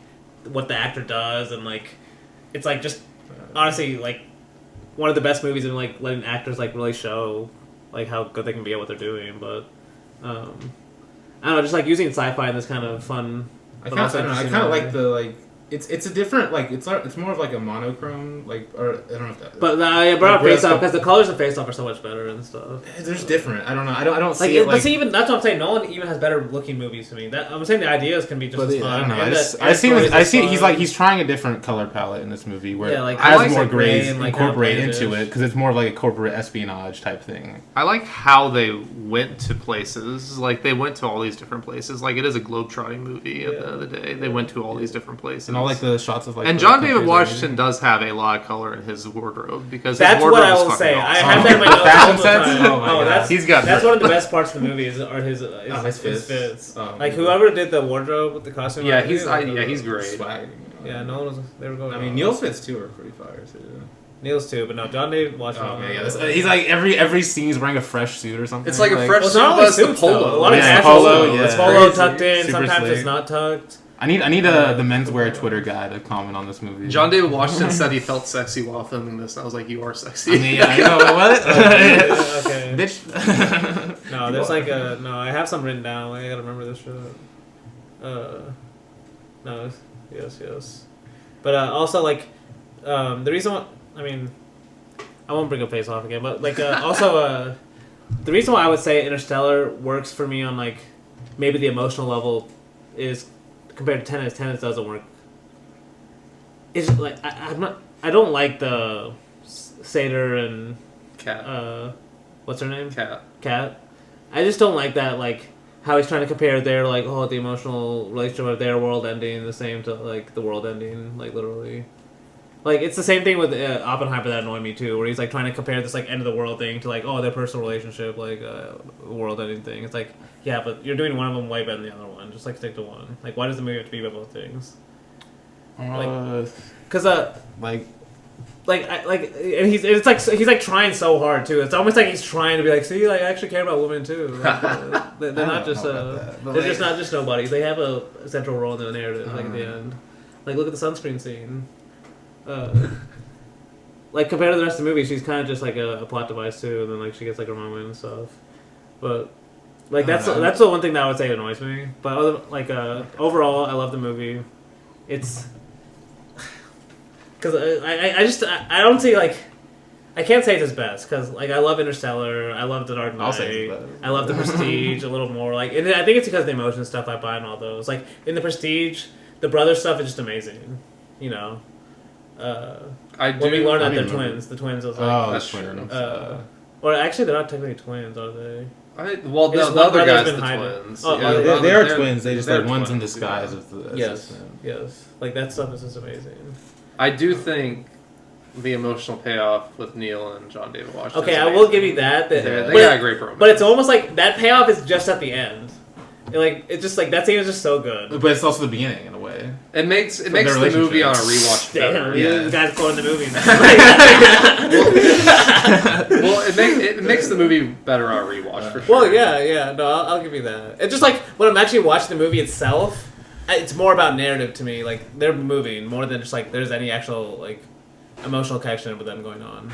what the actor does, and like it's like just honestly like one of the best movies in like letting actors like really show like how good they can be at what they're doing. But I don't know, just like using sci-fi in this kind of fun. I kind of like the like. It's a different like it's more of like a monochrome like or I don't know if that. But I brought up Face Off because the colors of Face Off are so much better and stuff. There's different. I don't know. I don't like, see it. But see, even that's what I'm saying. Nolan even has better looking movies to me. That I'm saying the ideas can be just as fun. I don't know. I see. He's trying a different color palette in this movie where like, has more grays and, like, incorporated into it because it's more of like a corporate espionage type thing. I like how they went to places. Like they went to all these different places. Like it is a globetrotting movie at the end of the day. They went to all these different places. And all like the shots of like. And John David Washington does have a lot of color in his wardrobe because that's his wardrobe what I will is say. awesome. I have that in my notes all the time. Oh my God. That's one of the best parts of the movie is his fits. Like whoever did the wardrobe with the costume. Yeah, he's great. Swag. Yeah, no one was. They were going. I mean, Neil's fits too are pretty fire too. Neil's too, but no, John David Washington. Oh man, he's like every scene he's wearing a fresh suit or something. It's like a fresh it's suit, not but only it's the suits, polo. though. A lot of Yeah, casual polo, stuff. yeah. It's polo Crazy. tucked in. Super Sometimes slick. it's not tucked. I need the menswear Twitter guy to comment on this movie. John David Washington said he felt sexy while filming this, and I was like, "You are sexy." I mean, yeah, I know what? Okay. Bitch. No, there's like a no. I have some written down. I gotta remember this shit. No, yes. But also like, the reason why I mean, I won't bring up Face Off again. But like also the reason why I would say Interstellar works for me on like maybe the emotional level is compared to Tenet doesn't work. It's like I don't like the Satyr and Cat. What's her name? Cat. I just don't like that, like how he's trying to compare their like the emotional relationship of their world ending the same to like the world ending, like literally. Like it's the same thing with Oppenheimer that annoyed me too, where he's like trying to compare this like end of the world thing to like their personal relationship, like world ending thing. It's like yeah, but you're doing one of them way better than the other one. Just like stick to one. Like why does the movie have to be about both things? Because and he's like trying so hard too. It's almost like he's trying to be like, see, like I actually care about women too. Like, they're not just they're just not just nobodies. They have a central role in the narrative. Like at the end, like look at the sunscreen scene. Like compared to the rest of the movie, she's kind of just like a plot device too, and then like she gets like a moment and stuff. But like that's the one thing that I would say annoys me. But like overall, I love the movie. It's because I don't see like I can't say it's his best because like I love Interstellar, I love The Dark Knight, I'll say it's his best. I love The Prestige a little more. Like, and I think it's because of the emotion stuff I buy in all those. Like in The Prestige, the brother stuff is just amazing. You know, I do. when we learned that I they're don't remember. twins. The twins was like, Oh, That's that's true. true. or actually they're not technically twins, are they? The It's other one brother's guy's been the hiding. twins. Oh, Yeah, oh, the they other- are they're- twins. They just they're like one's in twins, disguise yeah. as the Yes, assistant. yes. Like that stuff is just amazing. I do think the emotional payoff with Neil and John David Washington. Okay, is I will amazing. give you that. Yeah, But they got a great promo. But it's almost like that payoff is just at the end. Like it's just like that scene is just so good. But it's also the beginning in a way. It makes their the movie on a relationship. rewatch Damn, better. Yeah. you guys quoting the movie. Well, it makes the movie better on a rewatch for sure. Well, yeah. No, I'll give you that. It's just like when I'm actually watching the movie itself, it's more about narrative to me. Like they're moving more than just like there's any actual like emotional connection with them going on.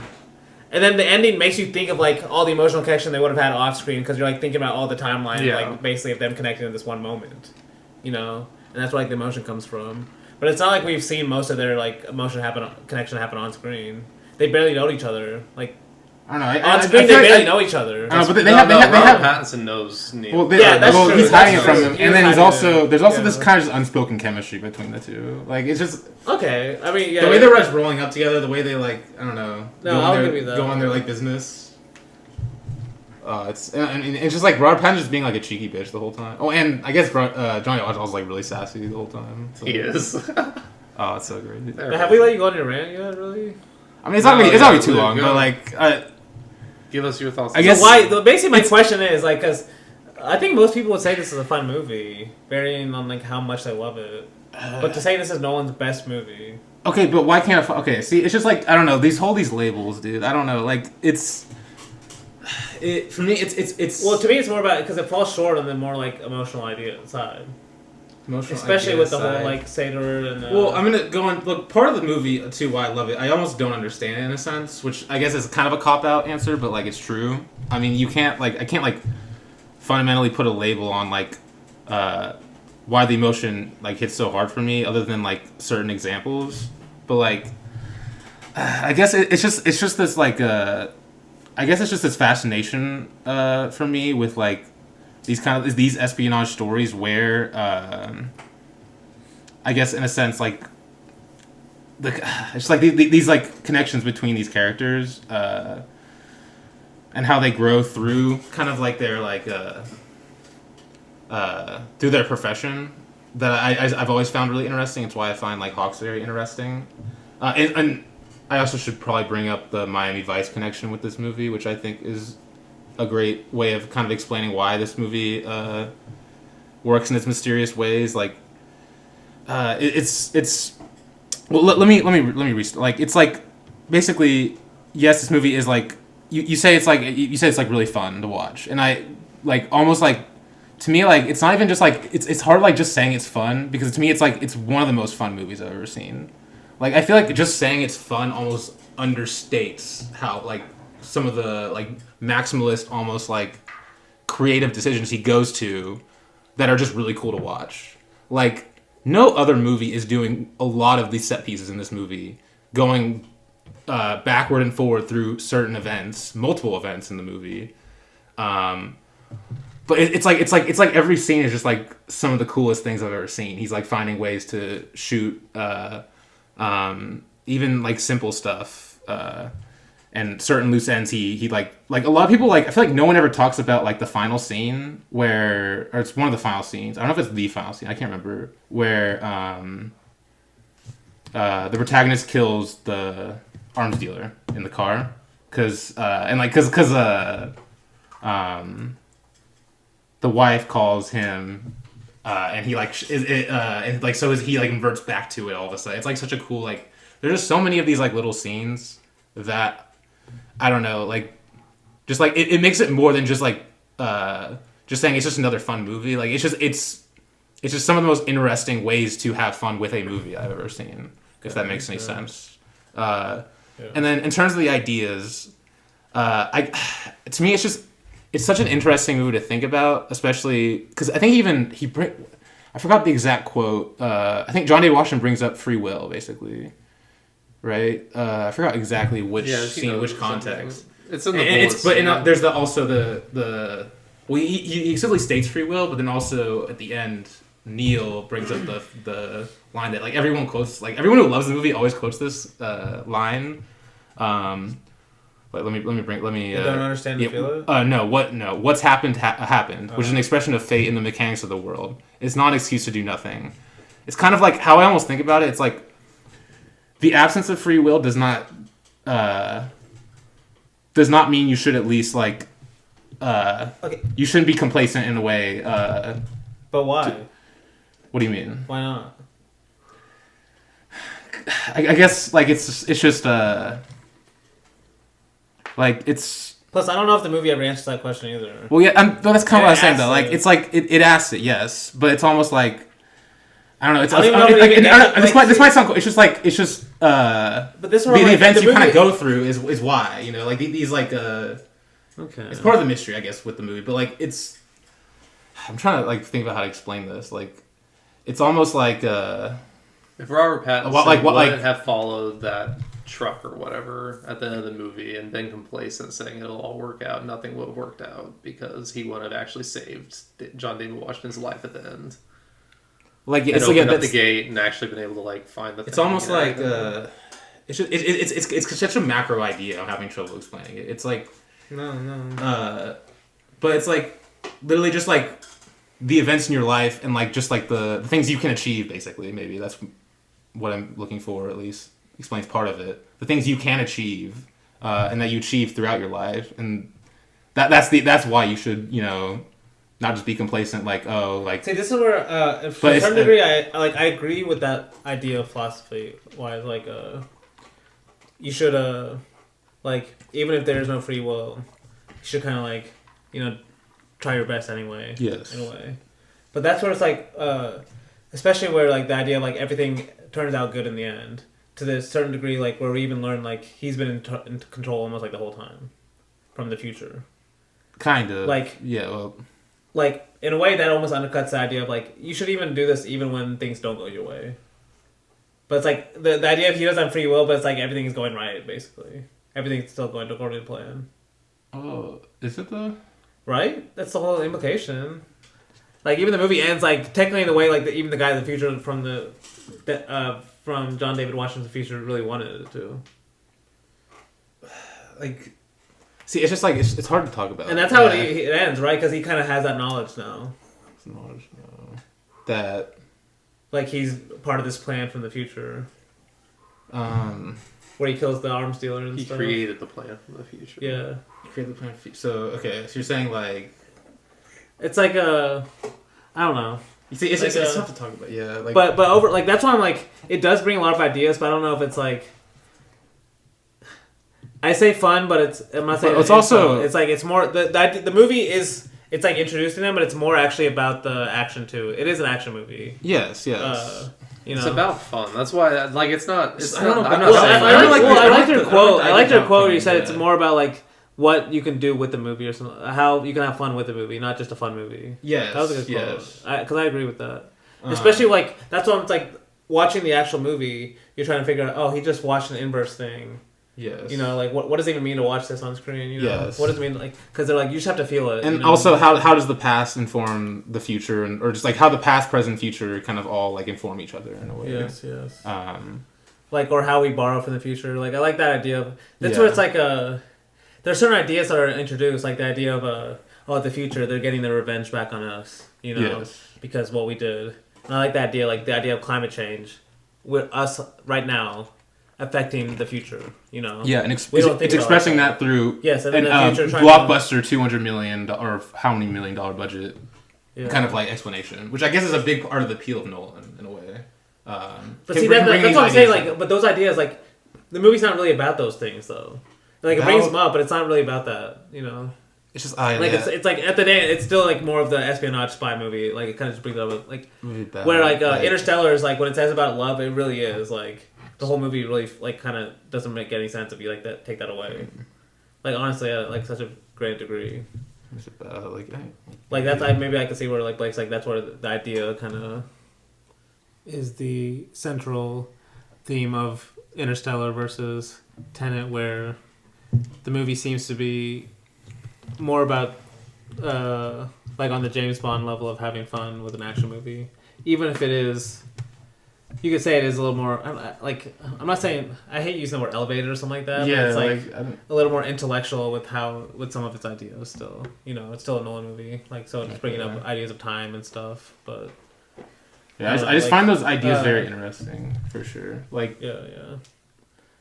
And then the ending makes you think of like all the emotional connection they would have had off screen because you're like thinking about all the timeline, Yeah. like basically of them connecting in this one moment, you know. And that's where like the emotion comes from. But it's not like we've seen most of their like connection happen on screen. They barely know each other. Like I don't know. on screen, they barely know each other. I don't know, but they No, have. They Robert have. Pattinson knows Neil. Well, Yeah, that's true. he's That's hiding it true. from him, He and was then hiding it. there's also Yeah. this kind of just unspoken chemistry between the two. Like it's just Okay, I mean, yeah. the way they're just rolling up together, the way they like, I don't know, No, go on I'll their, give you that. go on their like business. It's it's just like Robert Pattinson just being like a cheeky bitch the whole time. Oh, and I guess Johnny Depp was like really sassy the whole time. So. He is. Oh, it's so great. But have we let you go on your rant yet? Really? I mean, it's not No, gonna be yeah, too long, go. but like, Give us your thoughts. I guess- So why? Basically, my question is like, because I think most people would say this is a fun movie, varying on like how much they love it. But to say this is Nolan's best movie, okay, but why can't I? Okay, see, it's just like I don't know these labels, dude. I don't know, like it's. For me, it's well, to me, it's more about because it falls short on the more like emotional idea side, emotional especially idea with the side. whole like satyr and. Well, I'm gonna go on. Look, part of the movie too, why I love it. I almost don't understand it in a sense, which I guess is kind of a cop out answer, but like it's true. I mean, you can't like I can't like fundamentally put a label on like why the emotion like hits so hard for me, other than like certain examples. But like, I guess it's just this like I guess it's just this fascination for me with like these espionage stories where I guess in a sense like it's like these like connections between these characters and how they grow through kind of like their like through their profession that I've always found really interesting. It's why I find like Hawks very interesting, and I also should probably bring up the Miami Vice connection with this movie, which I think is a great way of kind of explaining why this movie works in its mysterious ways. Like, it's well. Let me restart. Like, it's like basically, yes, this movie is like you say it's like really fun to watch, and I like almost like. To me, like it's not even just like it's hard like just saying it's fun because to me it's like it's one of the most fun movies I've ever seen. Like I feel like just saying it's fun almost understates how like some of the like maximalist almost like creative decisions he goes to that are just really cool to watch. Like no other movie is doing a lot of these set pieces in this movie, going backward and forward through certain events, multiple events in the movie. But it's like every scene is just like some of the coolest things I've ever seen. He's like finding ways to shoot even like simple stuff and certain loose ends. He like a lot of people like I feel like no one ever talks about like the final scene or it's one of the final scenes. I don't know if it's the final scene. I can't remember where the protagonist kills the arms dealer in the car because the wife calls him, and he like and like so he like inverts back to it all of a sudden. It's like such a cool like. There's just so many of these like little scenes that I don't know like, just like it makes it more than just like just saying it's just another fun movie. Like it's just some of the most interesting ways to have fun with a movie I've ever seen. If that makes any sense. And then in terms of the ideas, to me it's such an interesting movie to think about, especially because I think I forgot the exact quote. I think John D. Washington brings up free will, basically. right? I forgot exactly which Yeah, scene, which context. something. It's in the And it's bullets. there's also the well, he simply states free will, but then also at the end, Neil brings up the line that like everyone quotes, like everyone who loves the movie always quotes this line. But let me. You don't understand the feeling? No. What's happened happened, which is an expression of fate and the mechanics of the world. It's not an excuse to do nothing. It's kind of like how I almost think about it. It's like the absence of free will does not mean you should at least like Okay. you shouldn't be complacent in a way. But why? What do you mean? Why not? I guess like it's just like it's. Plus, I don't know if the movie ever answers that question either. Well, yeah, but that's kind of what I was saying though. Like, it. it's like it asks it, yes, but it's almost like I don't know. It's I don't even know if it even this might sound cool. It's just But this the events you kind of go through is why, you know, like these like okay. It's part of the mystery, I guess, with the movie. But like it's, I'm trying to like think about how to explain this. Like, it's almost like if Robert Pattinson wouldn't have followed that truck or whatever at the end of the movie and been complacent saying it'll all work out, nothing would have worked out because he wouldn't have actually saved John David Washington's life at the end. Like, it's opened up the gate and actually been able to like find the. It's almost like it's such a macro idea. I'm having trouble explaining it. It's like no. But it's like literally just like the events in your life and like just like the things you can achieve. Basically, maybe that's what I'm looking for. At least explains part of it. The things you can achieve and that you achieve throughout your life, and that's why you should, you know, not just be complacent. Like, oh, like. See, this is where, to a certain degree, I agree with that idea of philosophy. Why, like, you should, like, even if there is no free will, you should kind of like, you know, try your best anyway. Yes. In a way, but that's where it's like, especially where like the idea of like everything turns out good in the end. To this certain degree, like where we even learn like he's been in control almost like the whole time from the future. Kind of. Like yeah, well. Like in a way that almost undercuts the idea of like you should even do this even when things don't go your way. But it's like the idea of he doesn't have free will, but it's like everything is going right basically. Everything's still going according to plan. Oh, is it though? Right? That's the whole implication. Like even the movie ends like technically in the way like even the guy in the future from John David Washington's future really wanted it to. Like, see, it's just like it's hard to talk about, and that's how it ends, right? Because he kind of has that knowledge now. That, like, he's part of this plan from the future. Where he kills the arms dealer and stuff. He created the plan from the future. Yeah, he created the plan. So okay, so you're saying like, it's like I don't know. You see, it's tough to talk about. Yeah, like, but over like that's why I'm like it does bring a lot of ideas, but I don't know if it's like. I say fun, but I'm not saying it's also fun. It's like it's more the movie is it's like introducing them, but it's more actually about the action too. It is an action movie. Yes. You know, it's about fun. That's why like it's not. It's I don't know. I liked your quote. I liked your quote where you said it's more about like what you can do with the movie or something. How you can have fun with the movie, not just a fun movie. Yes. That was a good quote. Because I agree with that. Especially like that's what it's like watching the actual movie. You're trying to figure out. Oh, he just watched an inverse thing. Yes. You know, like what does it even mean to watch this on screen? You know, yes. What does it mean? Like, because they're like you just have to feel it. And you know? also, how does the past inform the future, or just like how the past, present, future kind of all like inform each other in a way. Yes. Like or how we borrow from the future. Like I like that idea of that's where it's like there's certain ideas that are introduced, like the idea of the future they're getting their revenge back on us. You know, because what we did. And I like the idea of climate change, with us right now. Affecting the future, you know. Yeah, and it's expressing that through and then the future blockbuster $200 million or how many $1 million budget kind of like explanation, which I guess is a big part of the appeal of Nolan in a way. But see, that's what I'm saying. Like, but those ideas, like, the movie's not really about those things, though. Like, it brings them up, but it's not really about that, you know. It's just it's like at the day, it's still like more of the espionage spy movie. Like, it kind of just brings it up, like where like Interstellar is like when it says about love, it really is like. The whole movie really like kind of doesn't make any sense if you like that take that away. Like honestly, at like such a great degree. Like that's maybe I can see where like Blake's like that's where the idea kind of is the central theme of Interstellar versus Tenet, where the movie seems to be more about like on the James Bond level of having fun with an action movie, even if it is. You could say it is a little more I'm not saying I hate using the word elevated or something like that. Yeah, but it's a little more intellectual with some of its ideas. Still, it's still a Nolan movie. So it's bringing up ideas of time and stuff. But yeah, I just find those ideas very interesting for sure. Yeah.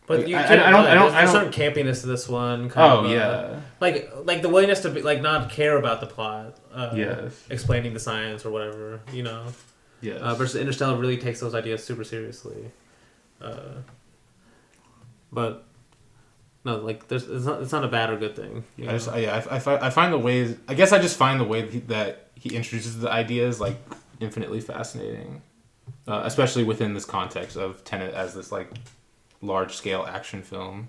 But Like, you I can't. don't. There's certain campiness to this one. Like the willingness to be not care about the plot. Yes. Explaining the science or whatever. Yeah. Versus Interstellar really takes those ideas super seriously. But no, it's not a bad or good thing. I find the ways. I guess I just find the way that he introduces the ideas infinitely fascinating, especially within this context of Tenet as this large scale action film,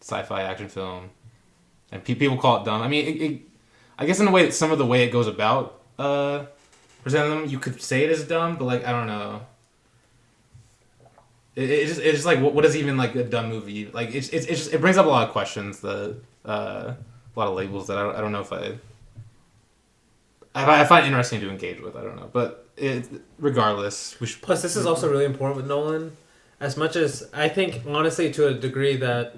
sci-fi action film, and people call it dumb. I mean, I guess in a way, some of the way it goes about presenting them, you could say it is dumb, but I don't know. It's just what is even a dumb movie? It brings up a lot of questions, a lot of labels that I don't know if I find it interesting to engage with. I don't know, but regardless, we should. Plus, this is also really important with Nolan. As much as I think, honestly, to a degree that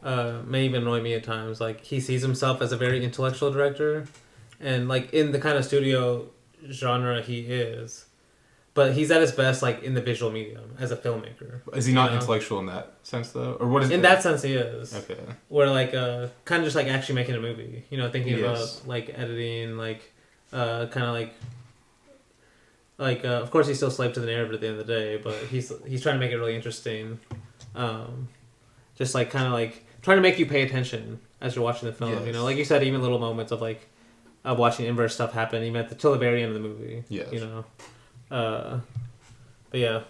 may even annoy me at times, he sees himself as a very intellectual director, and in the kind of studio genre he is, but he's at his best in the visual medium as a filmmaker. Is he not intellectual in that sense though, or what is? In that sense, he is. Okay. Where kind of just actually making a movie, thinking about editing, of course he's still slave to the narrative at the end of the day, but he's trying to make it really interesting. Just trying to make you pay attention as you're watching the film. Yes. Like you said, even little moments of watching inverse stuff happen, even till the very end of the movie. Yes. But yeah.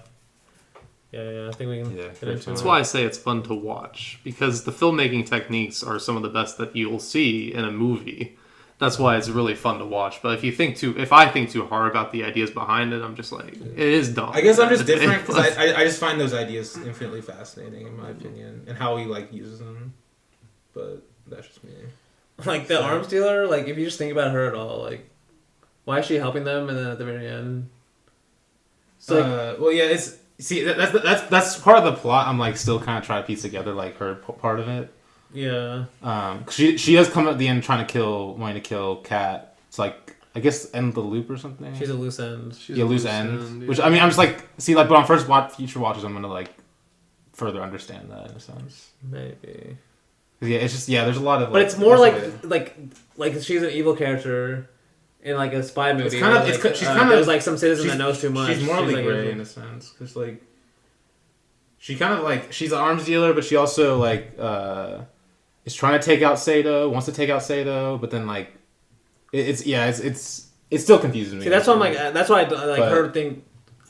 I think we can get into it. That's why I say it's fun to watch, because the filmmaking techniques are some of the best that you'll see in a movie. That's why it's really fun to watch. But if I think too hard about the ideas behind it, I'm just it is dumb. I guess I'm just different because I just find those ideas infinitely fascinating in my opinion, and how he uses them. But that's just me. The arms dealer, if you just think about her at all, why is she helping them? And then at the very end, that's part of the plot. I'm still kind of trying to piece together her part of it. Yeah. She does come at the end wanting to kill Kat. It's I guess end the loop or something. She's a loose end. Loose end. Yeah. Which I mean, I'm just but on first future watches, I'm gonna further understand that in a sense. Maybe. Yeah, it's just there's a lot of. But it's more like she's an evil character in a spy movie. It's kind of she's kind of there's some citizen that knows too much. She's morally gray in a sense because she kind of she's an arms dealer, but she also is trying to take out Sato, wants to take out Sato, but then it's still confusing me. See, that's why I'm that's why I her thing.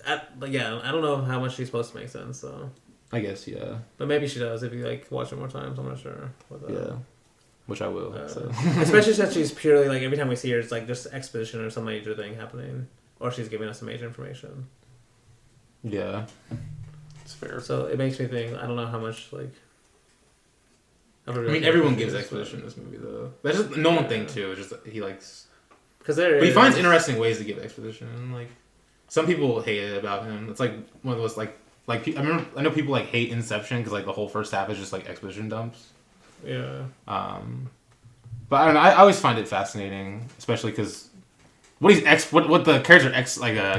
I don't know how much she's supposed to make sense. So I guess but maybe she does if you watch it more times. I'm not sure. Which I will. Especially since she's purely every time we see her, it's just exposition or some major thing happening, or she's giving us some major information. Yeah, it's fair. So it makes me think. I don't know how much I mean, everyone gives exposition in this movie, though. That's just no one thing too. It's just he likes. But he finds interesting ways to give exposition. Some people hate it about him. It's one of those I know people hate Inception because the whole first half is just exposition dumps. Yeah. But I don't know. I always find it fascinating, especially because what the character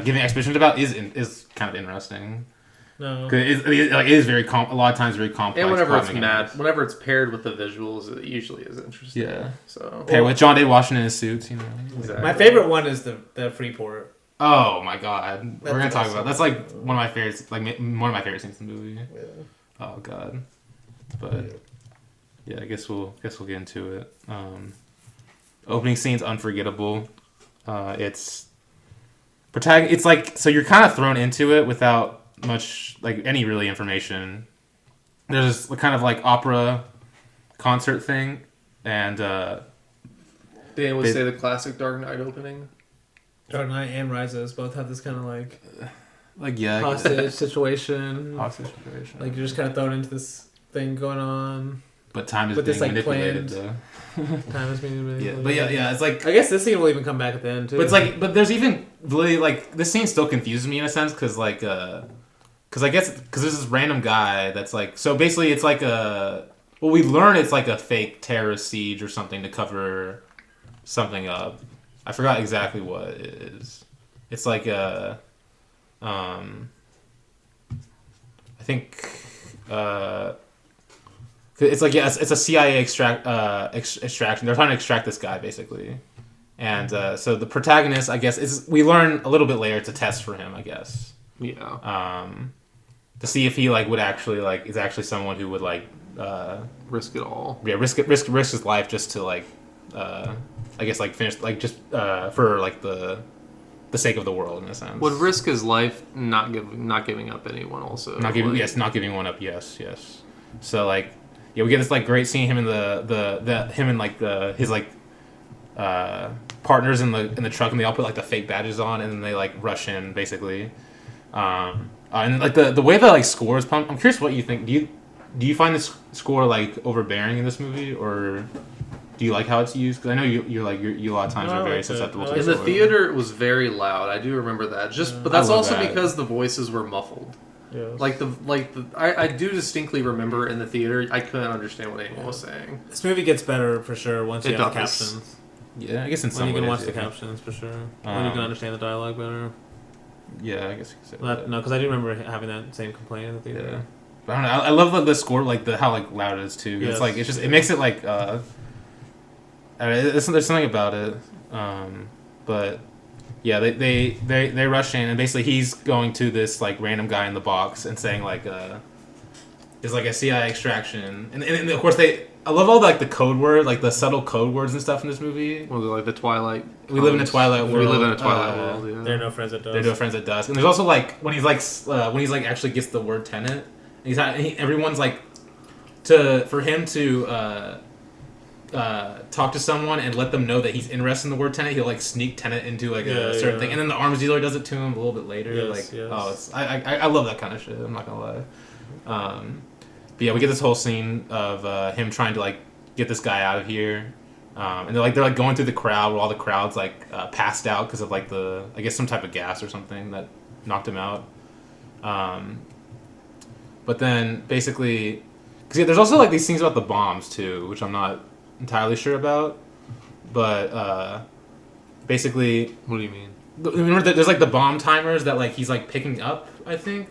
giving exposition about is kind of interesting. No. Because it is very a lot of times very complex. And whenever it's paired with the visuals, it usually is interesting. Yeah. So paired with John Day Washington in his suits, Exactly. My favorite one is the Freeport. Oh my god, we're gonna talk about that's one of my favorites. One of my favorite scenes in the movie. Yeah. Oh god. But yeah, I guess we'll get into it. Opening scene's unforgettable. It's so you're kind of thrown into it without much any really information. There's this kind of opera concert thing, and they would say the classic Dark Knight opening. Dark Knight and Rises both have this kind of Like yeah, hostage situation. hostage situation. Like you're just kind of thrown into this thing going on. But time is But being this, like, manipulated. Time is being manipulated. Yeah, it's like. I guess this scene will even come back at the end too. But it's like, but there's even really like this scene still confuses me in a sense because like, because I guess because there's this random guy that's like, so basically it's like well we learn it's like a fake terrorist siege or something to cover something up. I forgot exactly what it is. It's like I think it's like it's a CIA extraction. They're trying to extract this guy basically, and so the protagonist, I guess, is we learn a little bit later it's a test for him, I guess. Yeah. To see if he like would actually like is actually someone who would like Risk it all. yeah risk his life just to like I guess like finish like just for like the sake of the world in a sense. Would risk his life not giving up anyone also. Not giving one up. Yes. So like, yeah, we get this like great scene him and him and like his like partners in the truck, and they all put like the fake badges on, and then they like rush in basically. And like the way the like score is pumped. I'm curious what you think. Do you find this score like overbearing in this movie, or do you like how it's used? Because I know you a lot of times are very susceptible to In the theater, it was very loud. I do remember that. But that's also that. because the voices were muffled. Yes. I do distinctly remember in the theater, I couldn't understand what anyone was saying. This movie gets better for sure once you have the does. captions. Yeah, I guess in some When you can ways, watch the captions for sure. When you can understand the dialogue better. Yeah, I guess you could say that. No, because I do remember having that same complaint in the theater. Yeah. But I don't know. I love the score, like how like loud it is too. Yes. It's like it makes it like there's something about it. But yeah, they rush in, and basically he's going to this like random guy in the box and saying like it's like a CIA extraction, and of course I love all the code word, like the subtle code words and stuff in this movie. Well, like the Twilight. We live in a Twilight world. We live in a Twilight world. Yeah. There are no friends at dusk. There are no friends at dusk, and there's also like when he's like actually gets the word Tenet, everyone's like for him to talk to someone and let them know that he's interested in the word Tenet, he'll like sneak Tenet into like a certain thing, and then the arms dealer does it to him a little bit later. I love that kind of shit. I'm not gonna lie. But yeah, we get this whole scene of him trying to like get this guy out of here, and they're going through the crowd while the crowd's like passed out because of like I guess some type of gas or something that knocked him out. But then basically, because there's also like these things about the bombs too, which I'm not entirely sure about, but basically, What do you mean? remember there's like the bomb timers that like he's like picking up, I think.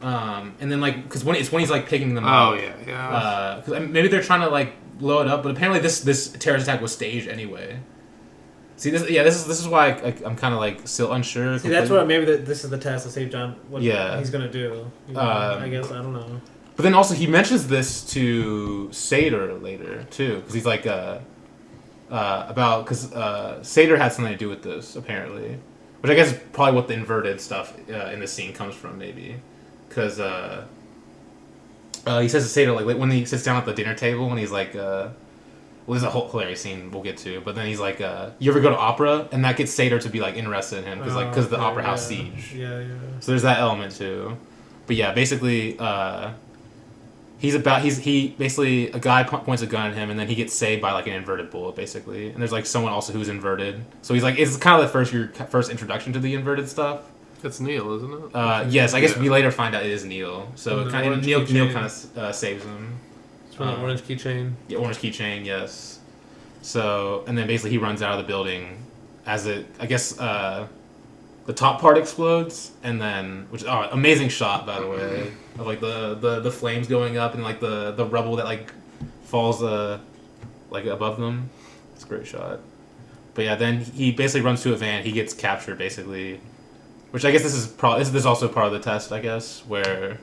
And then like because when he's like picking them up. Oh yeah. Cause maybe they're trying to like blow it up, but apparently this terrorist attack was staged anyway. See this is why I'm kind of like still unsure. See, that's what maybe this is the test to see John what Yeah. he's gonna do. I guess I don't know. But then also he mentions this to Sater later too, because he's like about because Sater had something to do with this apparently, which I guess is probably what the inverted stuff in this scene comes from maybe. Because he says to Sater like when he sits down at the dinner table and he's like, well, there's a whole hilarious scene we'll get to, but then he's like, you ever go to opera? And that gets Sater to be like interested in him because the opera house siege. Yeah. So there's that element too. But yeah, basically, he basically a guy points a gun at him and then he gets saved by like an inverted bullet basically, and there's like someone also who's inverted. So he's like it's kind of your first introduction to the inverted stuff. It's Neil, isn't it? Yes, I guess we later find out it is Neil. So Neil kind of saves him. It's from the orange keychain. Yeah, orange keychain. Yes. So and then basically he runs out of the building as I guess the top part explodes, and then amazing shot by the way of like the flames going up and like the rubble that like falls like above them. It's a great shot. But yeah, then he basically runs to a van. He gets captured basically. Which I guess this is also part of the test, I guess, where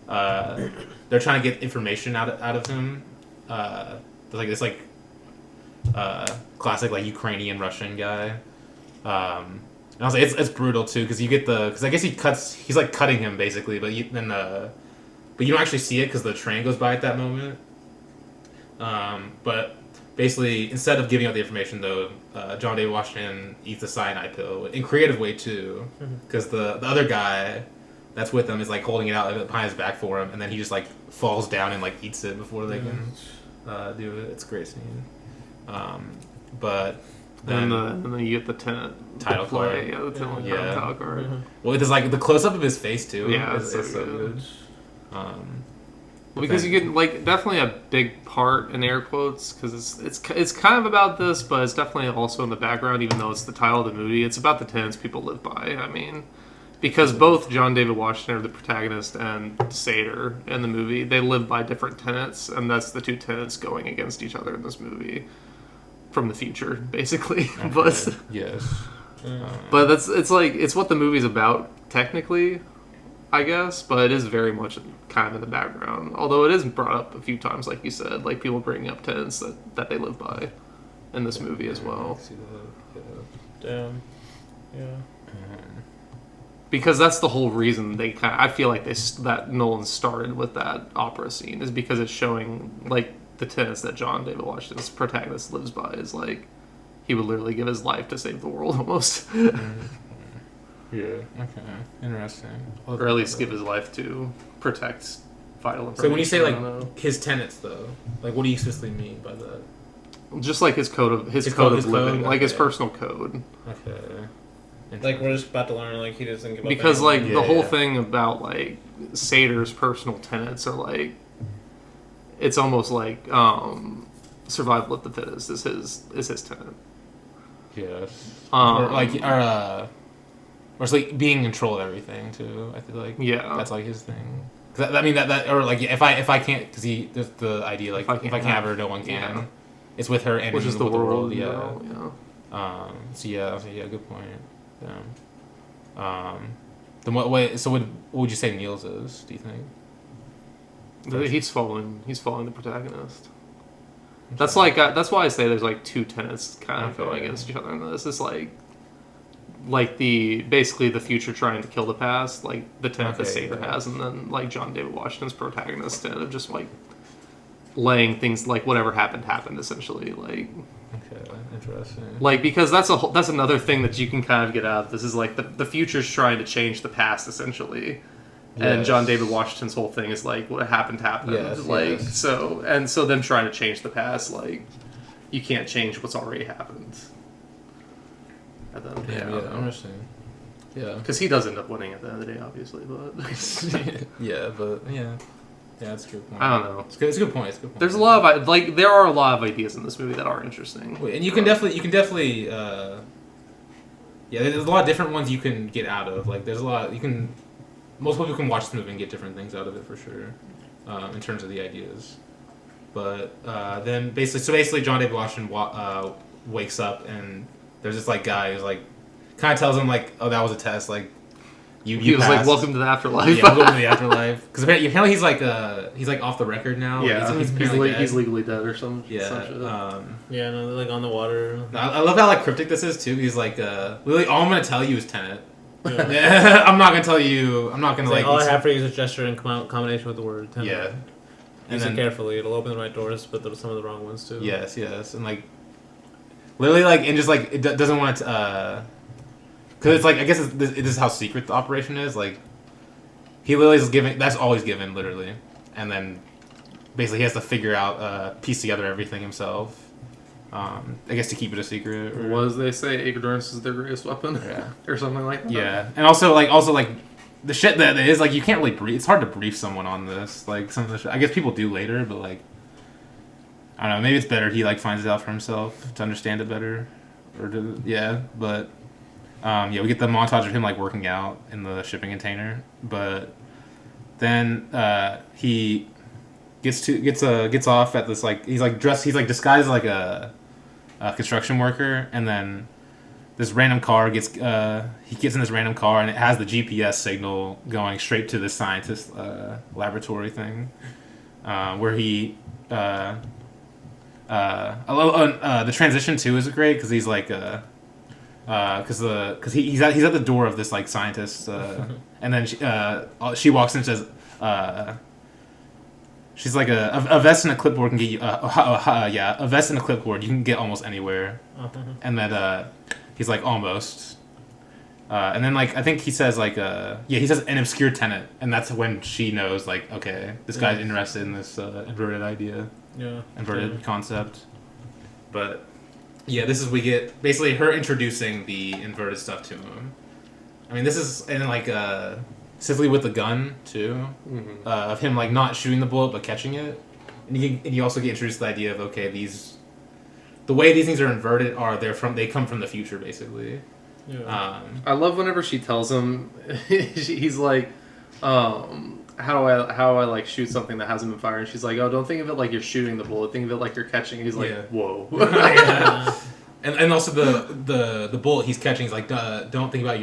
they're trying to get information out of him. There's like this classic like Ukrainian Russian guy. And I was like, it's brutal too because you get because I guess he's like cutting him basically, but you don't actually see it because the train goes by at that moment. But basically, instead of giving out the information, though, John David Washington eats a cyanide pill in a creative way too, because the other guy that's with him is like holding it out behind his back for him, and then he just like falls down and like eats it before they can do it. It's a great scene. But then and then you get the Tenet title card. Yeah, the Tenet Yeah. title card. Well, there's like the close up of his face too. Yeah, it's it's so so good. Because you get like definitely a big part in air quotes because it's kind of about this, but it's definitely also in the background. Even though it's the title of the movie, it's about the tenets people live by. I mean, because both John David Washington, the protagonist, and Sater in the movie, they live by different tenets, and that's the two tenets going against each other in this movie from the future, basically. Okay. But Yes. but it's what the movie's about technically, I guess, but it is very much kind of in the background. Although it is brought up a few times, like you said, like people bringing up tenets that they live by in this movie as well. See that? Damn. Yeah. Because that's the whole reason I feel like that Nolan started with that opera scene is because it's showing like the tenets that John David Washington's protagonist lives by is like he would literally give his life to save the world almost. Yeah. Okay. Interesting. Or at least give his life to protect vital information. So when you say I don't know. like his tenets, though, like what do you specifically mean by that? Just like his code of His code code- of living, okay. like his personal code. Okay. Like we're just about to learn, like he doesn't give up. Because like anything. the whole Yeah. thing about like Sater's personal tenets are like it's almost like survival of the fittest is his tenet. Yes. Um, Or it's like being in control of everything too. I feel like Yeah. that's like his thing. 'Cause I mean that or like if I can't because there's the idea like if I can't have her, no one can. Yeah. It's with her and which is the with world. Yeah. Yeah. So yeah, good point. Then what would you say Niels is? Do you think? He's following the protagonist. That's why I say there's like two tenets kind of Okay. going against each other in this. It's like basically the future trying to kill the past, like the tenet that Okay, Sater yeah. has, and then like John David Washington's protagonist tenet of just like laying things like whatever happened essentially like Okay, interesting. because that's another thing that you can kind of get out of this is like the future's trying to change the past essentially. And Yes. John David Washington's whole thing is like what happened. Yes, like yes. so them trying to change the past, like you can't change what's already happened. And then, Yeah, interesting. Yeah. because he does end up winning at the end of the day, obviously. But Yeah, but yeah, that's a good point. I don't know. It's a good point. It's a good point. There's a lot of there are a lot of ideas in this movie that are interesting. And you can definitely, yeah. There's a lot of different ones you can get out of. Like, there's a lot most people can watch this movie and get different things out of it for sure, in terms of the ideas. But then basically, John David Washington wakes up and there's this like guy who's like kind of tells him like, oh, that was a test. Like, you He was like, passed. "Welcome to the afterlife." Yeah, welcome to the afterlife. Because apparently he's like off the record now. Yeah, Like, he's apparently dead. he's legally dead or some Yeah. some shit. Yeah, no, they're like on the water. I love how like cryptic this is too. He's like, literally, all I'm gonna tell you is Tenet. Yeah. Yeah, I'm not gonna tell you. I'm not gonna It's like. all I have for you is a gesture in combination with the word. Tenet. Yeah. And Use it then carefully. It'll open the right doors, but there's some of the wrong ones too. yes, and like, literally like, and just like it doesn't want to. Because it's like I guess this is how secret the operation is. Like, he literally is giving. That's all he's given, literally, and then basically he has to figure out, piece together everything himself. I guess to keep it a secret. Or, What does they say? Ignorance is their greatest weapon. Yeah. or something like that. Yeah, and also like the shit that is like you can't really brief. It's hard to brief someone on this. Like some of the shit. I guess people do later, but like I don't know. Maybe it's better he like finds it out for himself to understand it better, or to But we get the montage of him like working out in the shipping container, but then he gets off at this like he's like disguised like a construction worker, and then this random car he gets in this random car and it has the GPS signal going straight to the scientist laboratory thing, where he the transition too is great because he's like because he's at the door of this like scientist and then she walks in and says she's like a vest and a clipboard can get you a vest and a clipboard you can get almost anywhere. And then he's like almost. And then like I think he says like he says an obscure tenet, and that's when she knows like okay, this guy's interested in this inverted idea, inverted concept. But yeah, this is we get basically her introducing the inverted stuff to him. I mean, this is and like specifically with the gun too, of him like not shooting the bullet but catching it, and you also get introduced to the idea of okay, the way these things are inverted they come from the future basically. Yeah. I love whenever she tells him, he's like, how I like shoot something that hasn't been fired, and she's like, oh, don't think of it like you're shooting the bullet, think of it like you're catching it. He's like, whoa. And also the bullet he's catching is like, don't think about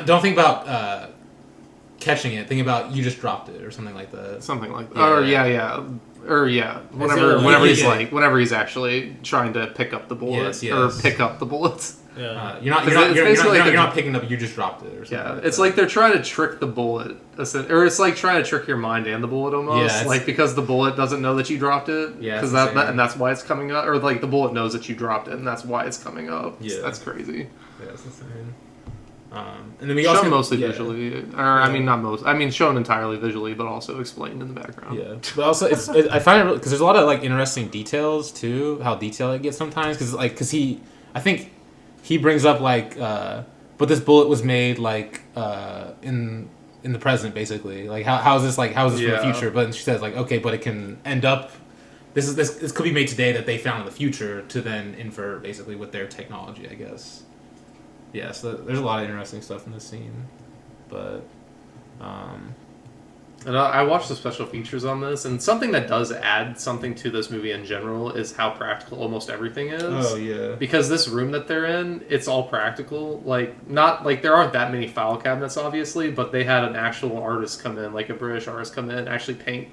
don't think about catching it, think about you just dropped it or something like that. Something like that. Whenever he's like, whenever he's actually trying to pick up the bullet or pick up the bullets. Yeah. You're not picking up. You just dropped it or something. Yeah, it's like they're trying to trick the bullet, or it's like trying to trick your mind and the bullet almost. Like because the bullet doesn't know that you dropped it. Yeah, because and that's why it's coming up, or like the bullet knows that you dropped it, and that's why it's coming up. Yeah, that's crazy. Yeah, that's insane. And then we shown mostly visually, or I mean not most. I mean shown entirely visually, but also explained in the background. Yeah, but also I find it because there's a lot of like interesting details too. How detailed it gets sometimes because I think he brings up like, but this bullet was made like in the present basically. Like how is this from the future? But she says like okay, but it can end up. This could be made today that they found in the future to then invert basically with their technology, I guess. Yeah, so there's a lot of interesting stuff in this scene, but and I watched the special features on this, and something that does add something to this movie in general is how practical almost everything is. Oh yeah, because this room that they're in, it's all practical. Like not like there aren't that many file cabinets, obviously, but they had an actual artist come in, like a British artist come in, and actually paint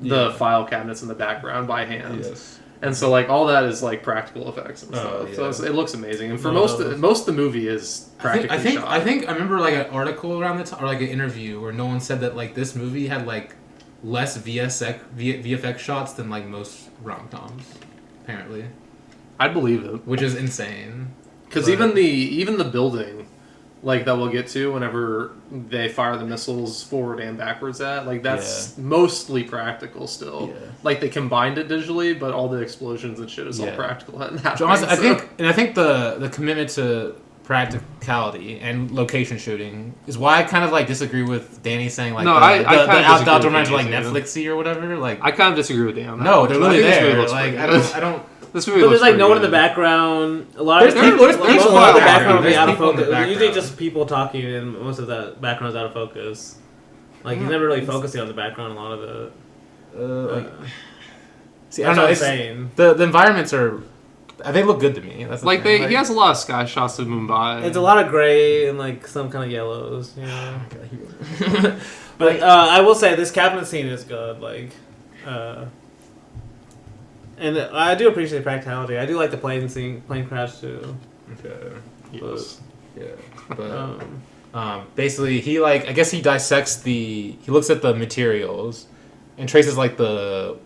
the file cabinets in the background by hand. Yes. And so, like, all that is, like, practical effects and stuff. Yeah. So it looks amazing. And for most of the movie is practically shot. I think I remember, like, an article around the time, or, like, an interview where Nolan said that, like, this movie had, like, less VFX shots than, like, most rom-coms, apparently. I'd believe it. Which is insane. Because even the building, like, that we'll get to whenever they fire the missiles forward and backwards like, that's mostly practical still. Yeah. Like, they combined it digitally, but all the explosions and shit is all practical. I think the commitment to practicality and location shooting is why I kind of, like, disagree with Dany saying, like, the outdoor moments are, like, Netflixy or whatever. Like, I kind of disagree with Dany on that. No, they're literally there. Like, I don't... This movie but there's like no one in the background. A lot of the background will be out of focus. Usually just people talking, and most of that background is out of focus. Like you're never really focusing on the background. A lot of the. See, I don't know. It's insane. The environments are. They look good to me. That's like he has a lot of sky shots of Mumbai. It's a lot of gray and like some kind of yellows. Yeah. But I will say this cabinet scene is good. Like. And I do appreciate practicality. I do like the plane crash too. Okay. Yes. But basically, he like I guess he dissects he looks at the materials, and traces like the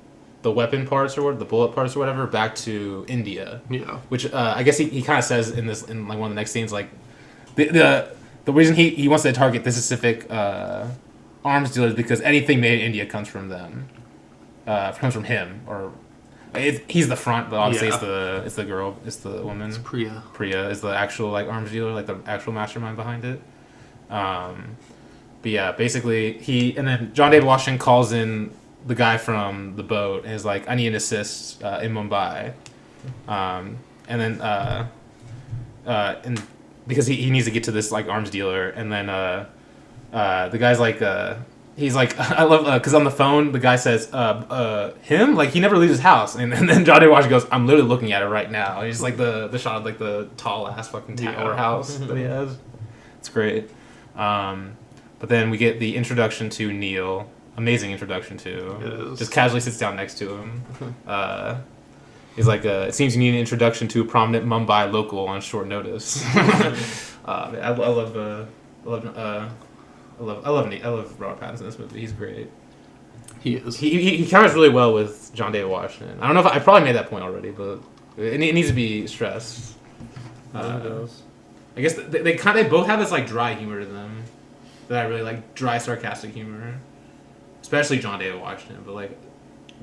weapon parts or the bullet parts or whatever back to India. Yeah. Which I guess he kind of says in like one of the next scenes like the reason he wants to target this specific arms dealers because anything made in India comes from them, comes from him or. He's the front, but obviously it's the girl, it's the woman. It's Priya. Priya is the actual like arms dealer, like the actual mastermind behind it. But yeah, basically and then John David Washington calls in the guy from the boat and is like, I need an assist in Mumbai, and then and because he needs to get to this like arms dealer, and then the guy's like. He's like, I love, because on the phone, the guy says, him? Like, he never leaves his house. And then John David Washington goes, I'm literally looking at it right now. He's like the shot of, like, the tall-ass fucking tower house that he has. It's great. But then we get the introduction to Neil. Amazing introduction, too. Just casually sits down next to him. He's like, it seems you need an introduction to a prominent Mumbai local on short notice. I love I love Robert Pattinson in this movie. He's great. He is. He covers really well with John David Washington. I don't know if I probably made that point already, but it needs to be stressed. I guess they both have this like dry humor to them that I really like, dry sarcastic humor, especially John David Washington. But like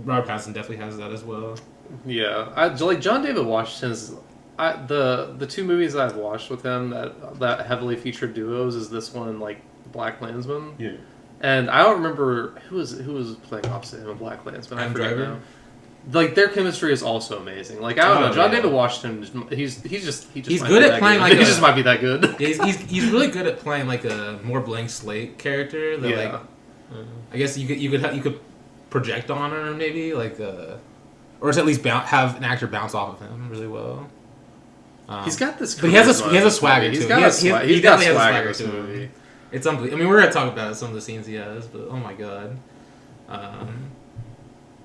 Robert Pattinson definitely has that as well. Yeah, like John David Washington's. The two movies that I've watched with him that heavily featured duos is this one and like Black Klansman. Yeah. And I don't remember who was playing opposite him in Black Klansman. I forget Driver? now. Like their chemistry is also amazing. Like I don't know, John David Washington. He's good at playing like he just might be that good. Yeah, he's really good at playing like a more blank slate character that like I guess you could project on or maybe like or at least have an actor bounce off of him really well. He's got this, but he has a swagger He's too. got He definitely has a swagger to to him. him. It's unbelievable. I mean, we're gonna talk about some of the scenes he has, but oh my god.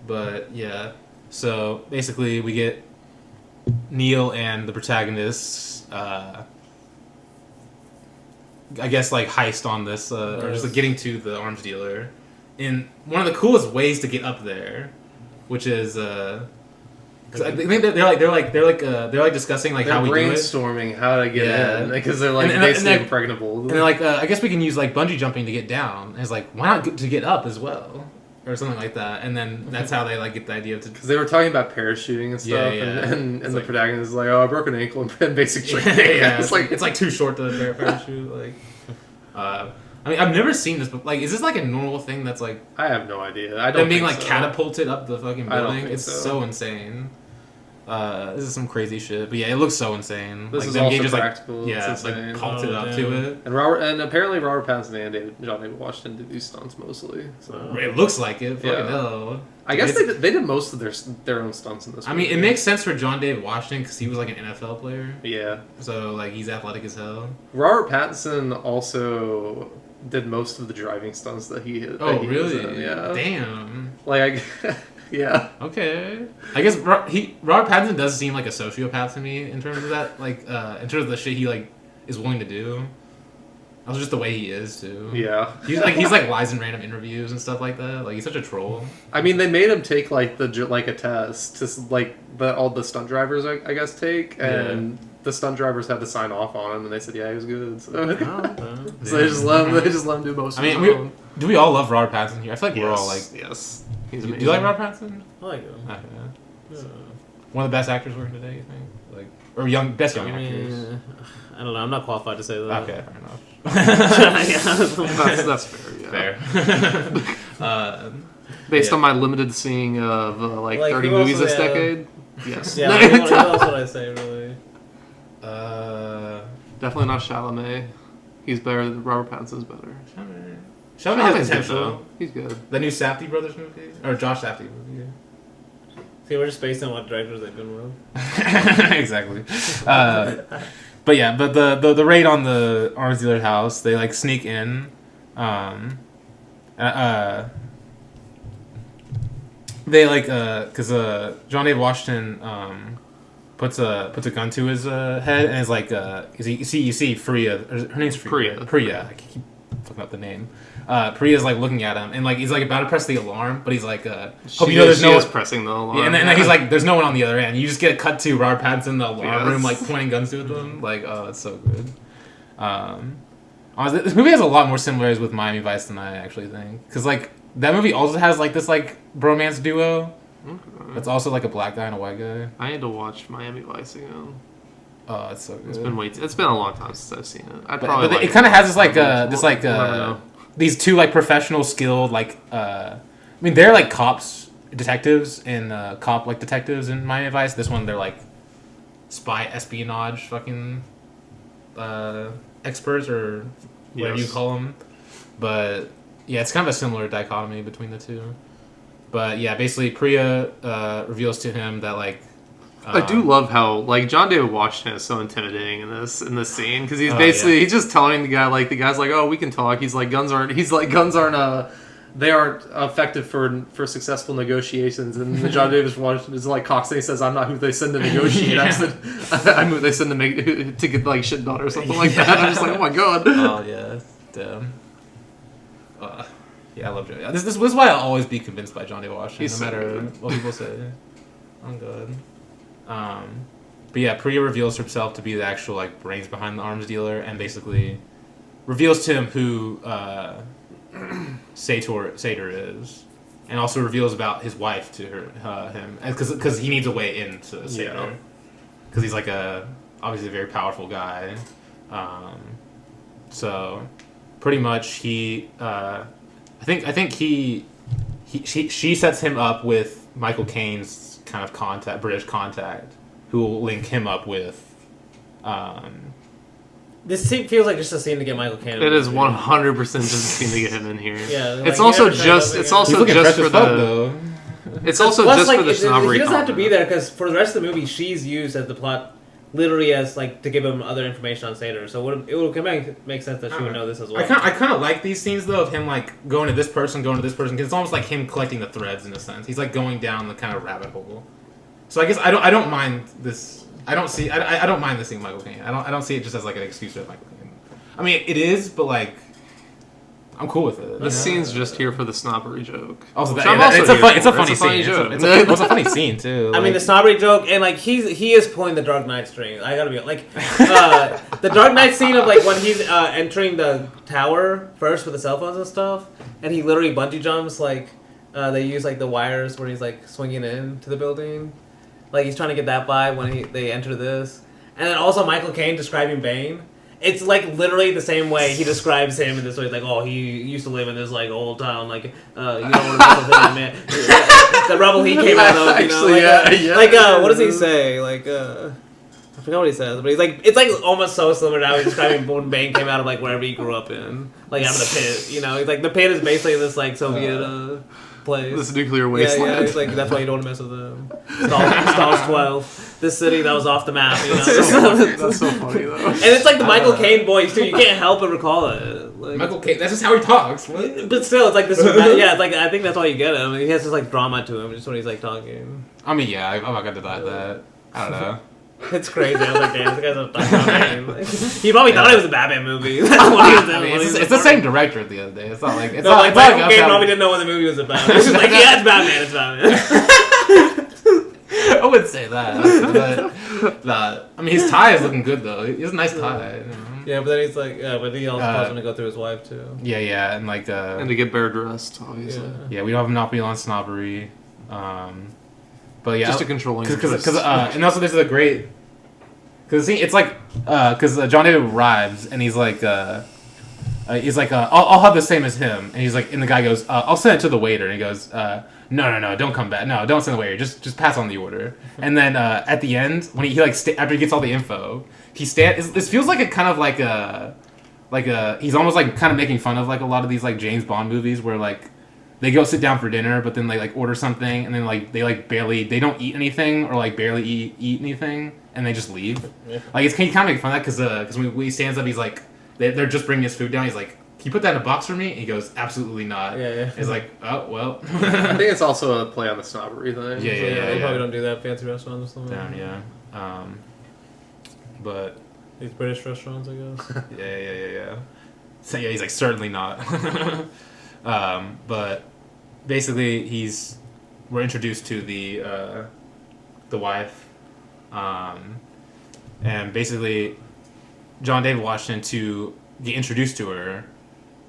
But yeah, so basically we get Neil and the protagonists. I guess like heist on this, or just like getting to the arms dealer, in one of the coolest ways to get up there, which is. I think they're like discussing like how we do it. Brainstorming how to get in because they're like basically impregnable. And they're like, I guess we can use like bungee jumping to get down. And it's like, why not to get up as well, or something like that. And then that's how they like get the idea of because they were talking about parachuting and stuff. And the like, protagonist is like, oh, I broke an ankle in basic training. It's like too short to parachute. Like, I mean, I've never seen this, but like, is this like a normal thing that's like? I have no idea. I don't. Them being think like so. catapulted up the fucking building. I don't think It's so. so insane. This is some crazy shit, but yeah, it looks so insane. This like, is them also just, practical. Like, yeah, it's insane. like pumped it up damn. to it. And apparently Robert Pattinson and John David Washington did these stunts mostly. So It looks like it. Fucking Yeah. hell. I guess they did most of their own stunts in this. I movie. mean, it makes sense for John David Washington because he was like an NFL player, Yeah. so like he's athletic as hell. Robert Pattinson also did most of the driving stunts that he did. Oh, was really? in, yeah. Damn. Like, yeah. Okay. I guess Robert Pattinson does seem like a sociopath to me in terms of that, like in terms of the shit he like is willing to do. Also, just the way he is too. Yeah. He's like lies in random interviews and stuff like that. Like he's such a troll. I mean, they made him take like a test to like all the stunt drivers I guess take, and the stunt drivers had to sign off on him, and they said he was good. So, so they just let him do most. I mean, of it. do we all love Robert Pattinson here? I feel like we're all like. yes. Do you like Robert Pattinson? I like him. Okay. So, one of the best actors working today, you think? Like, or best young actors? I don't know. I'm not qualified to say that. Okay, fair enough. That's fair. Yeah. Fair. Based on my limited seeing of like 30 who movies also, this decade, yes. Yeah, like, what else would I say, really? Definitely not Chalamet. He's better. Robert Pattinson's better. Chalamet has Chalamet's good, potential. though. He's good. The new Safdie brothers movie? Or Josh Safdie movie, See, we're just based on what directors they've been with. Exactly. But yeah, but the raid on the arms dealer's house, they like sneak in. They like because John David Washington puts a gun to his head and is like you see Freya, her name's Freya. Priya. I keep fucking up the name. Priya's like looking at him and like he's like about to press the alarm, but he's like hope you know there's no one pressing the alarm. Yeah, and then he's like, "There's no one on the other end." You just get a cut to Robert Pattinson in the alarm room, like pointing guns to them. Like, oh, it's so good. Honestly, this movie has a lot more similarities with Miami Vice than I actually think, because like that movie also has like this like bromance duo. It's also like a black guy and a white guy. I had to watch Miami Vice again. Oh, it's so good. It's been a long time since I've seen it. But it kind of has this these two like professional skilled like I mean they're like cops detectives in detectives in Miami Vice. This one they're like spy espionage fucking experts or whatever you call them. But yeah, it's kind of a similar dichotomy between the two. But yeah, basically Priya reveals to him that like I do love how like John David Washington is so intimidating in this scene because he's basically he's just telling the guy's like, oh, we can talk. Guns aren't they aren't effective for successful negotiations. And John David Washington is like Cox. He says, I'm not who they send to negotiate. I'm who they send to get like shit done or something like that. I'm just like, oh my god. Oh yeah, damn. Yeah, I love Joe. This is why I'll always be convinced by John D. Washington, He's no so matter good. what people say. I'm good. But yeah, Priya reveals herself to be the actual like brains behind the arms dealer, and basically reveals to him who Sator is, and also reveals about his wife to him, because he needs a way into Sator, because he's like obviously a very powerful guy. So pretty much she sets him up with Michael Caine's kind of British contact, who will link him up with. This scene feels like just a scene to get Michael Caine. It is 100% just a scene to get him in here. Yeah, it's like, also he never just shows up it's again. also He's looking just fresh for as fuck, the though. it's also Plus, just like, for the snobbery. he doesn't have to be comment. there because for the rest of the movie, she's used as the plot, literally as like to give him other information on Sator. So it would make sense that she would know this as well. I kind of like these scenes though of him like going to this person, because it's almost like him collecting the threads in a sense. He's like going down the kind of rabbit hole. So I guess I don't mind this. I don't mind this scene with Michael Caine. I don't see it just as like an excuse for Michael Caine. I mean, it is, but like, I'm cool with it. This scene's just here for the snobbery joke. Also, Which I'm also it's a here funny for. scene. joke. It's a funny scene too. I mean, like- the snobbery joke, and like he is pulling the Dark Knight string. I gotta be like, the Dark Knight scene of like when he's entering the tower first with the cell phones and stuff, and he literally bungee jumps. Like they use like the wires where he's like swinging into the building. Like he's trying to get that vibe when they enter this, and then also Michael Caine describing Bane. It's like literally the same way he describes him in this way. It's like, oh, he used to live in this like old town. Like, you don't want to mess with him, man. The rebel he came out of, you know. Actually, Like, yeah. what does he say? Like, I forgot what he says, but he's like, it's like almost so similar to how he's describing when Bane came out of like wherever he grew up in, like out of the pit. You know, he's like the pit is basically this like Soviet place. This nuclear Yeah, wasteland. he's like, that's why you don't want to mess with them. Stars 12. This city that was off the map, you know. That's so funny though. And it's like the Michael Caine voice too. You can't help but recall it. Like, Michael Caine. That's just how he talks. What? but still, it's like this. Yeah, it's like I think that's why you get him. He has this like drama to him, just when he's like talking. I mean, yeah, I'm not gonna deny that. I don't know. It's crazy. I was like, damn, this guy's a Batman. Like, he probably thought it was a Batman movie. That's what he was I in. mean, it's the same director at the end of the day. It's not like it's No, not like it's not Michael like Caine probably didn't know what the movie was about. It's just like, yeah, it's Batman. It's Batman. I wouldn't say that. But I mean, his tie is looking good though. He has a nice tie. You know? Yeah, but then he's like, but he also calls him to go through his wife too. Yeah, and like And to get better dressed, obviously. Yeah. we don't have Monopoly on snobbery. But yeah, Just a controlling. because and also this is a great because it's like because John David arrives and he's like I'll have the same as him, and he's like, and the guy goes, I'll send it to the waiter, and he goes, no, don't come back, no, don't send the waiter, just pass on the order. And then at the end when he like after he gets all the info, this feels like a kind of like a he's almost like kind of making fun of like a lot of these like James Bond movies where like they go sit down for dinner, but then they like order something, and then like they don't eat anything or like barely eat anything, and they just leave. Yeah. Like it's kind of making fun of that because when he stands up, he's like they're just bringing his food down. He's like, "Can you put that in a box for me?" And he goes, "Absolutely not." Yeah. He's like, "Oh well." I think it's also a play on the snobbery thing. Yeah. They probably don't do that at fancy restaurants or something. Damn, yeah. But These British restaurants, I guess. yeah. So yeah, he's like certainly not. But basically, we're introduced to the wife, and basically, John David Washington to get introduced to her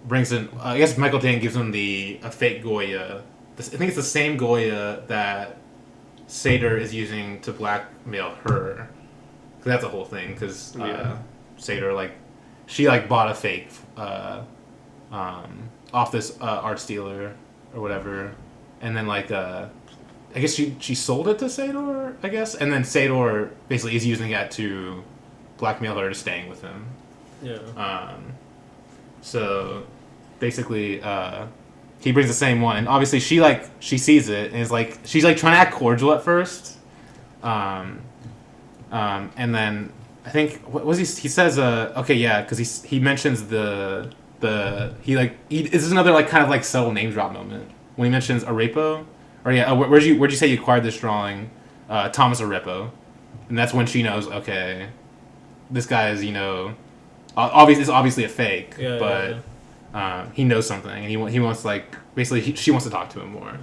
brings in. I guess Michael Caine gives him a fake Goya. I think it's the same Goya that Sator is using to blackmail her. Cause that's a whole thing. Because Sator she bought a fake off this art dealer or whatever, and then I guess she sold it to Sator, I guess, and then Sator basically is using it to blackmail her to staying with him. Yeah. So basically, he brings the same one, and obviously she sees it and is like she's trying to act cordial at first, and then I think what was he says okay, yeah, because he mentions this is another kind of subtle name drop moment when he mentions Arepo, or where'd you say you acquired this drawing, Thomas Arepo, and that's when she knows, okay, this guy is obviously a fake, Yeah, but yeah. he knows something, and he wants like basically she wants to talk to him more.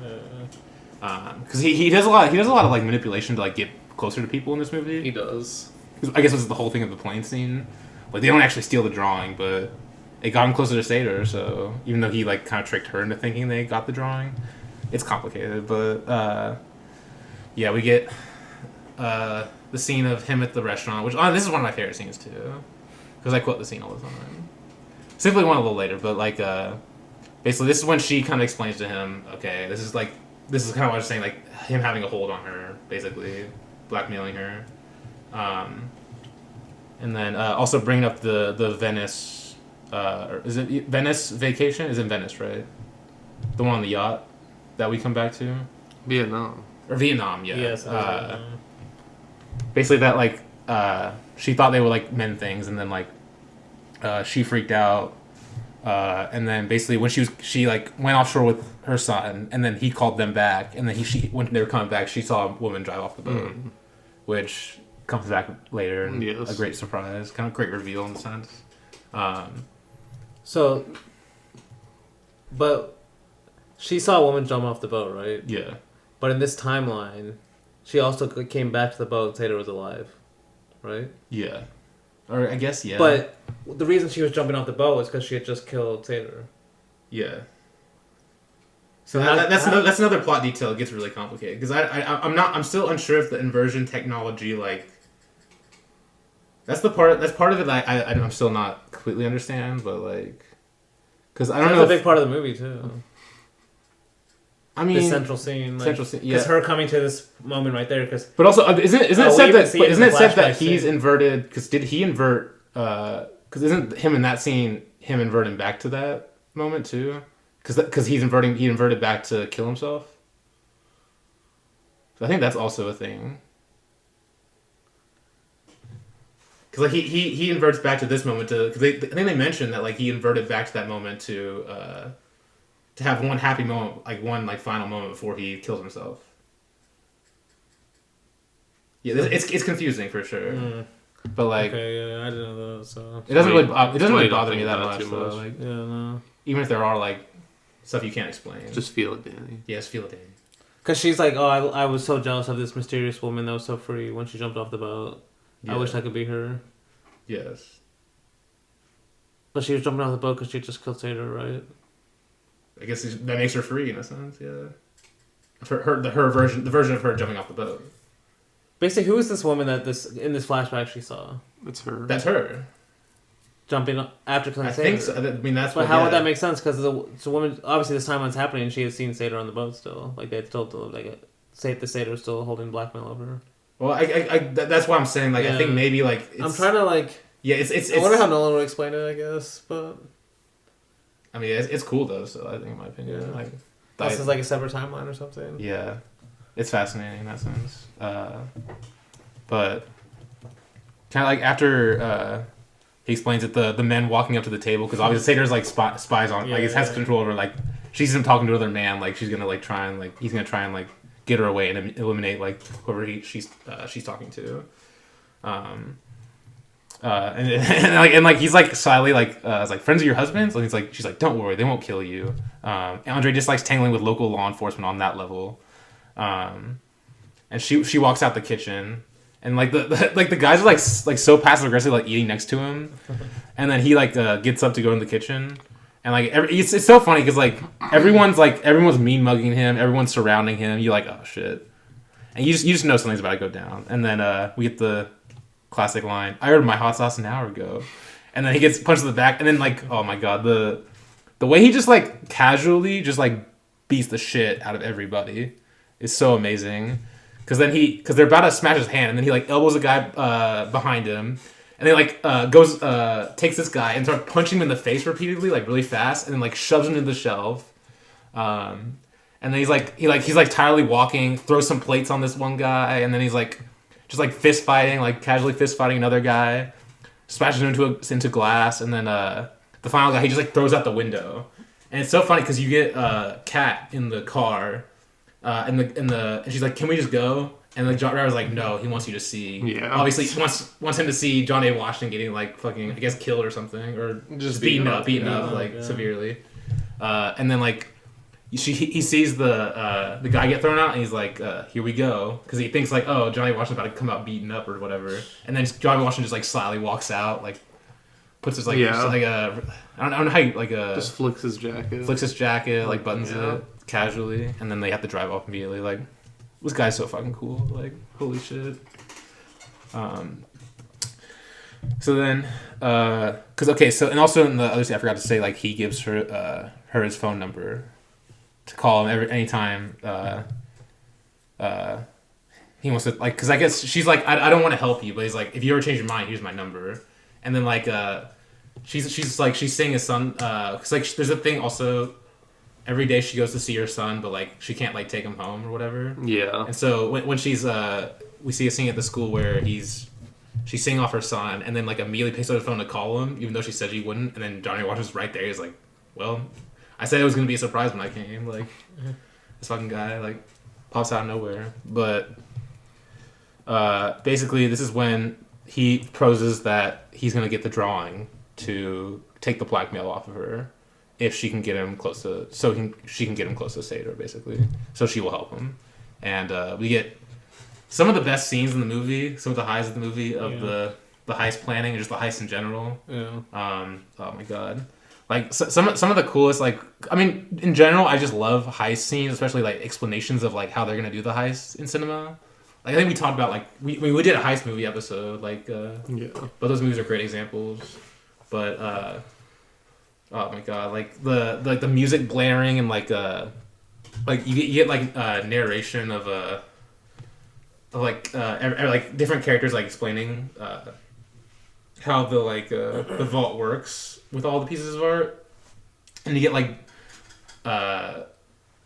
Because he does a lot of like manipulation to like get closer to people in this movie. He does. I guess this is the whole thing of the plane scene. Like they don't actually steal the drawing, but it got him closer to Sator. So even though he like kind of tricked her into thinking they got the drawing, it's complicated. But yeah, we get the scene of him at the restaurant, which this is one of my favorite scenes too, because I quote the scene all the time. Simply one a little later, but like basically this is when she kind of explains to him, okay, this is kind of what I was saying, like him having a hold on her, basically blackmailing her, and then also bringing up the Venice, or is it Venice vacation? Is in Venice, right? The one on the yacht that we come back to. Vietnam. Or Vietnam, yeah. Yes. Basically that like she thought they were like men things, and then like she freaked out, and then basically when she like went offshore with her son, and then he called them back, and then when they were coming back, she saw a woman drive off the boat, which comes back later, and a great surprise, kind of great reveal in a sense. So, but she saw a woman jump off the boat, right? Yeah. But in this timeline, she also came back to the boat and Tater was alive, right? Yeah. Or I guess, yeah. But the reason she was jumping off the boat was because she had just killed Tater. Yeah. So that's another plot detail that gets really complicated, because I'm still unsure if the inversion technology, like, that's part of it that I'm still not completely understand, but like, because I don't know. That's a big part of the movie too. I mean, the central scene, yeah. Because her coming to this moment right there, but also isn't it said that he's inverted? Because did he invert? Because isn't him in that scene him inverting back to that moment too? Because he inverted back to kill himself. So I think that's also a thing. Because like he inverts back to this moment because I think they mentioned that like he inverted back to that moment to have one happy moment, like one like final moment before he kills himself. Yeah, it's confusing for sure. But like, okay, yeah, I didn't know that. So it doesn't really bother me that much. So, like, yeah, no. Even if there are like stuff you can't explain, just feel it, Dany. Yes, feel it, Dany. Because she's like, oh, I was so jealous of this mysterious woman that was so free when she jumped off the boat. Yeah. I wish I could be her. Yes. But she was jumping off the boat because she just killed Tater, right? I guess that makes her free in a sense, yeah. The version of her jumping off the boat. Basically, who is this woman that in this flashback she saw? It's her. That's her. Jumping after killing I Tater. think so. I mean, that's. But how would that make sense? Because the woman, obviously, this timeline's happening, and she had seen Tater on the boat still. Like they still like the Tater was still holding blackmail over her. Well, that's why I'm saying like I think maybe like I'm trying to like it's. I wonder how Nolan would explain it. I guess, but I mean it's cool though. So I think in my opinion, like this is like a separate timeline or something. Yeah, it's fascinating in that sense. But kind of like after he explains it, the men walking up to the table, because obviously Sator's like spies on like he has control over, like she sees him talking to another man, like she's gonna like try and like he's gonna try and like get her away and eliminate like whoever she's talking to, and he's like slyly like friends of your husband's, and she's like don't worry, they won't kill you. Andre just likes tangling with local law enforcement on that level, and she walks out the kitchen, and like the guys are like so passive aggressive, like eating next to him, and then he like gets up to go in the kitchen. And like it's so funny because like everyone's mean mugging him, everyone's surrounding him. You're like, oh shit, and you just know something's about to go down. And then we get the classic line, "I ordered my hot sauce an hour ago," and then he gets punched in the back. And then like, oh my god, the way he just like casually just like beats the shit out of everybody is so amazing. Because they're about to smash his hand, and then he like elbows a guy behind him. And then takes this guy and starts punching him in the face repeatedly, like really fast, and then like shoves him into the shelf. And then he's tirely walking, throws some plates on this one guy, and then he's like just like fist fighting, like casually fist fighting another guy, smashes him into glass, and then the final guy he just like throws out the window. And it's so funny because you get Kat in the car, and she's like, "Can we just go?" And the driver's like, no, he wants you to see. Yeah. Obviously, he wants him to see John A. Washington getting like fucking, I guess, killed or something, or just beaten up like severely. And then like he sees the guy get thrown out, and he's like, here we go, because he thinks like, oh, Johnny Washington's about to come out beaten up or whatever. And then Johnny Washington just like slyly walks out, like puts his like just, like a I don't know how you like just flicks his jacket, like buttons it casually, and then they have to drive off immediately. Like, this guy's so fucking cool. Like, holy shit. So then, and also in the other scene, I forgot to say, like, he gives her his phone number to call him anytime he wants to, like, because I guess she's like, I don't want to help you, but he's like, if you ever change your mind, here's my number. And then like she's seeing his son, because like there's a thing also, every day she goes to see her son, but like she can't like take him home or whatever. Yeah. And so when she's we see a scene at the school where she's seeing off her son, and then like immediately picks up the phone to call him, even though she said she wouldn't. And then Johnny Washington's right there. He's like, well, I said it was gonna be a surprise when I came. Like, this fucking guy like pops out of nowhere. But basically, this is when he proposes that he's gonna get the drawing to take the blackmail off of her if she can get him close to, she can get him close to Seder, basically. So she will help him, and we get some of the best scenes in the movie, some of the highs of the movie of the heist planning and just the heist in general. Yeah. Oh my god. Like some of the coolest, like, I mean, in general, I just love heist scenes, especially like explanations of like how they're gonna do the heist in cinema. Like, I think we talked about, like, we did a heist movie episode, like, but those movies are great examples. But oh my god, like the music blaring and like you get like narration of like different characters like explaining how the vault works with all the pieces of art, and you get like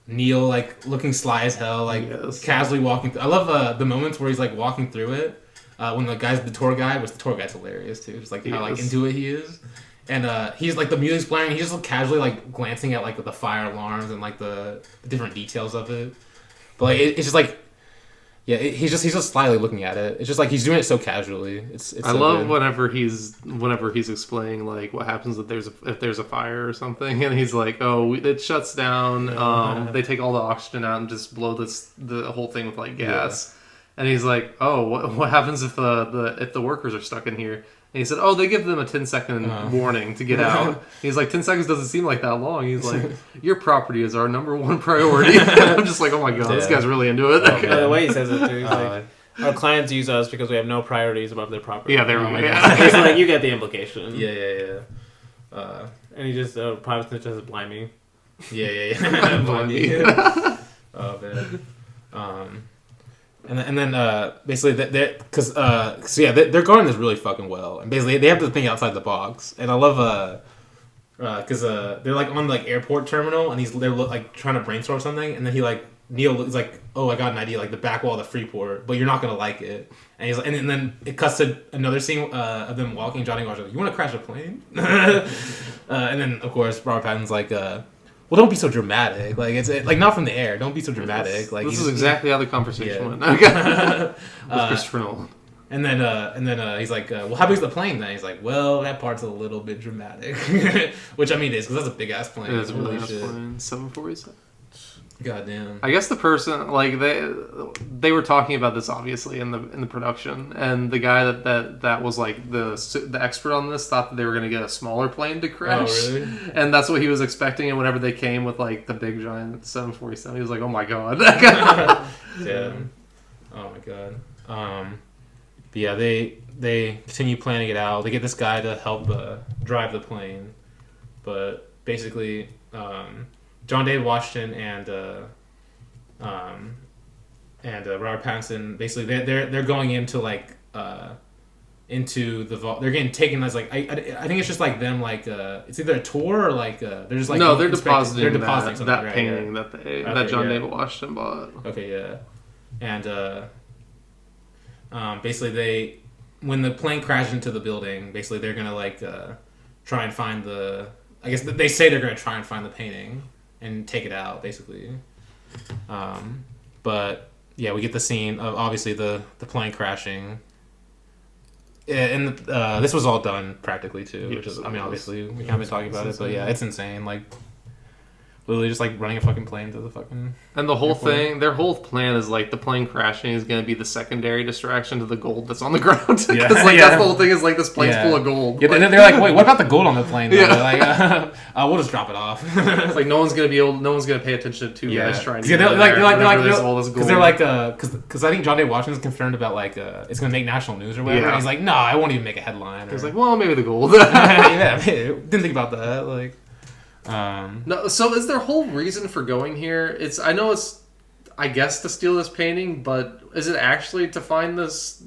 Neil like looking sly as hell, like casually walking through. I love the moments where he's like walking through it when the tour guide's hilarious too, just like how like into it he is. And he's like, the music's blaring, he's just casually like glancing at like the fire alarms and like the different details of it. But like it's just like, yeah, he's just slyly looking at it. It's just like he's doing it so casually. It's I so love good. whenever he's explaining like what happens if there's a fire or something, and he's like, oh, it shuts down. They take all the oxygen out and just blow the whole thing with like gas. And he's like, oh, what happens if the workers are stuck in here? And he said, oh, they give them a 10-second warning to get out. He's like, 10 seconds doesn't seem like that long. He's like, your property is our number one priority. I'm just like, oh my god, this guy's really into it. Oh, the way he says it too, he's like, our clients use us because we have no priorities above their property. Yeah, there we go. He's like, you get the implication. Yeah. And he just, private snitch is blimey. Yeah. Blimey. Oh, man. And then basically they're guarding this really fucking well, and basically they have to think outside the box. And I love because they're like on the like airport terminal, and they're like trying to brainstorm something, and then Neil is like, oh, I got an idea, like the back wall of the Freeport, but you're not gonna like it. And he's like, and then it cuts to another scene of them walking. Johnny Washington, you want to crash a plane? And then of course Robert Pattinson's like, well, don't be so dramatic. Like, it's like, not from the air. Don't be so dramatic. Like, this is exactly how the conversation went. With Christopher Nolan. And then he's like, well, how big's the plane then? He's like, well, that part's a little bit dramatic. Which, I mean, it is, because that's a big ass plane. It is a really ass plane. 747. Goddamn. I guess the person, like, they were talking about this obviously in the production, and the guy that was like the expert on this thought that they were going to get a smaller plane to crash. Oh, really? And that's what he was expecting. And whenever they came with like the big giant 747, he was like, "Oh my god!" Yeah. Oh my god. But yeah, they continue planning it out. They get this guy to help drive the plane, but basically. John David Washington and Robert Pattinson, basically they're going into like into the vault. They're getting taken as like I think it's just like them like it's either a tour or like they're just like no, they're depositing that right, painting that John David Washington bought. Okay, yeah, and basically when the plane crashes into the building, basically they're gonna like try and find I guess they say they're gonna try and find the painting and take it out, basically. But yeah, we get the scene of obviously the plane crashing. And this was all done practically too, which is, I mean, obviously we haven't been talking about it, but yeah, it's insane. Like, literally just like running a fucking plane to the fucking. And the whole thing, their whole plan is like the plane crashing is going to be the secondary distraction to the gold that's on the ground. Because Yeah. like Yeah. that's the whole thing is like this plane's full of gold. Yeah, Like, they're like, wait, what about the gold on the plane? Though? Yeah. Like, we'll just drop it off. it's like no one's going to pay attention to two guys trying to. Yeah, get they're in like, there whenever there's all this because gold. they're like, because I think John David Washington's concerned about like, it's gonna make national news or whatever. Yeah. And he's like, no, I won't even make a headline. It's or- like, well, maybe the gold. yeah, didn't think about that. Like, No, so is their whole reason for going here? I guess to steal this painting, but is it actually to find this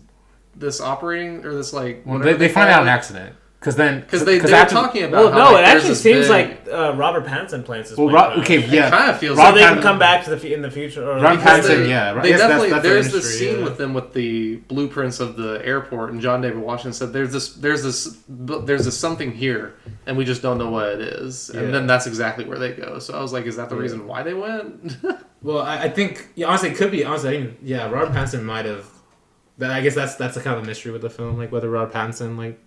operating or this like? well, whatever they find out call an it? accident because then They were talking about. Well, how, no, like, it there's actually this seems big- like Robert Pattinson plans this. well, plane crash. okay, yeah, It kind of feels So like they that. can come back to in the future. Or Robert because Pattinson, they- yeah, right. They Yes, definitely that's there's their this industry, scene yeah. with them with the blueprints of the airport, and John David Washington said there's this something here, and we just don't know what it is. Yeah. And then that's exactly where they go. So I was like, is that the reason why they went? Well, I think honestly, it could be honestly. Robert Pattinson might have. I guess that's a kind of a mystery with the film, like whether Robert Pattinson like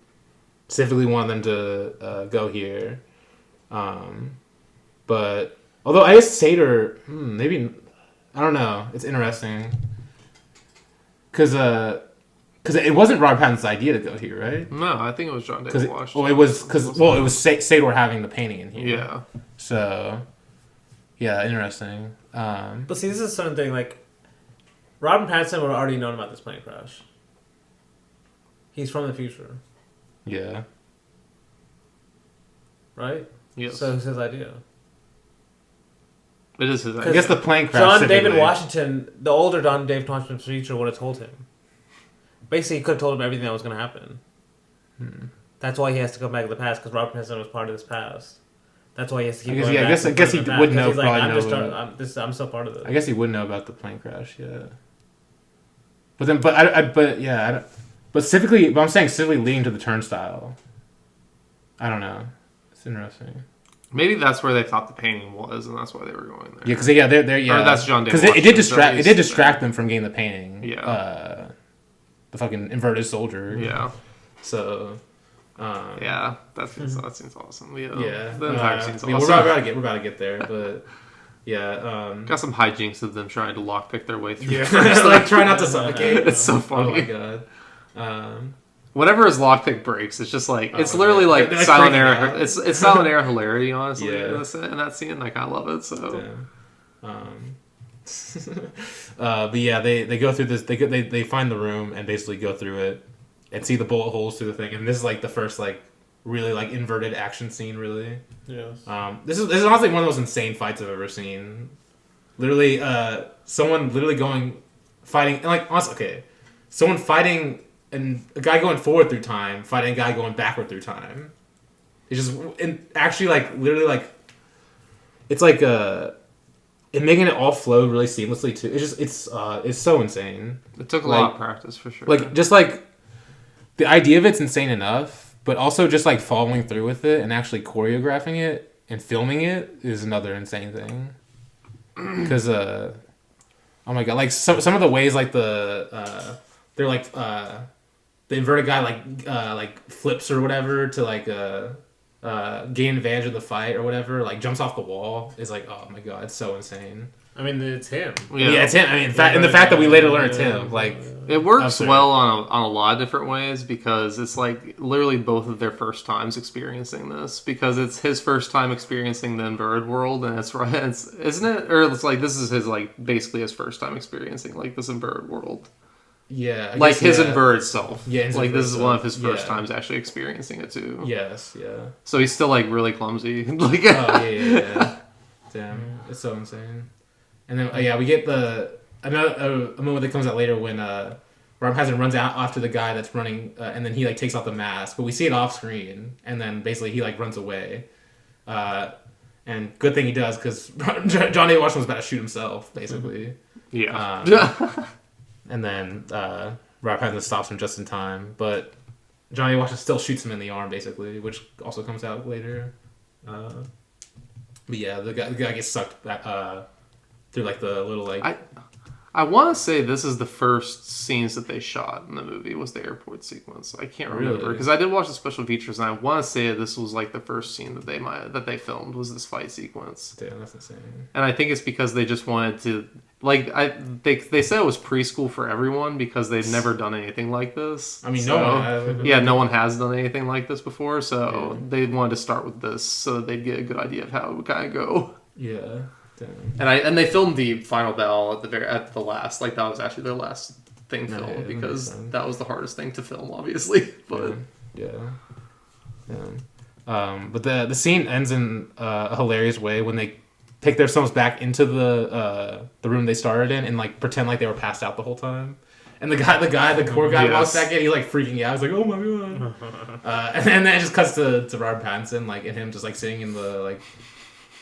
specifically wanted them to go here. But although I guess Sator, maybe I don't know. It's interesting because it wasn't Robert Pattinson's idea to go here, right? No, I think it was John David Washington. Well, it was Sator having the painting in here. Yeah. So, yeah, interesting. But see, this is something like Robin Pattinson would have already known about this plane crash. He's from the future, Yeah. right? Yes. So it's his idea. It is his I idea. guess the plane crash. John David specifically- Washington, the older John David Washington from the future, would have told him. Basically, he could have told him everything that was going to happen. That's why he has to go back to the past, because Robert Pattinson was part of this past. That's why he has to keep I guess- going yeah, I back. guess- and I guess putting he it back, would 'cause know- he's like, probably I'm know just when- I'm still part of this. I guess he would know about the plane crash, yeah. But then, but specifically, I'm saying specifically leading to the turnstile. I don't know. It's interesting. Maybe that's where they thought the painting was, and that's why they were going there. Yeah, because they're yeah. Or that's John David Because it did Washington, distract them from getting the painting. Yeah. The fucking inverted soldier. Yeah. So. Yeah, that seems awesome. Yeah. The entire scene's I mean, awesome. we're about to get there, but yeah. Got some hijinks of them trying to lockpick their way through. Yeah, just like try not to suffocate. It's so Oh funny. my god. Whenever his lockpick breaks, it's just like it's literally man. like They're silent freaking era. out. It's silent era hilarity, honestly. Yeah. In that scene, like I love it. So Damn. But yeah, they go through this. They find the room and basically go through it and see the bullet holes through the thing. And this is like the first like really like inverted action scene. Really, Yes. this is honestly one of the most insane fights I've ever seen. Literally, someone literally fighting and like honestly, okay, someone fighting and a guy going forward through time fighting a guy going backward through time. It's just and actually like literally like it's like and making it all flow really seamlessly too. It's so insane. it took a Like- lot of practice for sure. Like just like the idea of it's insane enough, but also just like following through with it and actually choreographing it and filming it is another insane thing. Because oh my god, like some of the ways like they're like the inverted guy like flips or whatever to like gain advantage of the fight or whatever, like jumps off the wall is like, oh my god, it's so insane. I mean, it's him. Yeah, it's him. I mean, the fact that we later learn it's him, like it works absurd. well on a lot of different ways because it's like literally both of their first times experiencing this because it's his first time experiencing the inverted world and it's right, isn't it? Or it's like this is his like basically his first time experiencing like this inverted world. yeah, I Like guess, his yeah. inverted self. Yeah, his like this inverted is one of self. his first Yeah. times actually experiencing it too. Yes, yeah. So he's still like really clumsy. Like Oh yeah. Damn, it's so insane. And then we get a moment that comes out later when Robert Pattinson runs out after the guy that's running, and then he like takes off the mask, but we see it off screen, and then basically he like runs away. And good thing he does because John David Washington's about to shoot himself, basically. Yeah. And then Robert Pattinson stops him just in time, but Johnny Washington still shoots him in the arm, basically, which also comes out later. But yeah, the guy gets sucked back through like the little like. I want to say this is the first scenes that they shot in the movie was the airport sequence. I can't remember because I did watch the special features, and I want to say this was like the first scene that they filmed was this fight sequence. Damn, that's insane. And I think it's because they just wanted to they said it was preschool for everyone because they'd never done anything like this. I mean, no one has. Yeah, no one has done anything like this before, so they wanted to start with this so that they'd get a good idea of how it would kind of go. Yeah. And they filmed the final battle at the last, like that was actually their last thing filmed because that was the hardest thing to film, obviously. But but the scene ends in a hilarious way when they take themselves back into the room they started in and like pretend like they were passed out the whole time. And the core guy walks back in, he's like freaking out. He's like, "Oh my god!" And then it just cuts to Robert Pattinson, like, and him just like sitting in the like.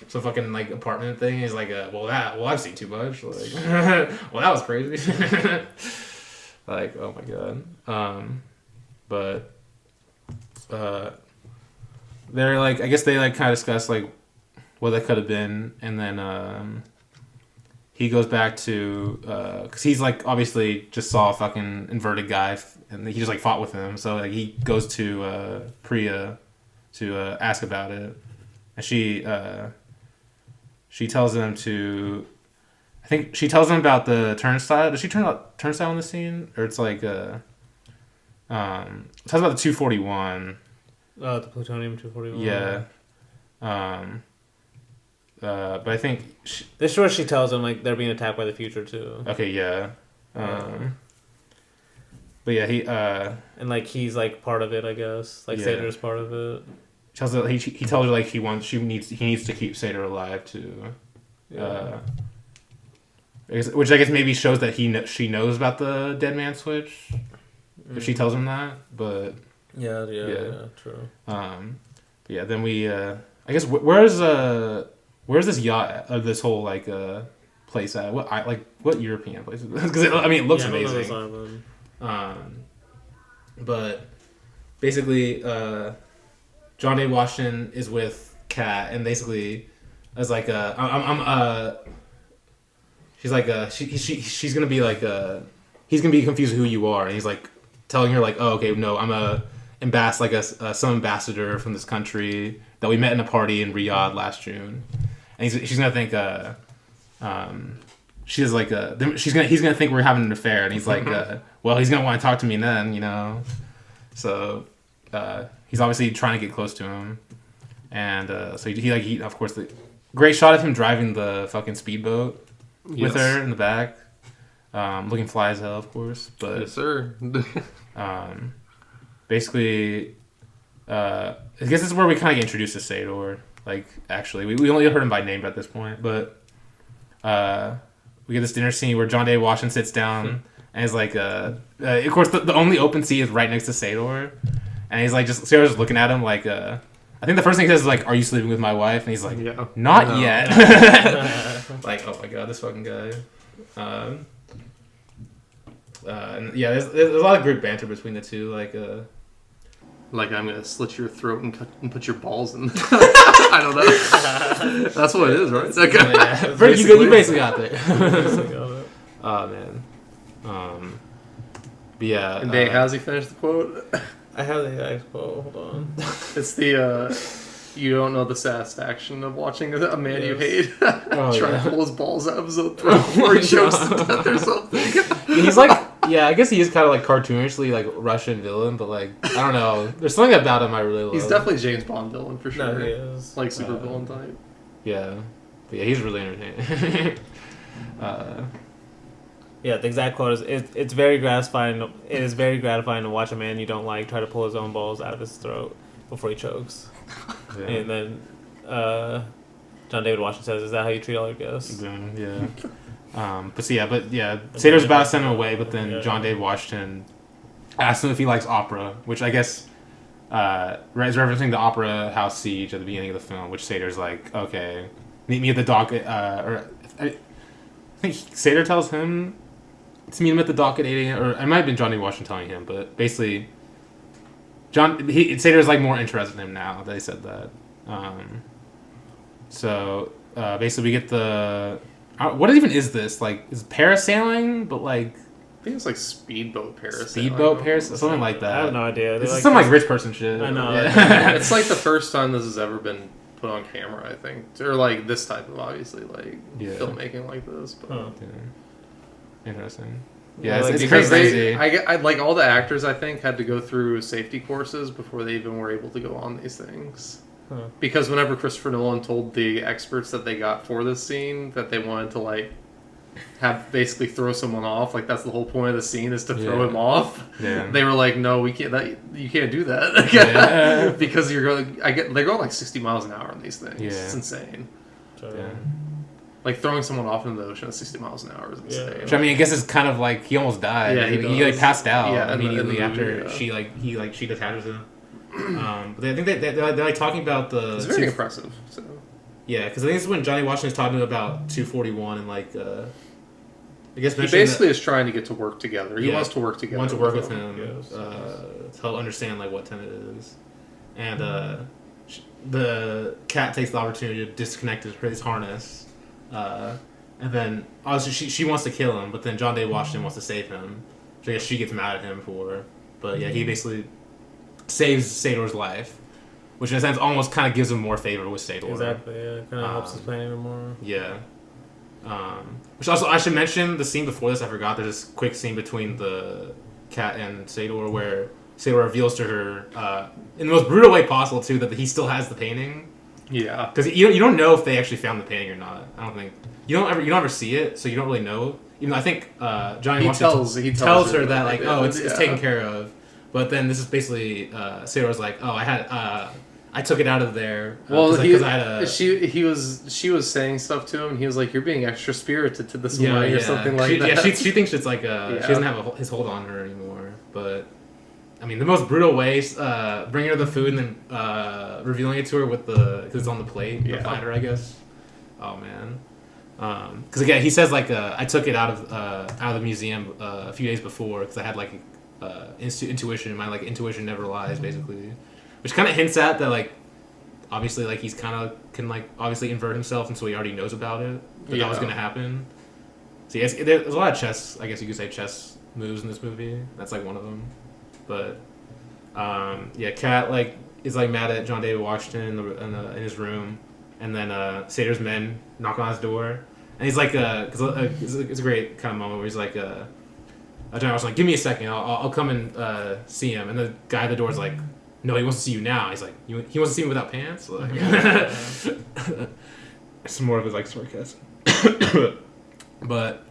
So fucking like apartment thing. He's like, well I've seen too much. Like, well that was crazy. Like, oh my god. But they're like, I guess they like kind of discuss like what that could have been, and then he goes back to because he's like obviously just saw a fucking inverted guy, and he just like fought with him. So like he goes to Priya to ask about it, and she tells him to. I think she tells him about the turnstile. Does she turn out turnstile in the scene, or it's like tells about the 241. The plutonium 241. Yeah. But I think this is where she tells him like they're being attacked by the future too. Okay. Yeah. But yeah, he and like he's like part of it, I guess. Like Sator's part of it. He tells her like he needs to keep Sator alive too. Which I guess maybe shows that she knows about the dead man switch if she tells him that. But yeah, true. Yeah, then we I guess where's this yacht this whole like place at? What European place? Because I mean it looks amazing. But basically John Day Washington is with Kat, and basically as like she's like she's gonna be like he's gonna be confused with who you are, and he's like telling her like, oh okay, no, I'm some ambassador from this country that we met in a party in Riyadh last June, and she's gonna think she's like he's gonna think we're having an affair, and he's like well, he's gonna want to talk to me then, you know. So he's obviously trying to get close to him, and so he of course the great shot of him driving the fucking speedboat with her in the back, looking fly as hell, of course. But yes, sir. Basically, I guess this is where we kind of get introduced to Sador. Like, actually, we only heard him by name at this point, but we get this dinner scene where John Day Washington sits down and is like, of course, the only open seat is right next to Sador, and he's like, Sador's just looking at him like, I think the first thing he says is like, "Are you sleeping with my wife?" And he's like, "Not yet." Like, oh my god, this fucking guy. And yeah, there's a lot of great banter between the two. Like I'm gonna slit your throat and put your balls in. I don't know. That's what it is, right? Okay. Yeah. You basically got there. Oh man. But yeah. And Dave, how's he finish the quote? I have the exact quote. Hold on. It's the you don't know the satisfaction of watching a man you hate trying to pull his balls out of his own throat before he chokes to death or something. He's like, yeah, I guess he is kind of like cartoonishly like Russian villain, but like I don't know, there's something about him I really love. He's definitely James Bond villain for sure. No, he is like super villain type. Yeah, but yeah, he's really entertaining. Yeah, the exact quote is, it's very gratifying. It is very gratifying to watch a man you don't like try to pull his own balls out of his throat before he chokes. Yeah. And then John David Washington says, "Is that how you treat all your guests?" Yeah. But Sador's about to send him away, but then John David Washington asks him if he likes opera, which I guess is referencing the Opera House Siege at the beginning of the film, which Sador's like, okay, meet me at the dock. I think Sador tells him to meet him at the dock at 8 a.m. Or it might have been John David Washington telling him, but basically, Sador's like more interested in him now that he said that. So basically, we get the. what even is this? Like, is parasailing, but like I think it's like speedboat parasailing. Something like that. I have no idea. This is some like rich person shit. I know. Yeah. It's like the first time this has ever been put on camera, I think, or like this type of obviously like filmmaking like this. But Interesting. Yeah, like, it's because crazy. I like all the actors I think had to go through safety courses before they even were able to go on these things. Because whenever Christopher Nolan told the experts that they got for this scene that they wanted to like have basically throw someone off, like that's the whole point of the scene is to throw him off. Yeah. They were like, no, we can't. You can't do that because you're going. They're going like 60 miles an hour on these things. Yeah. It's insane. Yeah. Like throwing someone off into the ocean at 60 miles an hour is insane. Which, I mean, I guess it's kind of like he almost died. Yeah, he like passed out in immediately the after she detaches him. But I think they're like talking about the. It's very impressive. So. Yeah, because I think this is when Johnny Washington's talking about 241 and like. I guess he basically is trying to get to work together. He wants to work together. Wants to work with him to help understand like what Tenet is, and the cat takes the opportunity to disconnect his harness, and then obviously she wants to kill him, but then John Day Washington wants to save him. So I guess she gets mad at him for, but yeah, he basically saves Sador's life, which in a sense almost kind of gives him more favor with Sador. Exactly. Yeah, kind of helps his plan even more. Yeah. Which also, I should mention the scene before this. I forgot. There's this quick scene between the cat and Sador where Sador reveals to her, in the most brutal way possible, too, that he still has the painting. Yeah. Because you don't know if they actually found the painting or not. I don't think you don't ever see it, so you don't really know. Even though I think Johnny he tells her that like, oh, it's taken care of. But then this is basically Sador's like, oh, I took it out of there. Well, because I had a... she was saying stuff to him, and he was like, "You're being extra spirited to this way," or something like that. Yeah, she thinks it's like she doesn't have his hold on her anymore. But I mean, the most brutal ways, bringing her the food and then revealing it to her with because it's on the plate, the platter, I guess. Oh man. Because again, he says like I took it out of the museum a few days before because I had like intuition. My like intuition never lies, basically. Which kind of hints at that, like, obviously, like, he's kind of can, like, obviously invert himself, and so he already knows about it, that was going to happen. So, yes, there's a lot of chess, I guess you could say, chess moves in this movie. That's, like, one of them. But, Kat, like, is, like, mad at John David Washington in his room, and then Sador's men knock on his door, and he's like, cause, it's a great kind of moment where he's like, John Washington's like, give me a second, I'll come and see him, and the guy at the door's like, no, he wants to see you now. He's like, he wants to see me without pants? Like, it's more of his, like, sarcasm. But,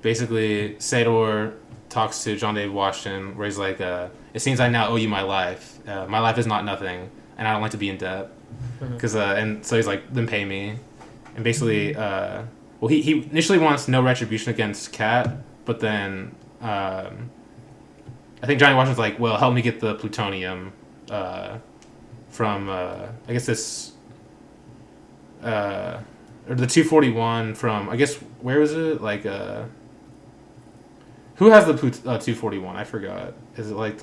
basically, Sador talks to John David Washington, where he's like, it seems I now owe you my life. My life is not nothing, and I don't like to be in debt. And so he's like, then pay me. And basically, he initially wants no retribution against Kat, but then, I think Johnny Washington's like, well, help me get the plutonium from, I guess this, or the 241 from, I guess, where was it? Like, who has the 241? I forgot. Is it like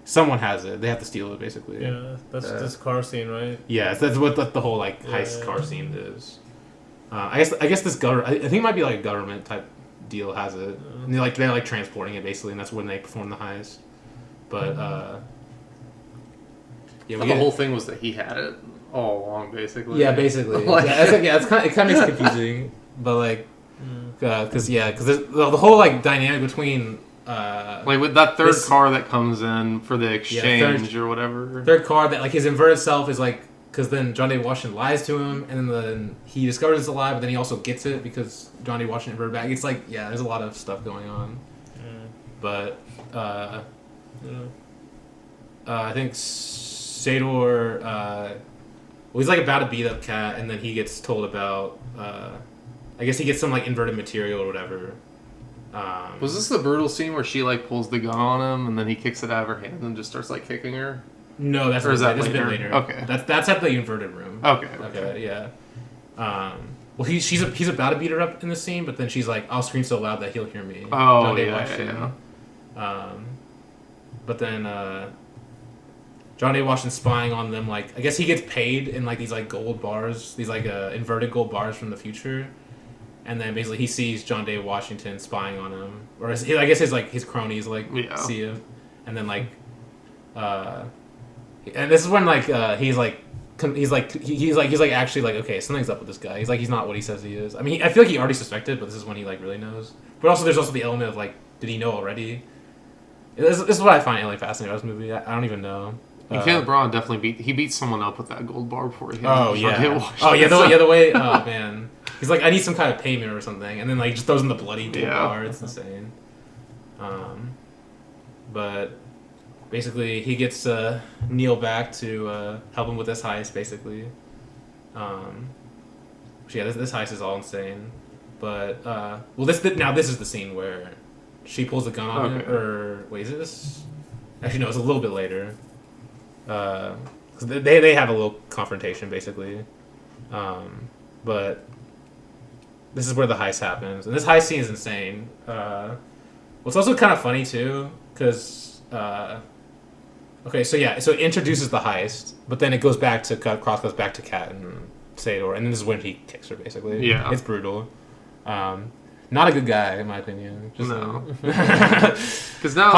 someone has it. They have to steal it, basically. Yeah, that's this car scene, right? Yeah, that's what the whole, like, heist car scene is. I guess this I think it might be like a government type deal has it. And they're like transporting it basically, and that's when they perform the heist. But the whole thing was that he had it all along, basically. Yeah, basically. It kind of makes it confusing, but like, because the whole like dynamic between like with that third car that comes in for the exchange or whatever. Third car that like his inverted self is like. Because then John David Washington lies to him, and then he discovers it's a lie, but then he also gets it because John David Washington inverted back. It's like, there's a lot of stuff going on. But, I think Sador, he's like about to beat up Kat, and then he gets told about, I guess he gets some like inverted material or whatever. Was this the brutal scene where she like pulls the gun on him, and then he kicks it out of her hand and just starts like kicking her? No, that's later? A bit later. Okay, that's at the inverted room. Okay, yeah. Well, he's about to beat her up in the scene, but then she's like, "I'll scream so loud that he'll hear me." Oh, yeah. But then, John Day Washington spying on them. Like, I guess he gets paid in like these like gold bars, these like inverted gold bars from the future. And then basically he sees John Day Washington spying on him, or I guess his cronies see him, and then and this is when he's actually like, okay, something's up with this guy. He's not what he says he is. I mean, I feel like he already suspected, but this is when he like really knows. But also there's also the element of like, did he know already? This is what I find really fascinating about this movie. I don't even know. Kenneth Branagh definitely beat someone up with that gold bar before he. Oh yeah, the way. Oh man, he's like, I need some kind of payment or something, and then like just throws in the bloody gold bar. It's insane. But basically, he gets Neil back to help him with this heist. Basically, this heist is all insane. But this is the scene where she pulls the gun on him. Or wait, is this? Actually, no, it's a little bit later. 'Cause they have a little confrontation basically, but this is where the heist happens, and this heist scene is insane. What's also kind of funny too, because so it introduces the heist, but then it goes back to goes back to Kat and Sador, and this is when he kicks her basically. Yeah, it's brutal. Not a good guy, in my opinion. No. Because now,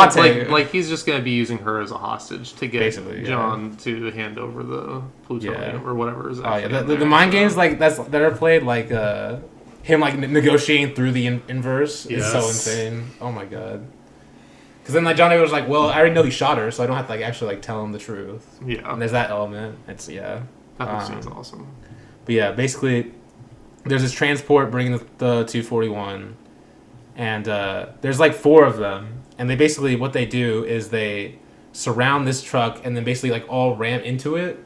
like he's just going to be using her as a hostage to get John to hand over the plutonium or whatever is actually the mind games that are played, like him like negotiating through the inverse is so insane. Oh my god. Because then like John was like, well, I already know he shot her, so I don't have to like actually like tell him the truth. Yeah. And there's that element. It's That seems awesome. But yeah, basically, there's this transport bringing the 241, and there's like 4 of them, and they basically, what they do is they surround this truck and then basically like all ram into it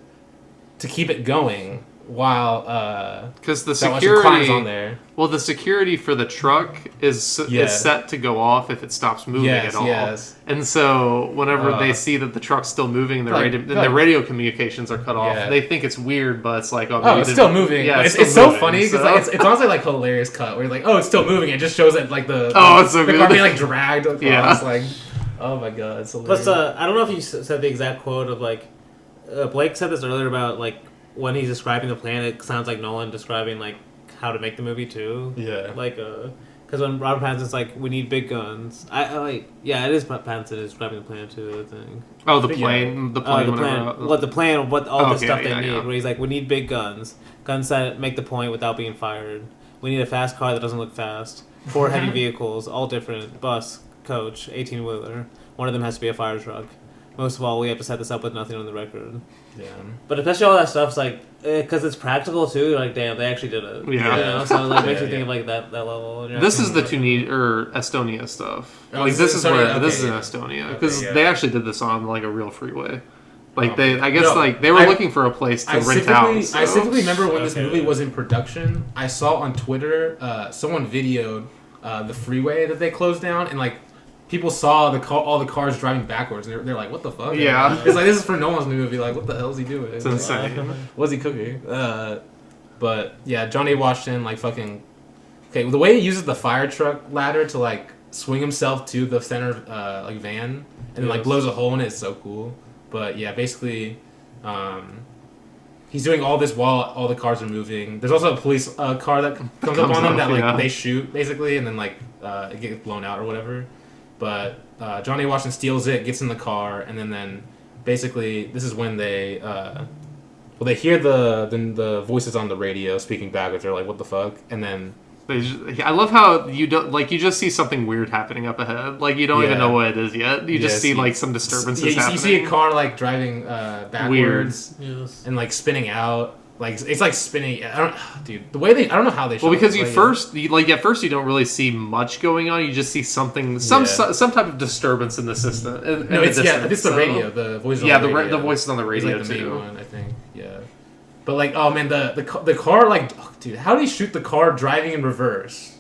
to keep it going while because the security on there. Well, the security for the truck is set to go off if it stops moving at all. Yes. And so whenever they see that the truck's still moving, the radio communications are cut off. They think it's weird, but it's like, it's still moving. Yeah, it's so funny because like, it's honestly like hilarious cut where you're like, oh, it's still moving. It just shows that like the it's so the car being like dragged across. Like, oh my god, it's hilarious. Plus, I don't know if you said the exact quote of like Blake said this earlier about like when he's describing the plan, it sounds like Nolan describing like how to make the movie too. Yeah. Like, because when Robert Pattinson's like, we need big guns. I like, it is Pattinson describing the plan too. I think. Oh, the plane. The plan. All the stuff they need. Where he's like, we need big guns that make the point without being fired. We need a fast car that doesn't look fast. 4 heavy vehicles, all different. Bus, coach, 18-wheeler. One of them has to be a fire truck. Most of all, we have to set this up with nothing on the record. Yeah. But especially all that stuff's like, because it's practical too, you're like, damn, they actually did it. Yeah. You know? So like, makes you think of like that level. This is the Estonia stuff. Like, this is in Estonia. Because they actually did this on like a real freeway. Like they were looking for a place to rent out. So. I specifically remember when this movie was in production, I saw on Twitter, someone videoed the freeway that they closed down, and like, people saw all the cars driving backwards, and they're like, "What the fuck?" Yeah, it's like, this is for Nolan's new movie. Like, what the hell is he doing? It's insane. What's he cooking? But yeah, John A. Washington like fucking. Okay, the way he uses the fire truck ladder to like swing himself to the center like van and like blows a hole in it is so cool. But yeah, basically, he's doing all this while all the cars are moving. There's also a police car that comes up on them that like they shoot basically, and then like it gets blown out or whatever. But Johnny Washington steals it, gets in the car, and then basically this is when they they hear the voices on the radio speaking backwards. They're like, "What the fuck?" And then I love how you just see something weird happening up ahead. Like, you don't even know what it is yet. You just see like some disturbances happening. You see a car like driving backwards and like spinning out. Like, it's like spinning. I don't know how they. Well, because at first you don't really see much going on. You just see something, some type of disturbance in the system. It's the radio. The voices. Yeah, the voices on the radio like the main one, I think. Yeah, but like, oh man, the car, like, dude, how do you shoot the car driving in reverse,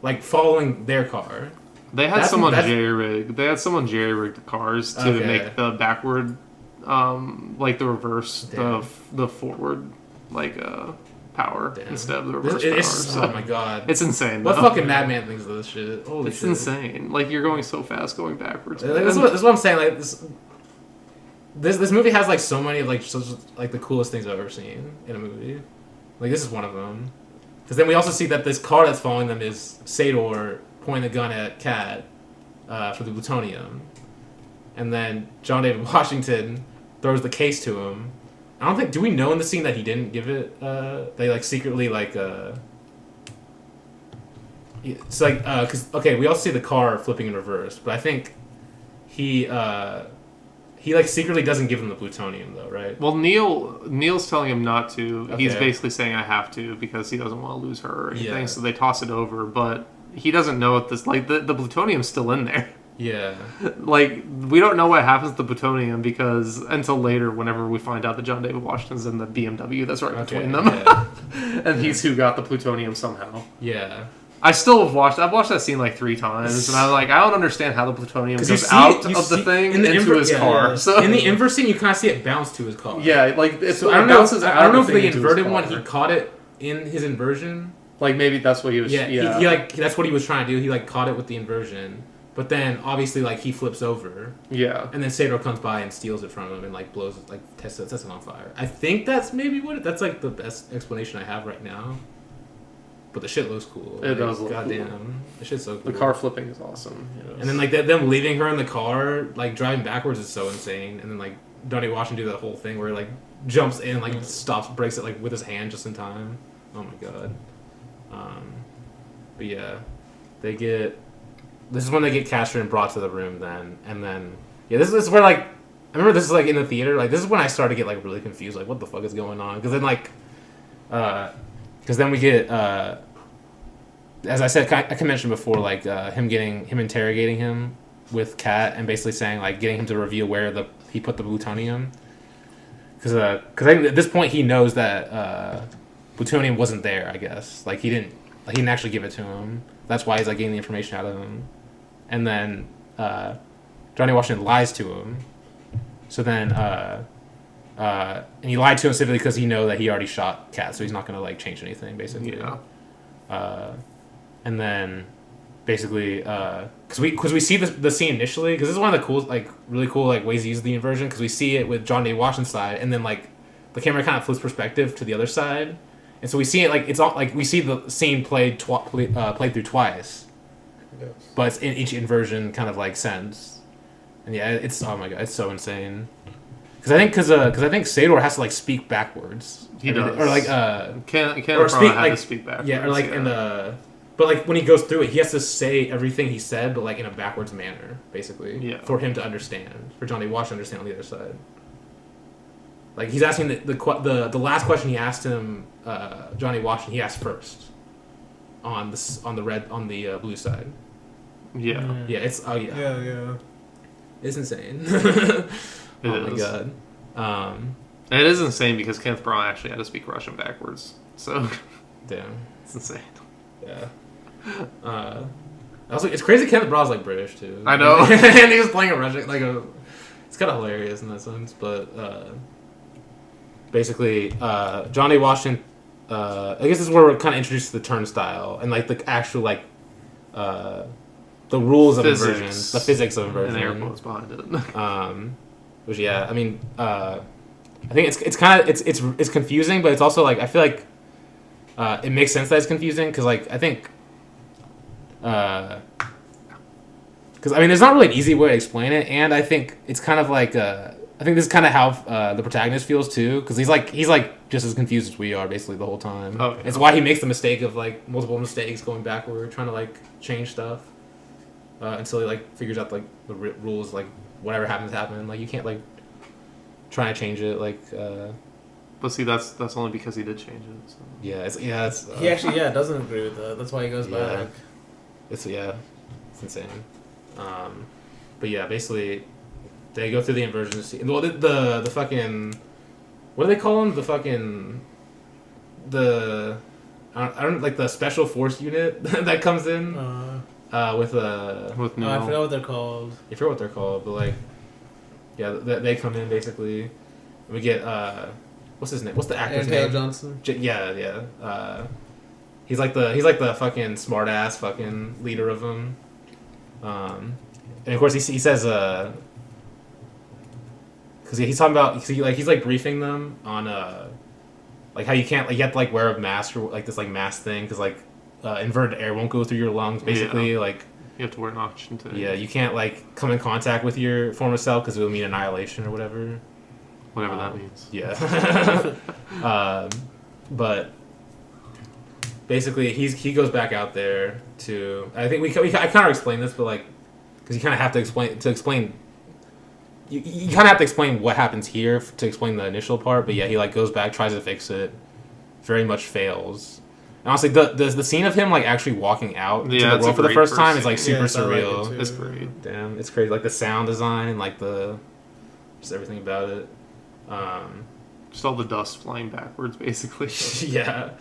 like following their car? They had someone jerry-rig. They had someone jerry-rig the cars to make the backward. Like the reverse, the forward, like power instead of the reverse power. Oh my god, it's insane. What fucking madman thinks of this shit? Holy shit, it's insane. Like, you're going so fast, going backwards. That's what I'm saying. Like this, this movie has like so many like like the coolest things I've ever seen in a movie. Like this is one of them. Because then we also see that this car that's following them is Sador pointing a gun at Kat for the plutonium, and then John David Washington throws the case to him. I don't think. Do we know in the scene that he didn't give it? They like secretly like. It's like because okay, we all see the car flipping in reverse, but I think he like secretly doesn't give him the plutonium though, right? Well, Neil's telling him not to. Okay. He's basically saying I have to because he doesn't want to lose her or anything. Yeah. So they toss it over, but he doesn't know if this like the plutonium's still in there. Yeah. Like we don't know what happens to the plutonium because until later, whenever we find out that John David Washington's in the BMW that's right between them, Yeah. and he's who got the plutonium somehow. Yeah. I've watched that scene like 3 times, and I'm like, I don't understand how the plutonium goes the thing into his car. Yeah. So in the inverse scene, you kind of see it bounce to his car. yeah, like it's So it I don't know. bounces I don't know if out the into his inverted car. one he caught it in his inversion. Like maybe that's what he was. Yeah, Yeah, He like that's what he was trying to do. He like caught it with the inversion, but then obviously like he flips over, yeah. and then Sador comes by and steals it from him and like blows it, like sets it on fire. I think that's maybe that's like the best explanation I have right now. But the shit looks cool. It does look goddamn, cool. the shit's so cool. The car flipping is awesome. And then like them leaving her in the car, like driving backwards is so insane. And then like Dany Washington do that whole thing where he like jumps in, like stops, breaks it like with his hand just in time. Oh my god. But yeah, they get. This is when they get captured and brought to the room. Then and then yeah, this is where like I remember this is like in the theater. Like this is when I started to get like really confused. Like what the fuck is going on? Because then like, because then we get. As I said, I can mention before, like him interrogating him with Kat and basically saying like getting him to reveal where he put the plutonium, because at this point he knows that plutonium wasn't there. I guess like he didn't actually give it to him. That's why he's like getting the information out of him, and then Johnny Washington lies to him. So then and he lied to him specifically because he know that he already shot Kat, so he's not gonna like change anything basically. Yeah. And then, basically, because we see the scene initially, because this is one of the cool, like really cool like ways to use the inversion, because we see it with John David Washington's side, and then like the camera kind of flips perspective to the other side, and so we see it like it's all like we see the scene played through twice, Yes. but it's in each inversion kind of like sense, and yeah, it's oh my god, it's so insane. Because I think Sador has to like speak backwards. He does. Or like Can't or speak had like to speak backwards. yeah, or like in the. But like when he goes through it, he has to say everything he said, but like in a backwards manner, basically, Yeah. for him to understand, for Johnny Wash to understand on the other side. Like he's asking the last question he asked him, Johnny Wash, he asked first, on the blue side. Yeah. Yeah, it's Yeah. it's insane. It oh is. my god. And it is insane because Kenneth Branagh actually had to speak Russian backwards. So Damn. it's insane. Yeah. Also, it's crazy. Kenneth Branagh's like British too. I know. And he was playing a Russian It's kind of hilarious in that sense, but basically, Johnny Washington. I guess this is where we're kind of introduced to the turnstile and like the actual like the rules of inversion, the physics of inversion. And air quotes behind it. Which yeah, I mean, I think it's kind of it's confusing, but it's also like I feel like. It makes sense that it's confusing because, like, I think, because I mean, there's not really an easy way to explain it, and I think it's kind of like, I think this is kind of how the protagonist feels too, because he's like just as confused as we are basically the whole time. Oh, yeah. It's why he makes the mistake of like multiple mistakes going backward, trying to like change stuff, until he like figures out like the rules, like whatever happens, like you can't like try to change it, like. But see, that's only because he did change it. So. Yeah, it's He actually doesn't agree with that. That's why he goes back. It's insane. But yeah, basically, they go through the inversion. Well, the fucking what do they call them? I don't like the special force unit that comes in with I Neil. forgot what they're called. I forget what they're called, but like yeah, they come in basically. We get what's his name? What's the actor's Taylor name? Johnson. Yeah. He's like the fucking smart ass fucking leader of them. And of course he says because because he's talking about he's like briefing them on like how you can't like you have to like wear a mask or like this like mask thing because like inverted air won't go through your lungs basically like you have to wear an oxygen tank. Yeah, you can't like come in contact with your former self because it will mean annihilation or whatever. Whatever that means. Yeah. But basically, he goes back out there to. I think I kind of explained this, but like, because you kind of have to explain. You kind of have to explain what happens here to explain the initial part. But yeah, he like goes back, tries to fix it, very much fails. And honestly, the scene of him like actually walking out to the world for the first time is like super surreal. It's great. Damn, it's crazy. Like the sound design and like just everything about it. Just all the dust flying backwards, basically. Yeah.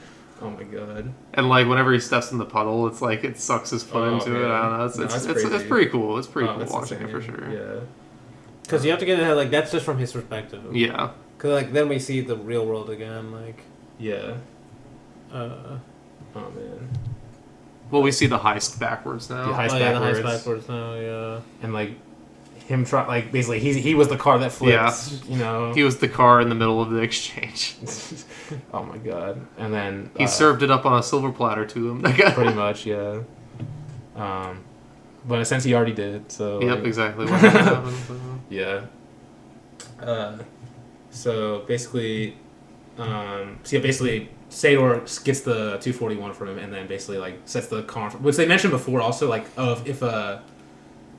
Oh my god. And like whenever he steps in the puddle, it's like it sucks his foot into it. I don't know. It's pretty cool. It's pretty cool watching it for sure. Yeah. Because you have to get it like that's just from his perspective. Yeah. Because like then we see the real world again. Like. Yeah. Oh man. Well, we see the heist backwards now. The heist backwards now. Yeah. And like. Him try like basically he was the car that flipped. Yeah. You know. He was the car in the middle of the exchange. Oh my god! And then he served it up on a silver platter to him. Pretty much, yeah. But in a sense, he already did. So. Yep, like, exactly. What happened, so. Yeah. So basically, basically, Sador gets the 241 from him, and then basically like sets the car, which they mentioned before, also like if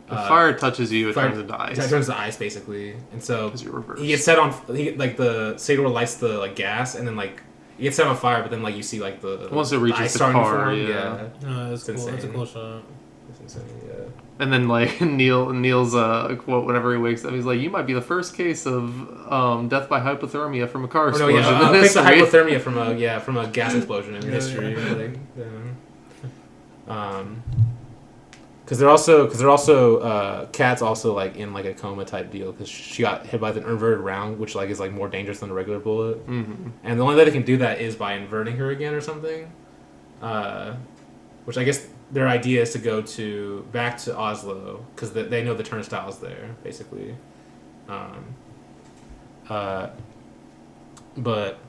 if fire touches you, it turns into ice. It turns to ice, basically, and so you're he gets set on. The Sador lights the like gas, and then like he gets set on fire. But then like you see like the once it reaches the car, yeah. No, it's cool. It's a cool shot. It's insane, yeah. And then like Neil's quote whenever he wakes up, he's like, "You might be the first case of death by hypothermia from a car explosion." I picked the hypothermia from a gas explosion in history. Because they're also Kat's also like in like a coma type deal because she got hit by the inverted round, which like is like more dangerous than a regular bullet. Mm-hmm. And the only way they can do that is by inverting her again or something. Which I guess their idea is to go back to Oslo because they know the turnstiles there basically. But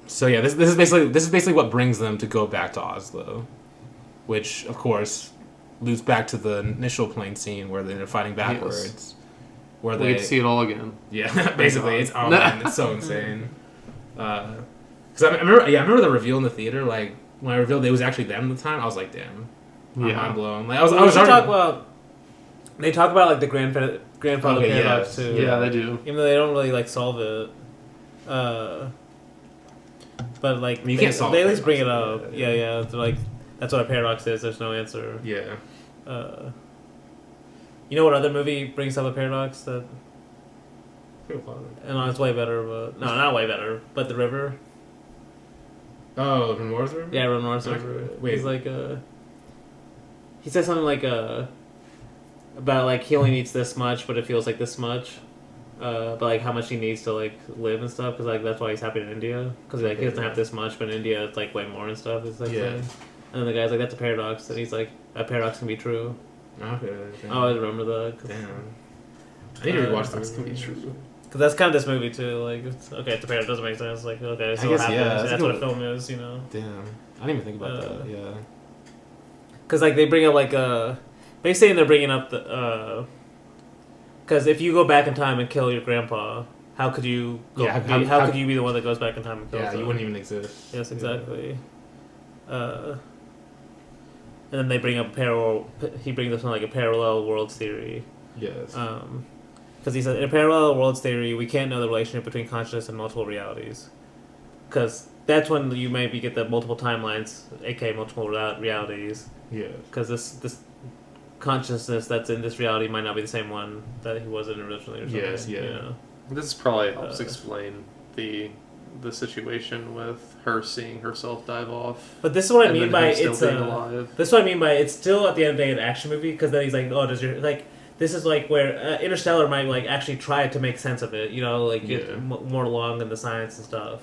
so yeah, this is basically what brings them to go back to Oslo, which of course. Loops back to the initial plane scene where they're fighting backwards. Yes. Where we get to see it all again. Yeah, basically, it's man, it's so insane. Because I remember the reveal in the theater. Like when I revealed it was actually them at the time, I was like, "Damn, I'm mind blown." Like I was talk about. They talk about like the grandfather paradox too. Yeah, they do. Even though they don't really like solve it. But like I mean, you can't solve they at least bring it up. Yeah. They're like. That's what a paradox is. There's no answer. Yeah. You know what other movie brings up a paradox that? And it's way better, but no, not way better. But The River. Oh, Renoir's River. Yeah, Renoir's River. Wait, he's like he said something like about like he only needs this much, but it feels like this much. But like how much he needs to like live and stuff, because like that's why he's happy in India, because like he doesn't have this much, but in India it's like way more and stuff. It's like saying. And then the guy's like, "That's a paradox," and he's like, "That paradox can be true." Okay. I always remember that. Damn. I need to rewatch that. Can be true. Because that's kind of this movie too. Like, it's paradox doesn't make sense. Like, okay, so what happens? That's what a film is, you know. Damn. I didn't even think about that. Yeah. Because like they bring up like basically they're bringing up the because if you go back in time and kill your grandpa, how could you? How could you be the one that goes back in time and kills him? Yeah, you wouldn't even exist. Yes, exactly. Yeah. And then they bring up he brings up something like a parallel worlds theory. Yes. Because he said, in a parallel worlds theory, we can't know the relationship between consciousness and multiple realities. Because that's when you maybe get the multiple timelines, aka multiple realities. Yeah. Because this consciousness that's in this reality might not be the same one that he was in originally or something. Yes, yeah. You know? This probably helps explain the situation with her seeing herself dive off. But this is what I mean by it's alive. This is what I mean by it's still at the end of the day an action movie, because then he's like, "Oh, does your like." This is like where Interstellar might like actually try to make sense of it, you know, like get more along in the science and stuff.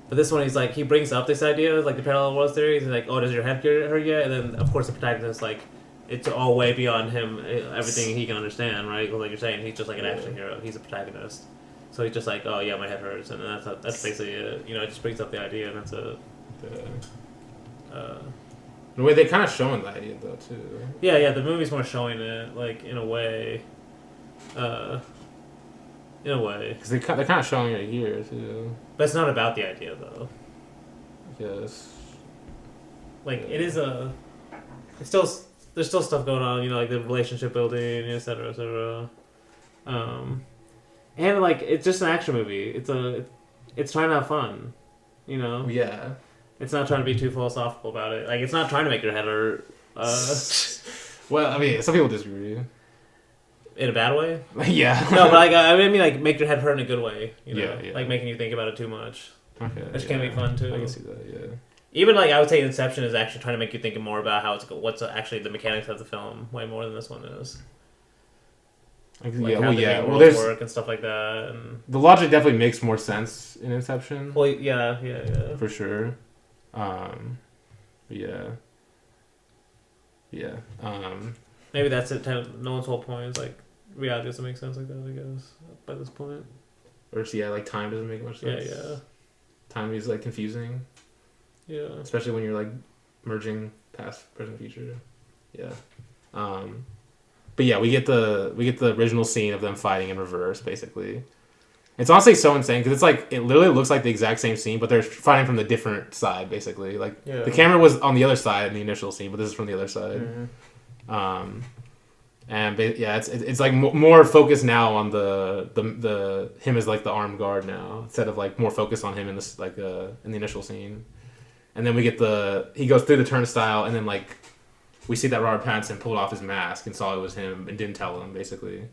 But this one, he's like, he brings up this idea, like the parallel worlds theory. He's like, "Oh, does your head get hurt yet?" And then, of course, the protagonist like, it's all way beyond him, everything he can understand, right? Like you're saying, he's just like an action hero. He's a protagonist. So he's just like, oh yeah, my head hurts, and that's basically it. You know, it just brings up the idea, and that's it. The way they kind of showing the idea though too. Yeah. The movie's more showing it, like in a way. Because they're kind of showing it here too. But it's not about the idea though. Yes. Like it is it's still there's still stuff going on, you know, like the relationship building, et cetera, et cetera. And like it's just an action movie. It's trying to have fun, you know. Yeah. It's not trying to be too philosophical about it. Like it's not trying to make your head hurt. Well, I mean, some people disagree. In a bad way? Yeah. No, but like I mean, like make your head hurt in a good way. You know? Yeah. Like making you think about it too much. Okay. Which can be fun too. I can see that. Yeah. Even like I would say, Inception is actually trying to make you think more about what's actually the mechanics of the film way more than this one is. Like how the worlds work and stuff like that. And the logic definitely makes more sense in Inception. Well, yeah. For sure. Yeah. Maybe that's it. Nolan's whole point is like reality doesn't make sense like that. I guess by this point. Or like time doesn't make much sense. Yeah. Time is like confusing. Yeah. Especially when you're like merging past, present, future. Yeah. But yeah, we get the original scene of them fighting in reverse, basically. It's honestly so insane because it's like it literally looks like the exact same scene, but they're fighting from the different side, basically. Like the camera was on the other side in the initial scene, but this is from the other side. Mm-hmm. It's like more focused now on the him as like the armed guard now instead of like more focused on him in this like in the initial scene. And then we get he goes through the turnstile, and then like we see that Robert Pattinson pulled off his mask and saw it was him and didn't tell him, basically.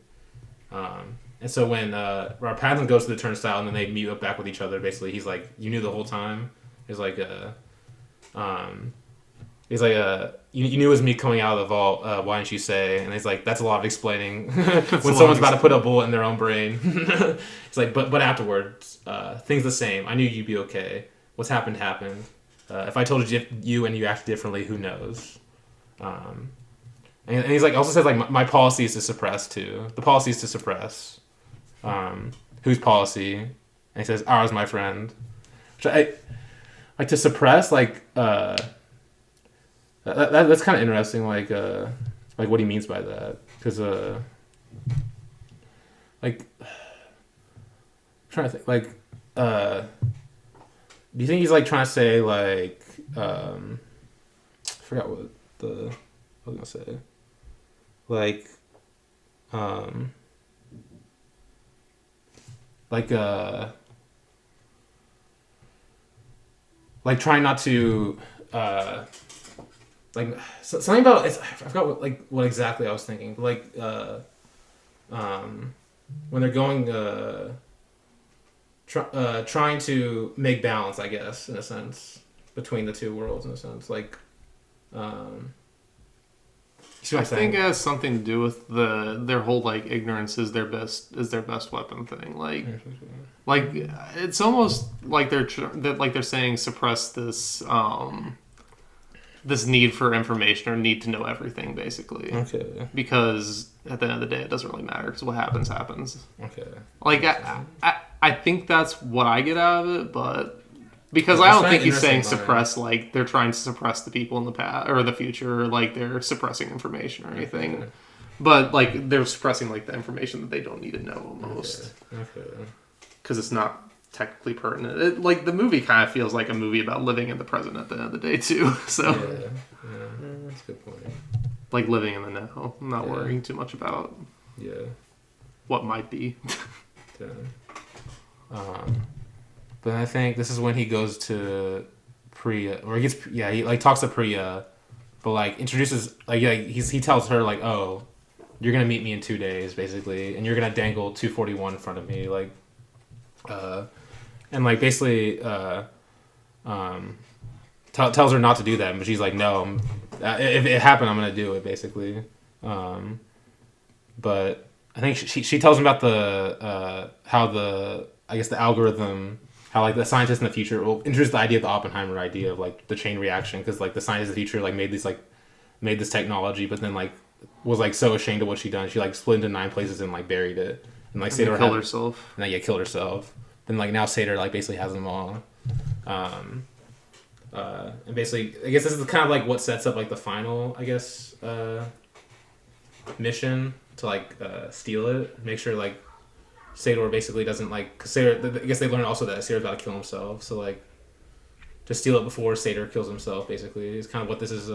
And so when Robert Pattinson goes to the turnstile and then they meet up back with each other, basically he's like, "You knew the whole time." He's like, you knew it was me coming out of the vault. Why didn't you say? And he's like, "That's a lot of explaining." When someone's about to put a bullet in their own brain. He's like, but afterwards, things the same. I knew you'd be okay. What's happened happened. If I told you and you acted differently, who knows? And he's like, also says like, my policy is to suppress too. The policy is to suppress. Whose policy? And he says, ours, my friend. Which I like to suppress. Like that's kind of interesting. Like what he means by that, because like I'm trying to think. Like do you think he's like trying to say like I forgot what I was gonna say. Like trying not to like something about it's, I forgot what exactly I was thinking. But like when they're going trying to make balance, I guess, in a sense, between the two worlds, in a sense, like I think it has something to do with their whole like ignorance is their best weapon thing. Like it's almost like they're saying suppress this this need for information or need to know everything, basically. Okay. Because at the end of the day, it doesn't really matter because what happens happens. Okay. Like I think that's what I get out of it, but. Because I don't think he's saying suppress, like they're trying to suppress the people in the past or the future, like they're suppressing information or anything. Okay. But like they're suppressing like the information that they don't need to know almost. Okay. Because it's not technically pertinent. Like the movie kind of feels like a movie about living in the present at the end of the day too. So yeah, that's a good point. Like living in the now, not worrying too much about what might be. But I think this is when he goes to Priya, or he like talks to Priya, but like introduces he tells her like, oh, you're gonna meet me in 2 days basically, and you're gonna dangle 241 in front of me, like, and like basically tells her not to do that, but she's like, no, if it happened, I'm gonna do it basically, but I think she tells him about the how the algorithm. How like the scientists in the future will introduce the idea of the Oppenheimer idea of like the chain reaction, because like the scientists in the future like made this technology, but then like was like so ashamed of what she done, she like split into 9 places and like buried it, and like And Sator killed herself. and then killed herself. Then like now Sator like basically has them all. And basically, I guess this is kind of like what sets up like the final, I guess, mission to like steal it, make sure like Sator basically doesn't like, cause Sator, I guess they learn also that Sator's about to kill himself, so like to steal it before Sator kills himself basically is kind of what this is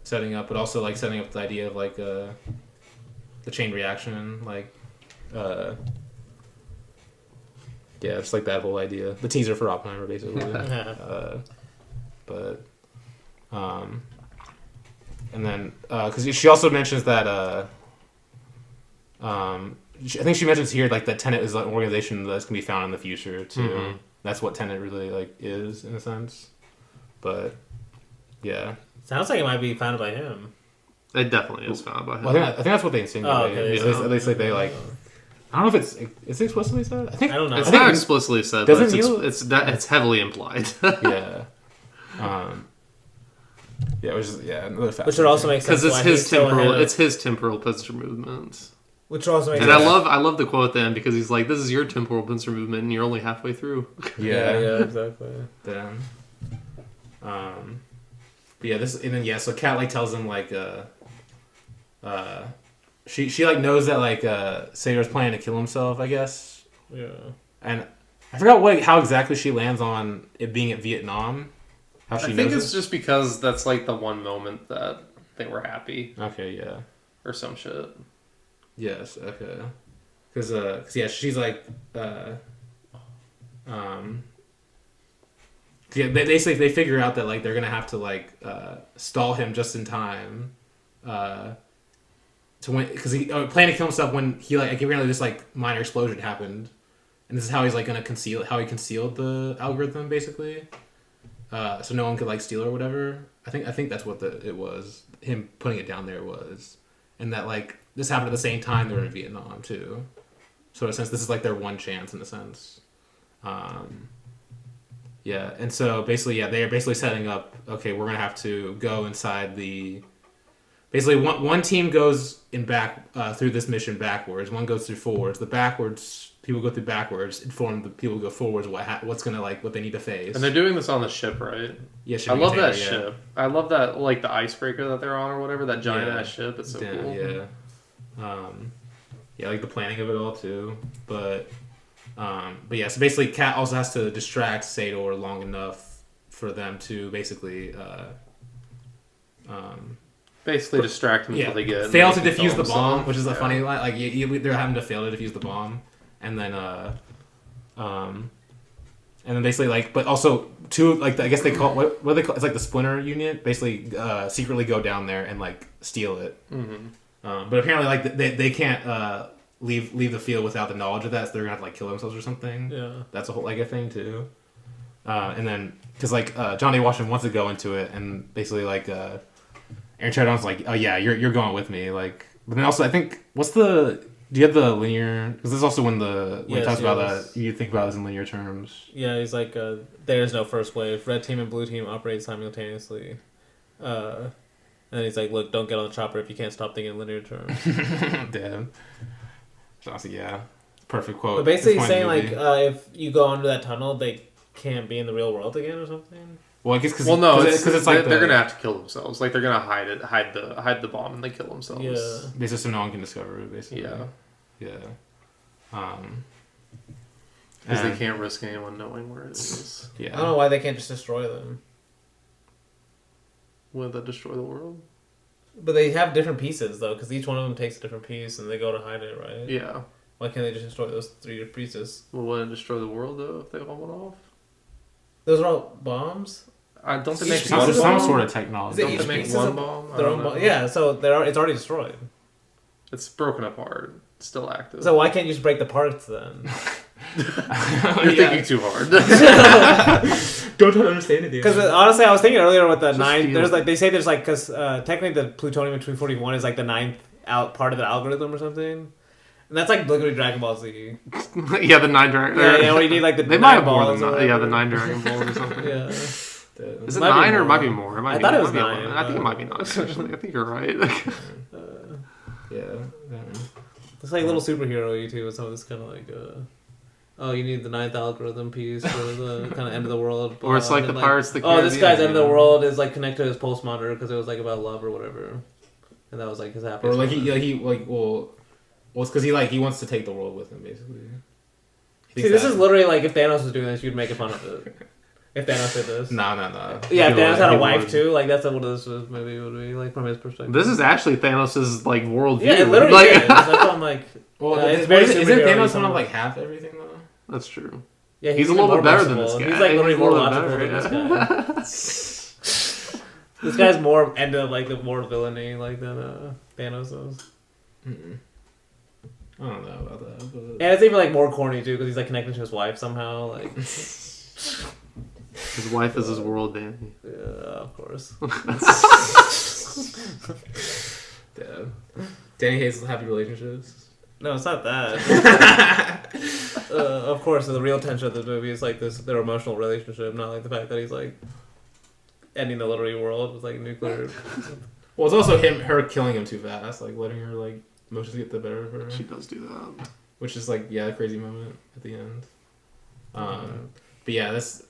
setting up, but also like setting up the idea of like the chain reaction, like yeah, it's like that whole idea, the teaser for Oppenheimer basically. But and then because she also mentions that I think she mentions here like that Tenet is an organization that's gonna be found in the future too. Mm-hmm. That's what Tenet really like is in a sense. But yeah, sounds like it might be founded by him. It definitely is founded by him. Well, I think that's what they insinuate. Oh, okay. At least like they like. I don't know if it's explicitly said. I don't know. It's not explicitly said, but it's heavily implied. Yeah. Yeah, which is another fact. Which would also make sense because it's his temporal pincer movement. Which also makes sense. And I love the quote then because he's like, "This is your temporal pincer movement, and you're only halfway through." Yeah, exactly. Damn. But yeah, so Kat like tells him like she like knows that like Sator's planning to kill himself, I guess. Yeah. And I forgot how exactly she lands on it being at Vietnam. How she I think it's just because that's like the one moment that they were happy. Okay, yeah. Or some shit. Yes, okay. Because yeah, she's like yeah, they figure out that like they're gonna have to like stall him just in time to when, because he planned to kill himself when he like apparently this like minor explosion happened, and this is how he's like gonna how he concealed the algorithm basically, so no one could like steal or whatever. I think that's what it was, him putting it down there was, and that like this happened at the same time they were in Vietnam too, so in a sense this is like their one chance in a sense. Yeah, and so basically, they are basically setting up, okay, we're going to have to go inside basically one team goes in back through this mission backwards, one goes through forwards. The backwards, people go through backwards, inform the people who go forwards what's going to, like, what they need to face. And they're doing this on the ship, right? Yeah, I love that ship. I love that, like, the icebreaker that they're on or whatever, that giant-ass ship. It's so cool. Yeah. Yeah, like the planning of it all, too. But yeah, so basically Kat also has to distract Sator long enough for them to basically distract him until they get fail to defuse the bomb, which is a funny line. Like they're having to fail to defuse the bomb, and then basically like, but also two like I guess they call what do they call, it's like the Splinter Unit basically secretly go down there and like steal it. Mm-hmm. But apparently like they can't leave the field without the knowledge of that, so they're gonna have to like kill themselves or something. Yeah, that's a whole like a thing too. And then because like Johnny Washington wants to go into it, and basically like Aaron Chadon's like, oh yeah, you're going with me. Like, but then also I think do you have the linear? Because this is also when he talks about that you think about it in linear terms. Yeah, he's like, there's no first wave. Red team and blue team operate simultaneously. And then he's like, look, don't get on the chopper if you can't stop thinking in linear terms. Damn. Honestly, yeah, perfect quote. But basically, he's saying like, if you go under that tunnel, they can't be in the real world again or something. Well, I guess because it's like they're gonna have to kill themselves. Like they're gonna hide the bomb, and they kill themselves. Yeah, basically, so no one can discover it. Basically, yeah. Because they can't risk anyone knowing where it is. Yeah, I don't know why they can't just destroy them. Would that destroy the world? But they have different pieces, though, because each one of them takes a different piece, and they go to hide it, right? Yeah. Why can't they just destroy those 3 pieces? Well, wouldn't it destroy the world, though, if they all went off? Those are all bombs? I don't think they make some sort of technology. Don't they make one bomb? Their own bomb? Yeah, so it's already destroyed. It's broken apart. It's still active. So why can't you just break the parts, then? You're thinking too hard. Don't try to understand it. Because honestly, I was thinking earlier with the ninth. There's like they say there's like because technically the plutonium-241 is like the 9th part of the algorithm or something, and that's like literally Dragon Ball Z. Yeah, the 9 Dragon. Yeah, when you need like the they might have more than that. Yeah, the 9 Dragon Balls or something. Yeah. Is it 9 or it might be more? I thought it was 9. I think it might be 9. Actually, I think you're right. Yeah. It's like a little superhero-y too with some of this kind of like, oh, you need the ninth algorithm piece for the kind of end of the world. Or it's like the Pirates of the Caribbean. Oh, this guy's end of the yeah. world is like connected to his pulse monitor because it was like about love or whatever, and that was like his happiness. Or like it's because he wants to take the world with him basically. See, this is literally like if Thanos was doing this, you'd make fun of it. If Thanos did this. No. Yeah, if Thanos had a wife too, like that's what this movie would be like from his perspective. This is actually Thanos' like worldview. Yeah, it literally like, is. That's why I'm like. Well, it's very isn't Thanos superhero-y one of like half everything though? That's true. Yeah, he's a even little bit more better than merciful. this guy. He's like literally He's a more little logical better, than this guy. This guy's more end of like the more villainy like than Thanos is. I don't know about that. But... And it's even like more corny too because he's like connected to his wife somehow. Like his wife is his world, Dany. yeah, of course. Yeah. Dany hates happy relationships. No, it's not that. Of course, the real tension of the movie is like their emotional relationship, not like the fact that he's like ending the literary world with like nuclear. Well, it's also her killing him too fast, like letting her like emotions get the better of her. She does do that, which is like a crazy moment at the end. But yeah, this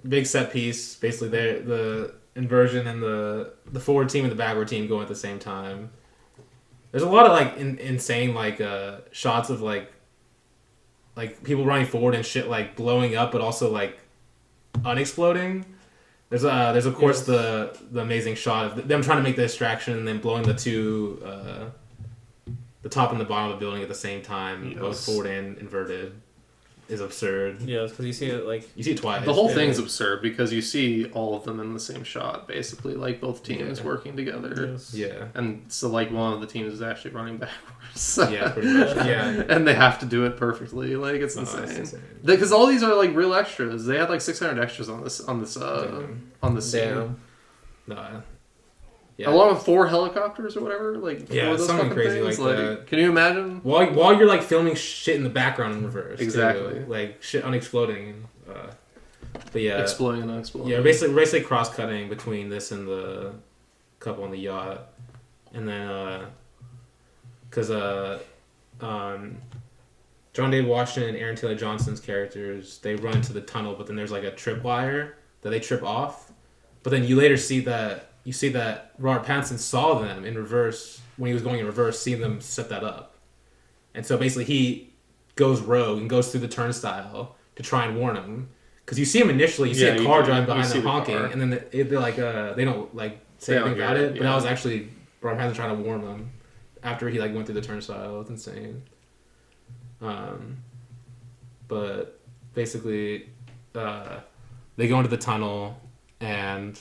big set piece. Basically, the inversion and the forward team and the backward team going at the same time. There's a lot of like insane like shots of like people running forward and shit like blowing up, but also like unexploding. There's of course the amazing shot of them trying to make the distraction and then blowing the two the top and the bottom of the building at the same time, both forward and inverted. Is absurd. Yes, because you see it twice. The whole thing's absurd because you see all of them in the same shot, basically, like both teams working together. Yes. Yeah. And so, like, one of the teams is actually running backwards. Yeah, pretty much. Yeah. And they have to do it perfectly. Like, it's insane. Because all these are like real extras. They had like 600 extras on this scene. No. Yeah. Along with 4 helicopters or whatever, like those something crazy things. like that. Can you imagine? While you're like filming shit in the background in reverse, exactly, too. Like shit unexploding. But yeah, exploding and unexploding. Yeah, basically cross cutting between this and the couple on the yacht, and then because John David Washington and Aaron Taylor Johnson's characters, they run into the tunnel, but then there's like a tripwire that they trip off, but then you later see that. You see that Robert Pattinson saw them in reverse when he was going in reverse, seeing them set that up. And so basically he goes rogue and goes through the turnstile to try and warn them. Because you see him initially, you see a car driving behind them honking, and then they're like, they don't like say anything about it. But that was actually Robert Pattinson trying to warn them after he like went through the turnstile. It's insane. But basically, they go into the tunnel and...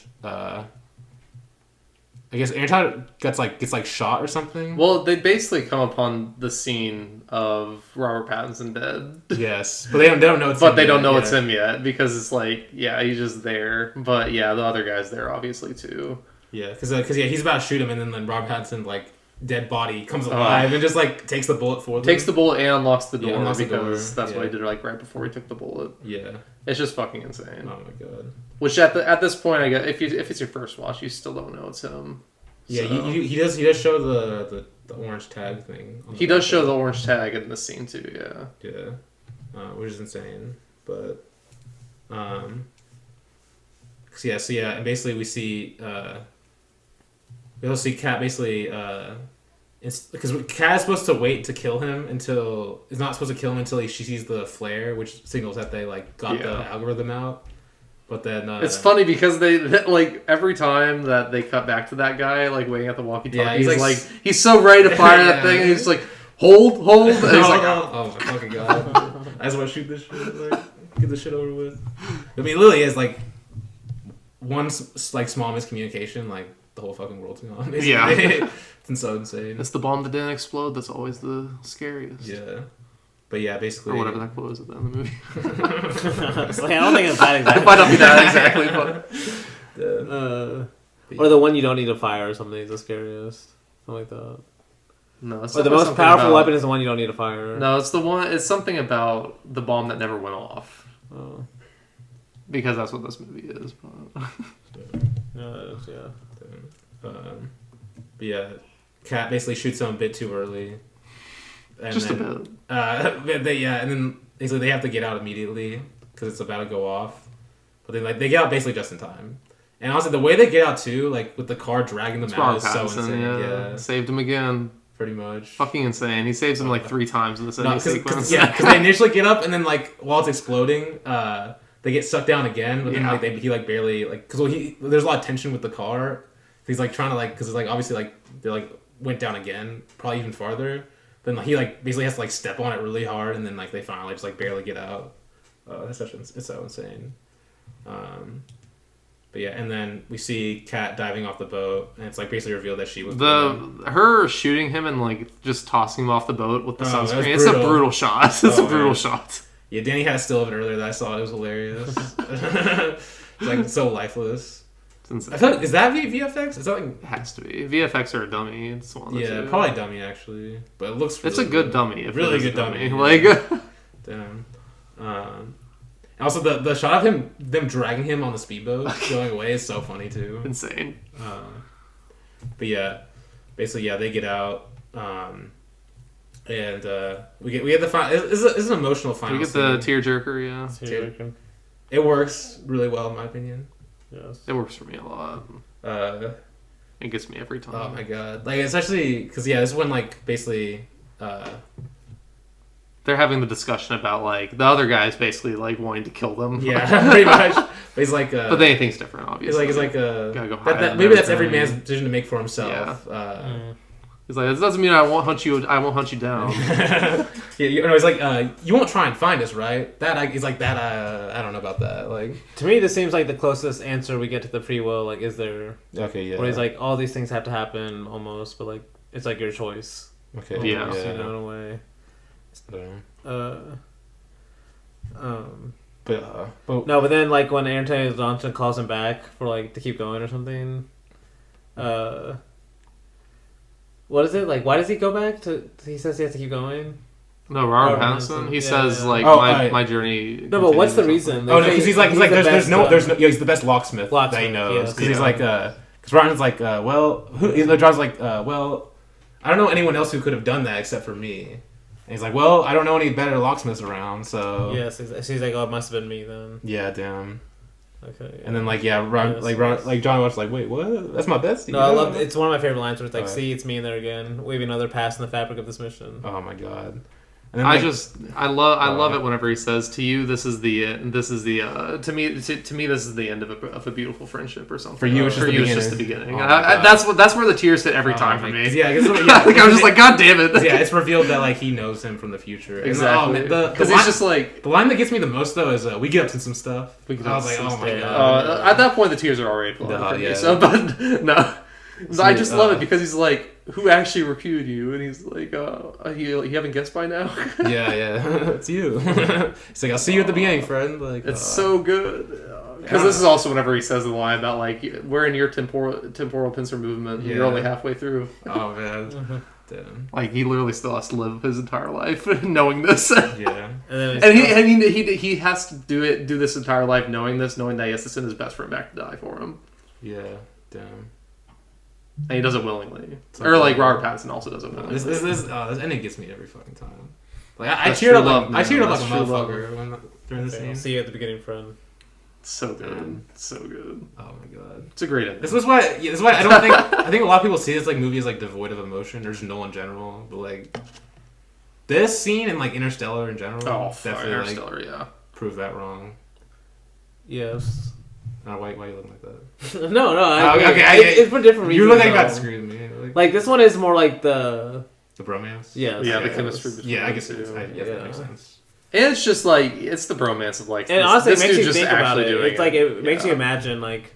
I guess Aaron Tyler gets shot or something. Well, they basically come upon the scene of Robert Pattinson dead. Yes, but they don't know it's him. But they don't know it's him yet because it's like, he's just there. But yeah, the other guy's there obviously too. Yeah, because he's about to shoot him, and then Robert Pattinson like dead body comes alive and just like takes the bullet for them. Takes the bullet and unlocks the door unlocks because the door. That's what he did like right before he took the bullet. Yeah, it's just fucking insane. Oh my god. Which at this point, I guess if it's your first watch, you still don't know it's him. Yeah, so. he does show the orange tag thing. He does show the orange tag in this scene too. Yeah. Yeah, which is insane. But and basically we see Kat basically because Kat is supposed to wait to kill him until is not supposed to kill him until she sees the flare, which signals that they like got the algorithm out. But then it's funny because they like every time that they cut back to that guy like waiting at the walkie-talkie, he's like he's so ready to fire that thing, and he's like hold, and he's like oh my fucking god, I just want to shoot this shit, like get this shit over with. I mean, Lily is like one like small miscommunication, like the whole fucking world's gone. Basically. Yeah, it's so insane. It's the bomb that didn't explode that's always the scariest. Yeah. But yeah, basically... Or whatever that quote is at the end of the movie. So, I don't think it's that exactly. It might not be that exactly, but... or the one you don't need to fire or something is the scariest. Something like that. No, it's or the most powerful weapon is the one you don't need to fire. No, it's the one... It's something about the bomb that never went off. Oh. Because that's what this movie is. But... But yeah, Kat basically shoots him a bit too early. And Just then, a bit. and then basically they have to get out immediately because it's about to go off. But they get out basically just in time. And honestly, the way they get out too, like with the car dragging them out, is so insane. Yeah, Saved him again. pretty much. Fucking insane. He saves him like 3 times in this ending sequence. Because they initially get up and then like while it's exploding, they get sucked down again. But then like he like barely like because there's a lot of tension with the car. He's like trying to like because it's like obviously like they like went down again, probably even farther. Then like, he like basically has to like step on it really hard, and then like they finally just like barely get out. It's so insane. But yeah, and then we see Kat diving off the boat, and it's like basically revealed that she was her shooting him and like just tossing him off the boat with the sunscreen. It's a brutal. brutal shot. It's a brutal shot. Yeah, Dany had a still of it earlier that I saw. It was hilarious. It's like so lifeless. It's insane. I feel like, is that VFX? Is that like It has to be. VFX or a dummy. It's one of the two. probably dummy actually, but it looks. It's really a good dummy. If really it is a good dummy. Like, Damn. Also, the shot of them dragging him on the speedboat going away is so funny too. insane. But yeah, basically they get out, and we get the final. It's an emotional final. We get the tearjerker. Yeah, Tearjerker. It works really well in my opinion. yes, it works for me a lot. It gets me every time. Oh my god! Like especially because this is when like basically. They're having the discussion about like the other guys basically like wanting to kill them. Yeah, pretty much. But he's like, but they think it's different, obviously. It's like gotta go hide and maybe that's every everything. man's decision to make for himself. Yeah. He's like, this doesn't mean I won't hunt you. I won't hunt you down. He's like, you won't try and find us, right? He's like that. I don't know about that. Like to me, this seems like the closest answer we get to the free will. Like, is there? Okay, yeah. Where he's like, all these things have to happen almost, but like it's like your choice. Okay. Almost, Yeah. in a way. But then like when Antonio Johnson calls him back for like to keep going or something, what is it like? Why does he go back to? He says he has to keep going. No, Robert Pattinson. He says yeah. like my journey. No, but what's the reason? No, because he's like there's no he's the best locksmith that he knows because he's like because Ryan's like John's like well I don't know anyone else who could have done that except for me. And he's like, well, I don't know any better locksmiths around, so... Yes, he's like, oh, it must have been me, then. Yeah, damn. Okay. Yeah. And then, like, John was like, wait, what? That's my bestie. No, I love it's one of my favorite lines where it's like, see, it's me in there again, waving another pass in the fabric of this mission. Oh, my God. And then, I love it whenever he says, to you, to me this is the end of a beautiful friendship or something. For you, it's just the beginning. That's where the tears hit every time for me. Yeah, like I was just like, God damn it. Yeah, it's revealed that like he knows him from the future. Exactly. Because it's just like the line that gets me the most though is we get up to some stuff. I was like, oh my god. At that point, the tears are already flowing for me. So, but no. I just love it because he's like, who actually reviewed you? And he's like, you haven't guessed by now? yeah. It's you. He's like, I'll see you at the beginning, friend. Like, it's so good. Because this is also whenever he says the line about, like, we're in your temporal pincer movement. Yeah. You're only halfway through. Oh, man. Damn. Like, he literally still has to live his entire life knowing this. Yeah. And he has to do this entire life knowing this, knowing that he has to send his best friend back to die for him. Yeah. Damn. And he does it willingly. Or like Robert Pattinson also does it willingly. This ending gets me every fucking time. Like I cheered up like a motherfucker during this scene. See you at the beginning, friend. So good. So good. Oh my god. It's a great ending. This is why I don't think I think a lot of people see this like movie as like devoid of emotion or just Nolan in general. But like this scene and like Interstellar in general definitely Interstellar, prove that wrong. Yes. Why are you looking like that? no. It's for different reasons. You look like you got screwed with me. Like this one is more like the bromance. Yeah, the chemistry. I guess that makes sense. And it's just like it's the bromance of like. And honestly, it makes you think about it. It's like it makes you imagine like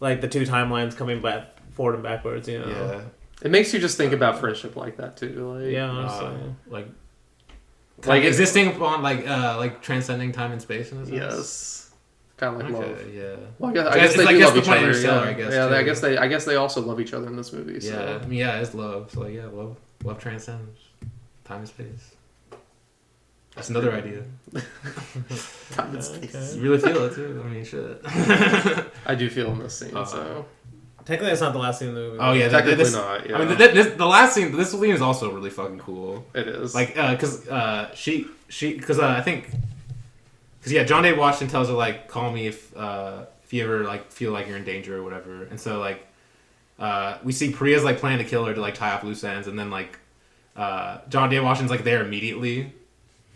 the two timelines coming back forward and backwards. You know. Yeah. It makes you just think about friendship like that too. Like, yeah, honestly. Like existing upon like transcending time and space in a sense. Yes. Kind of like love. Yeah. Well, I guess they do love each other. I guess they also love each other in this movie. So. Yeah. I mean, it's love. So love transcends time and space. That's another idea. Time and space. You really feel it too. I mean, shit. I do feel in this scene. So. Technically, that's not the last scene in the movie. Oh yeah, Technically this, not. Yeah. I mean, the last scene. This scene is also really fucking cool. It is. Like, because I think, because yeah, John Day Washington tells her like, call me if you ever like feel like you're in danger or whatever. And so like, we see Priya's like planning to kill her to like tie off loose ends, and then like, John Day Washington's like there immediately.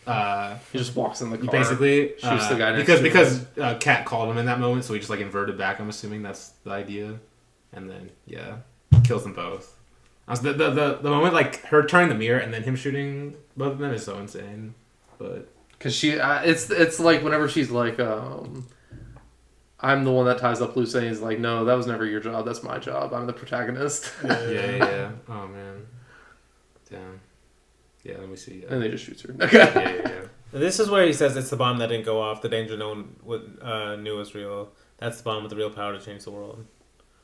He just walks in the car. Basically, shoots the guy next because to him. Kat called him in that moment, so he just like inverted back. I'm assuming that's the idea, and then yeah, kills them both. The moment like her turning the mirror and then him shooting both of them is so insane. But because she, it's like whenever she's like, I'm the one that ties up loose ends. Like, no, that was never your job. That's my job. I'm the protagonist. Yeah. Oh man, damn. Yeah, let me see. And they just shoots her. Yeah. This is where he says it's the bomb that didn't go off. The danger no one knew was real. That's the bomb with the real power to change the world.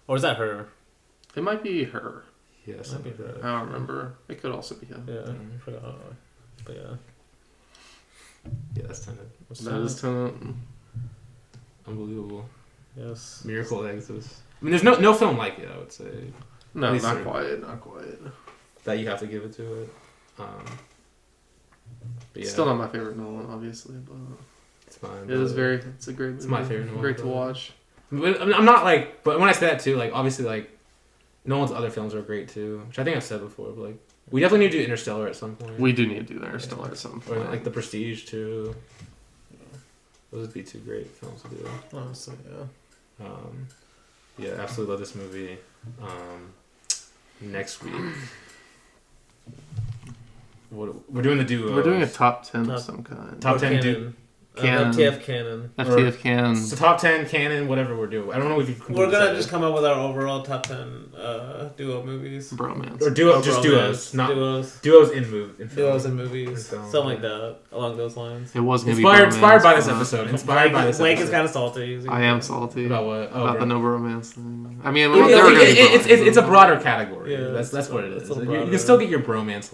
Or is that her? It might be her. Yes, Might be her. I don't remember. It could also be him. Yeah, I forgot. But yeah. Yeah, that's Tenet. That is Tenet. Unbelievable. Yes. Miracle exists. I mean, there's no film like it. I would say No, At least not they're- quite. Not quite. that you have to give it to it. But yeah, Still not my favorite Nolan, obviously, but it's fine. it is very. It's a great movie. It's my favorite Nolan Great to film. watch. But I'm not like. But when I say that too, like obviously, like Nolan's other films are great too, which I think I've said before. But like, we definitely need to do Interstellar at some point. We do need to do Interstellar at some Or point. like The Prestige too. Those would be two great films to do. Honestly, yeah. Yeah, absolutely love this movie. Next week, we're doing the duo. We're doing a top 10 Top- of some kind. Top 10 canon. Canon. FTF canon. FTF can. So top 10 canon, whatever we're doing. I don't know if you can. We're gonna just come up with our overall top 10 duo movies. Bromance. or duo, Or just romance, duos, not duos. duos in movie. In film. Duos and movies. In film. Something like that. Along those lines. It was going to be Inspired bromance, by this but episode. Inspired by this Blake episode. is kind of salty. I am salty About what? Oh, about the bro. no bromance thing. I mean, It- there were gonna be it's a bromance. broader category. Yeah, that's what it it's is. a little You broader. can still get your bromance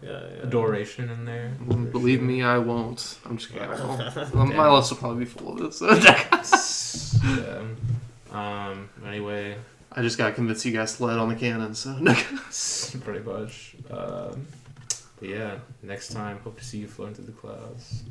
Yeah. adoration in there. Believe me, I won't. I'm just kidding. My list will probably be full of it. So Yeah. Anyway, I just gotta convince you guys to let on the canon. So pretty much. But yeah, next time, hope to see you floating through the clouds.